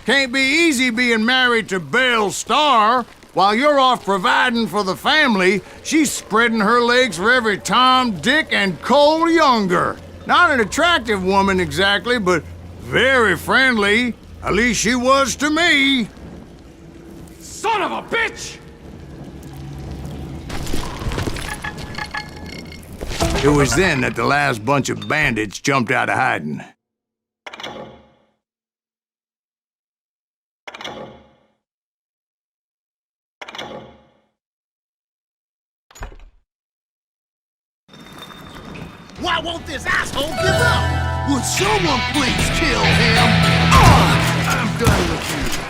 Can't be easy being married to Belle Starr. While you're off providing for the family, she's spreading her legs for every Tom, Dick, and Cole Younger. Not an attractive woman exactly, but very friendly. At least she was to me." Son of a bitch! It was then that the last bunch of bandits jumped out of hiding. Why won't this asshole give up? Would someone please kill him? I'm done with you.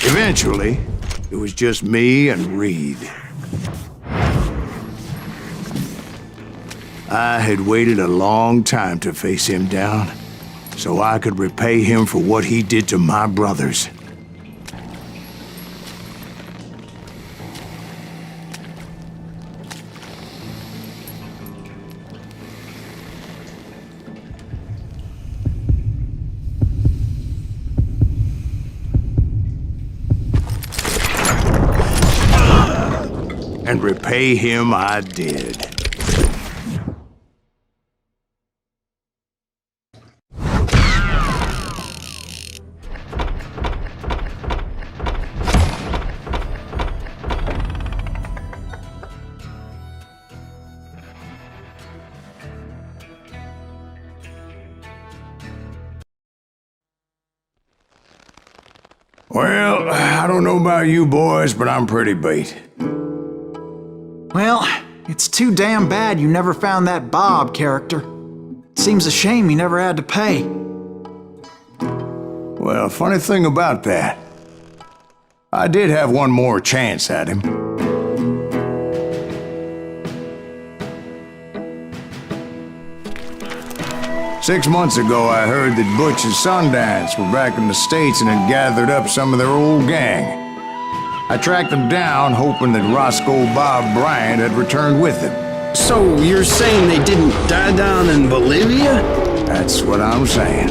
Eventually, it was just me and Reed. I had waited a long time to face him down, so I could repay him for what he did to my brothers. And repay him I did. Well, I don't know about you boys, but I'm pretty beat. Well, it's too damn bad you never found that Bob character. Seems a shame he never had to pay. Well, funny thing about that, I did have one more chance at him. Six months ago, I heard that Butch and Sundance were back in the States and had gathered up some of their old gang. I tracked them down, hoping that Roscoe Bob Bryant had returned with them. So you're saying they didn't die down in Bolivia? That's what I'm saying.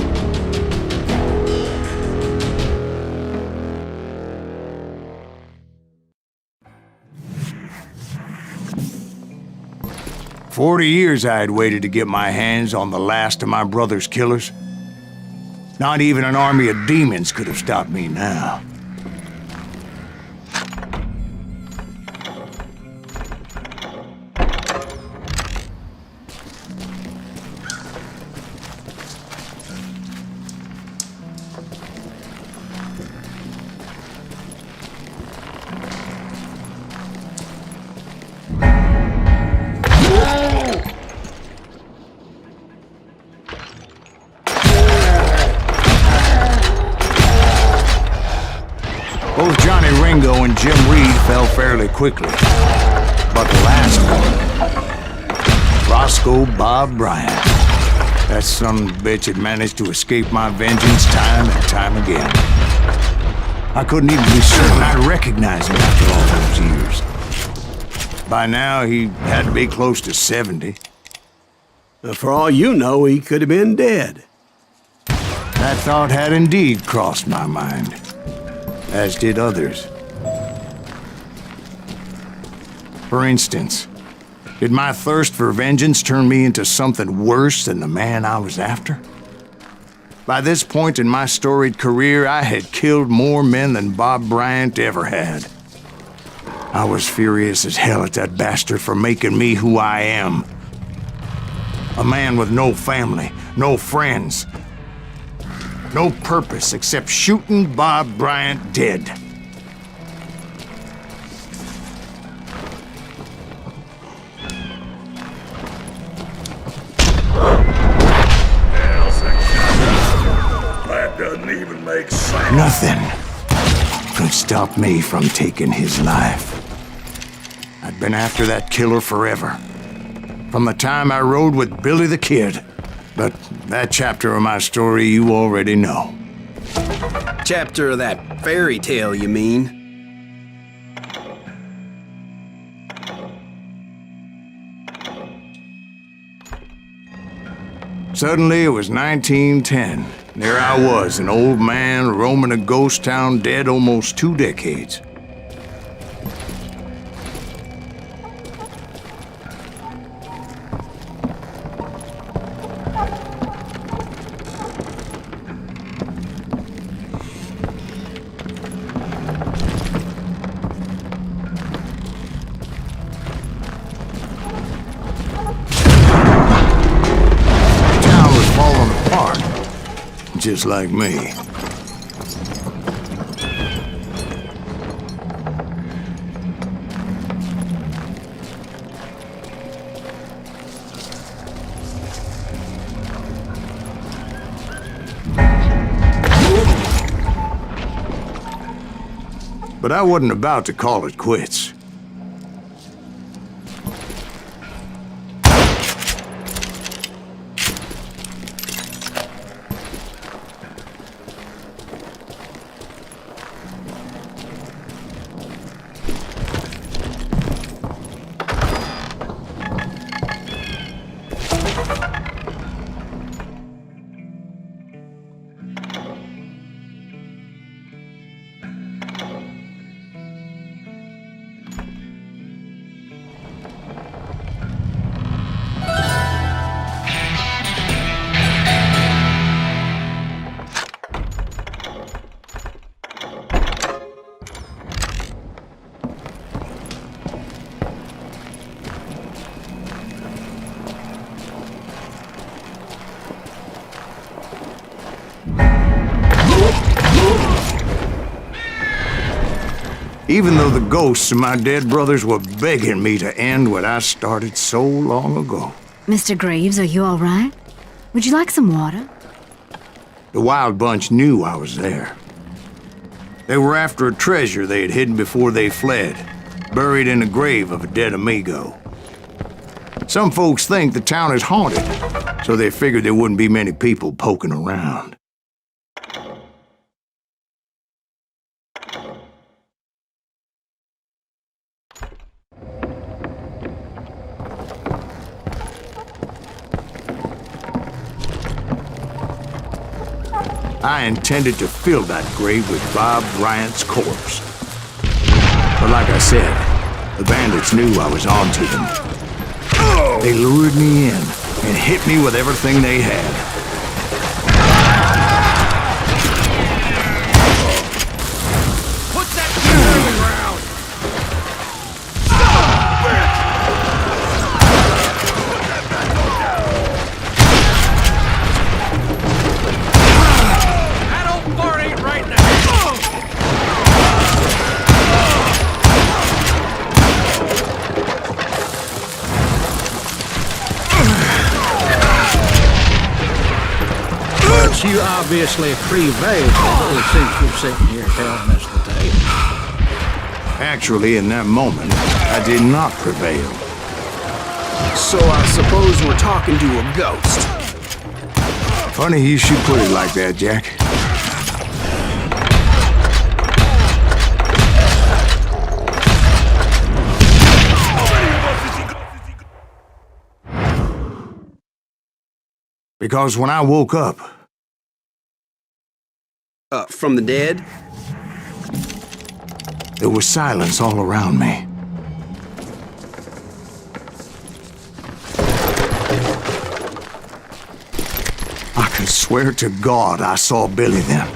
"40 years I had waited to get my hands on the last of my brother's killers. Not even an army of demons could have stopped me now. Both Johnny Ringo and Jim Reed fell fairly quickly. But the last one, Roscoe Bob Bryant, that son of a bitch had managed to escape my vengeance time and time again. I couldn't even be certain I'd recognize him after all those years. By now, he had to be close to 70. For all you know, he could have been dead. That thought had indeed crossed my mind, as did others. For instance, did my thirst for vengeance turn me into something worse than the man I was after? By this point in my storied career, I had killed more men than Bob Bryant ever had. I was furious as hell at that bastard for making me who I am. A man with no family, no friends, no purpose except shooting Bob Bryant dead. That doesn't even make sense. Nothing could stop me from taking his life. I'd been after that killer forever. From the time I rode with Billy the Kid. But that chapter of my story you already know. Chapter of that fairy tale, you mean? Suddenly, it was 1910. There I was, an old man roaming a ghost town dead almost 2 decades. Just like me. But I wasn't about to call it quits. Even though the ghosts of my dead brothers were begging me to end what I started so long ago. Mr. Greaves, are you all right? Would you like some water? The Wild Bunch knew I was there. They were after a treasure they had hidden before they fled, buried in the grave of a dead amigo. Some folks think the town is haunted, so they figured there wouldn't be many people poking around. I intended to fill that grave with Bob Bryant's corpse. But like I said, the bandits knew I was on to them. They lured me in and hit me with everything they had. You obviously prevailed since you're sitting here telling us the tale. Actually, in that moment, I did not prevail. So I suppose we're talking to a ghost. Funny you should put it like that, Jack. Because when I woke up... From the dead? There was silence all around me. I could swear to God I saw Billy then.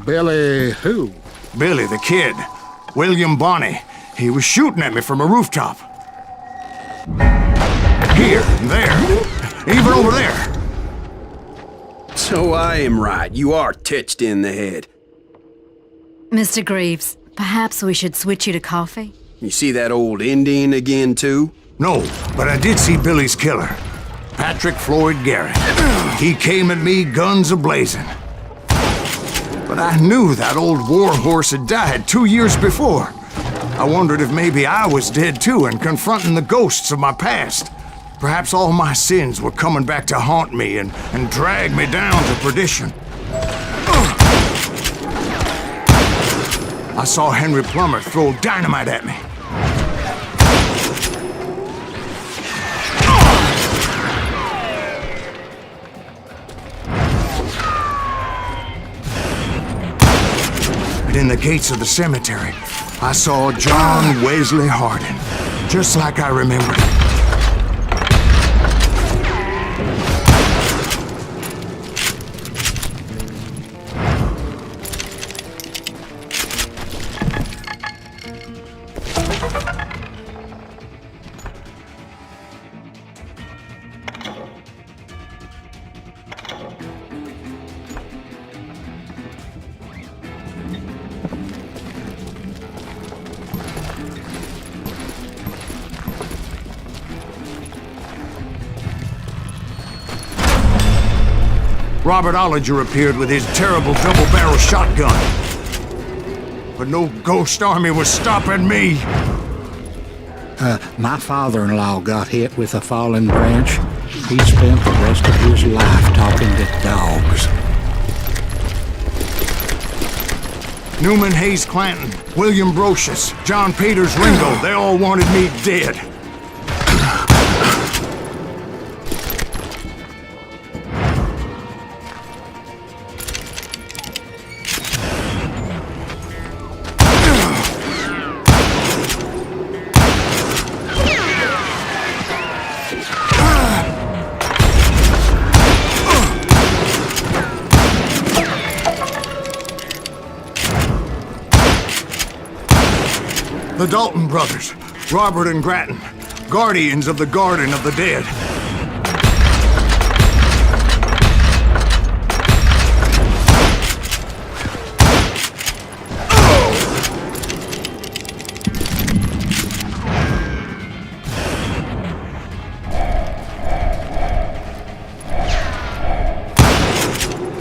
Billy who? Billy, the kid. William Bonney. He was shooting at me from a rooftop. Here, there, even over there. So I am right. You are touched in the head. Mr. Greaves, perhaps we should switch you to coffee? You see that old Indian again, too? No, but I did see Billy's killer. Patrick Floyd Garrett. He came at me guns a-blazing. But I knew that old war horse had died 2 years before. I wondered if maybe I was dead too and confronting the ghosts of my past. Perhaps all my sins were coming back to haunt me and drag me down to perdition. I saw Henry Plummer throw dynamite at me. And in the gates of the cemetery, I saw John Wesley Hardin, just like I remembered him. Robert Ollinger appeared with his terrible double-barrel shotgun. But no ghost army was stopping me. My father-in-law got hit with a fallen branch. He spent the rest of his life talking to dogs. Newman Haynes Clanton, William Brocius, John Ringo, they all wanted me dead. The Dalton brothers, Robert and Grattan, guardians of the Garden of the Dead.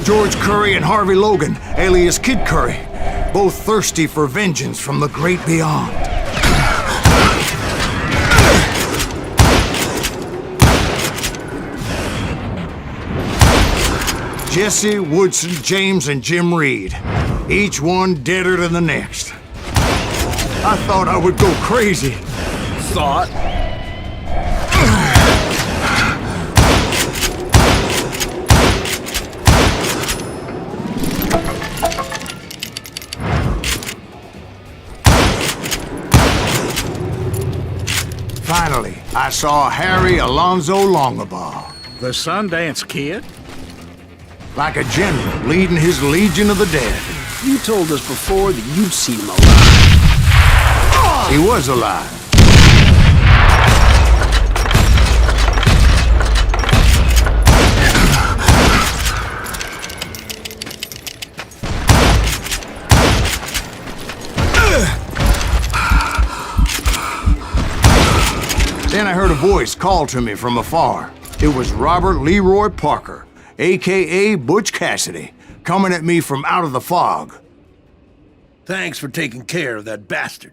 George Curry and Harvey Logan, alias Kid Curry, both thirsty for vengeance from the great beyond. Jesse, Woodson, James, and Jim Reed. Each one deader than the next. I thought I would go crazy. Thought? Finally, I saw Harry Alonzo Longabaugh. The Sundance Kid? Like a general leading his legion of the dead. You told us before that you'd seen him alive. He was alive. Then I heard a voice call to me from afar. It was Robert Leroy Parker, a.k.a. Butch Cassidy, coming at me from out of the fog. Thanks for taking care of that bastard.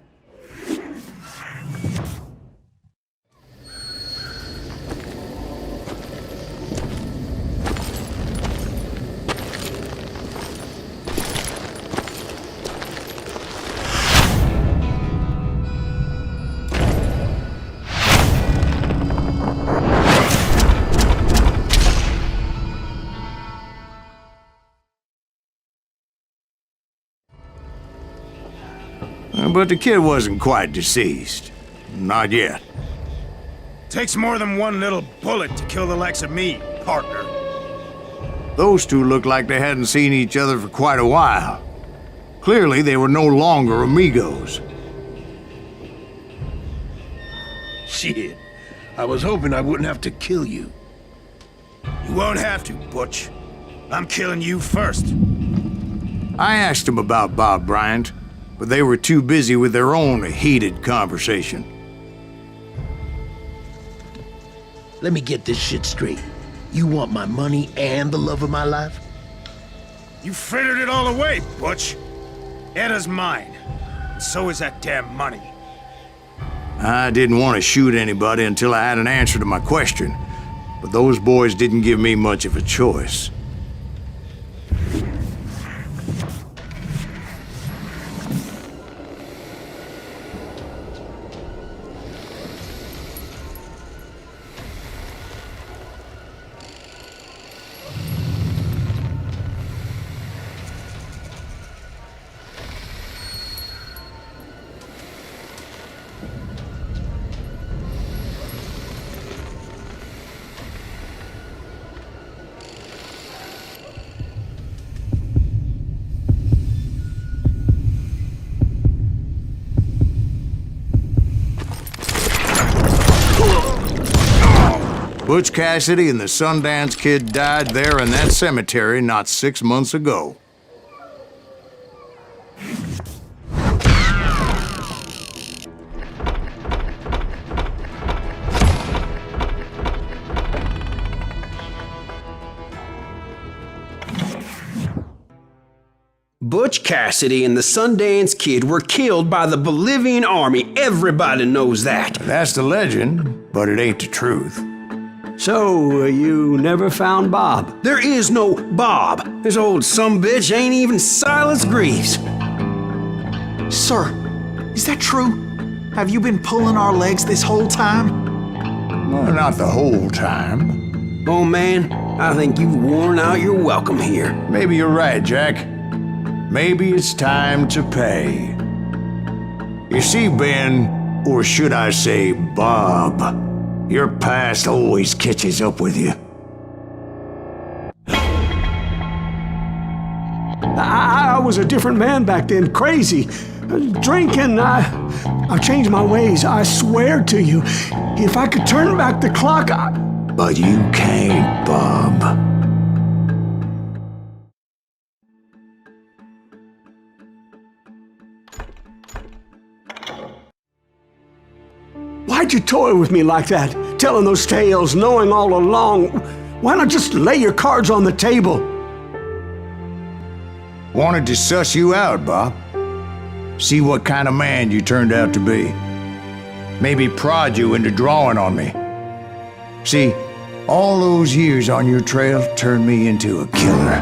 But the kid wasn't quite deceased. Not yet. Takes more than one little bullet to kill the likes of me, partner. Those two looked like they hadn't seen each other for quite a while. Clearly, they were no longer amigos. Shit. I was hoping I wouldn't have to kill you. You won't have to, Butch. I'm killing you first. I asked them about Bob Bryant, but they were too busy with their own heated conversation. Let me get this shit straight. You want my money and the love of my life? You frittered it all away, Butch. Eda's mine. And so is that damn money. I didn't want to shoot anybody until I had an answer to my question, but those boys didn't give me much of a choice. Butch Cassidy and the Sundance Kid died there in that cemetery not 6 months ago. Butch Cassidy and the Sundance Kid were killed by the Bolivian army. Everybody knows that. That's the legend, but it ain't the truth. So, you never found Bob? There is no Bob. This old sumbitch ain't even Silas Greaves. Sir, is that true? Have you been pulling our legs this whole time? Well, not the whole time. Oh man, I think you've worn out your welcome here. Maybe you're right, Jack. Maybe it's time to pay. You see, Ben, or should I say Bob, your past always catches up with you. I was a different man back then, crazy. Drinking, I changed my ways, I swear to you. If I could turn back the clock, But you can't, Bob. Why'd you toy with me like that? Telling those tales, knowing all along. Why not just lay your cards on the table? Wanted to suss you out, Bob. See what kind of man you turned out to be. Maybe prod you into drawing on me. See, all those years on your trail turned me into a killer.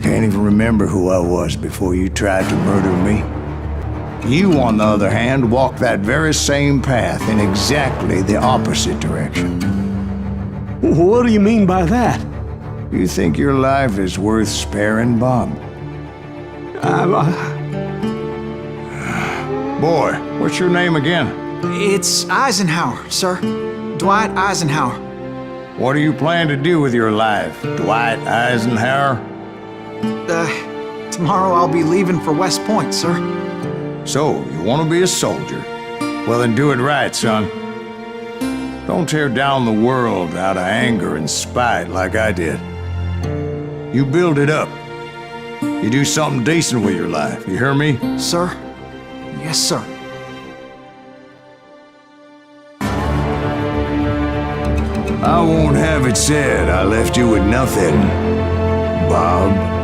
Can't even remember who I was before you tried to murder me. You, on the other hand, walked that very same path in exactly the opposite direction. What do you mean by that? You think your life is worth sparing, Bob? Boy, what's your name again? It's Eisenhower, sir. Dwight Eisenhower. What do you plan to do with your life, Dwight Eisenhower? Tomorrow I'll be leaving for West Point, sir. So, you want to be a soldier? Well, then do it right, son. Don't tear down the world out of anger and spite like I did. You build it up. You do something decent with your life, you hear me? Sir? Yes, sir. I won't have it said I left you with nothing, Bob.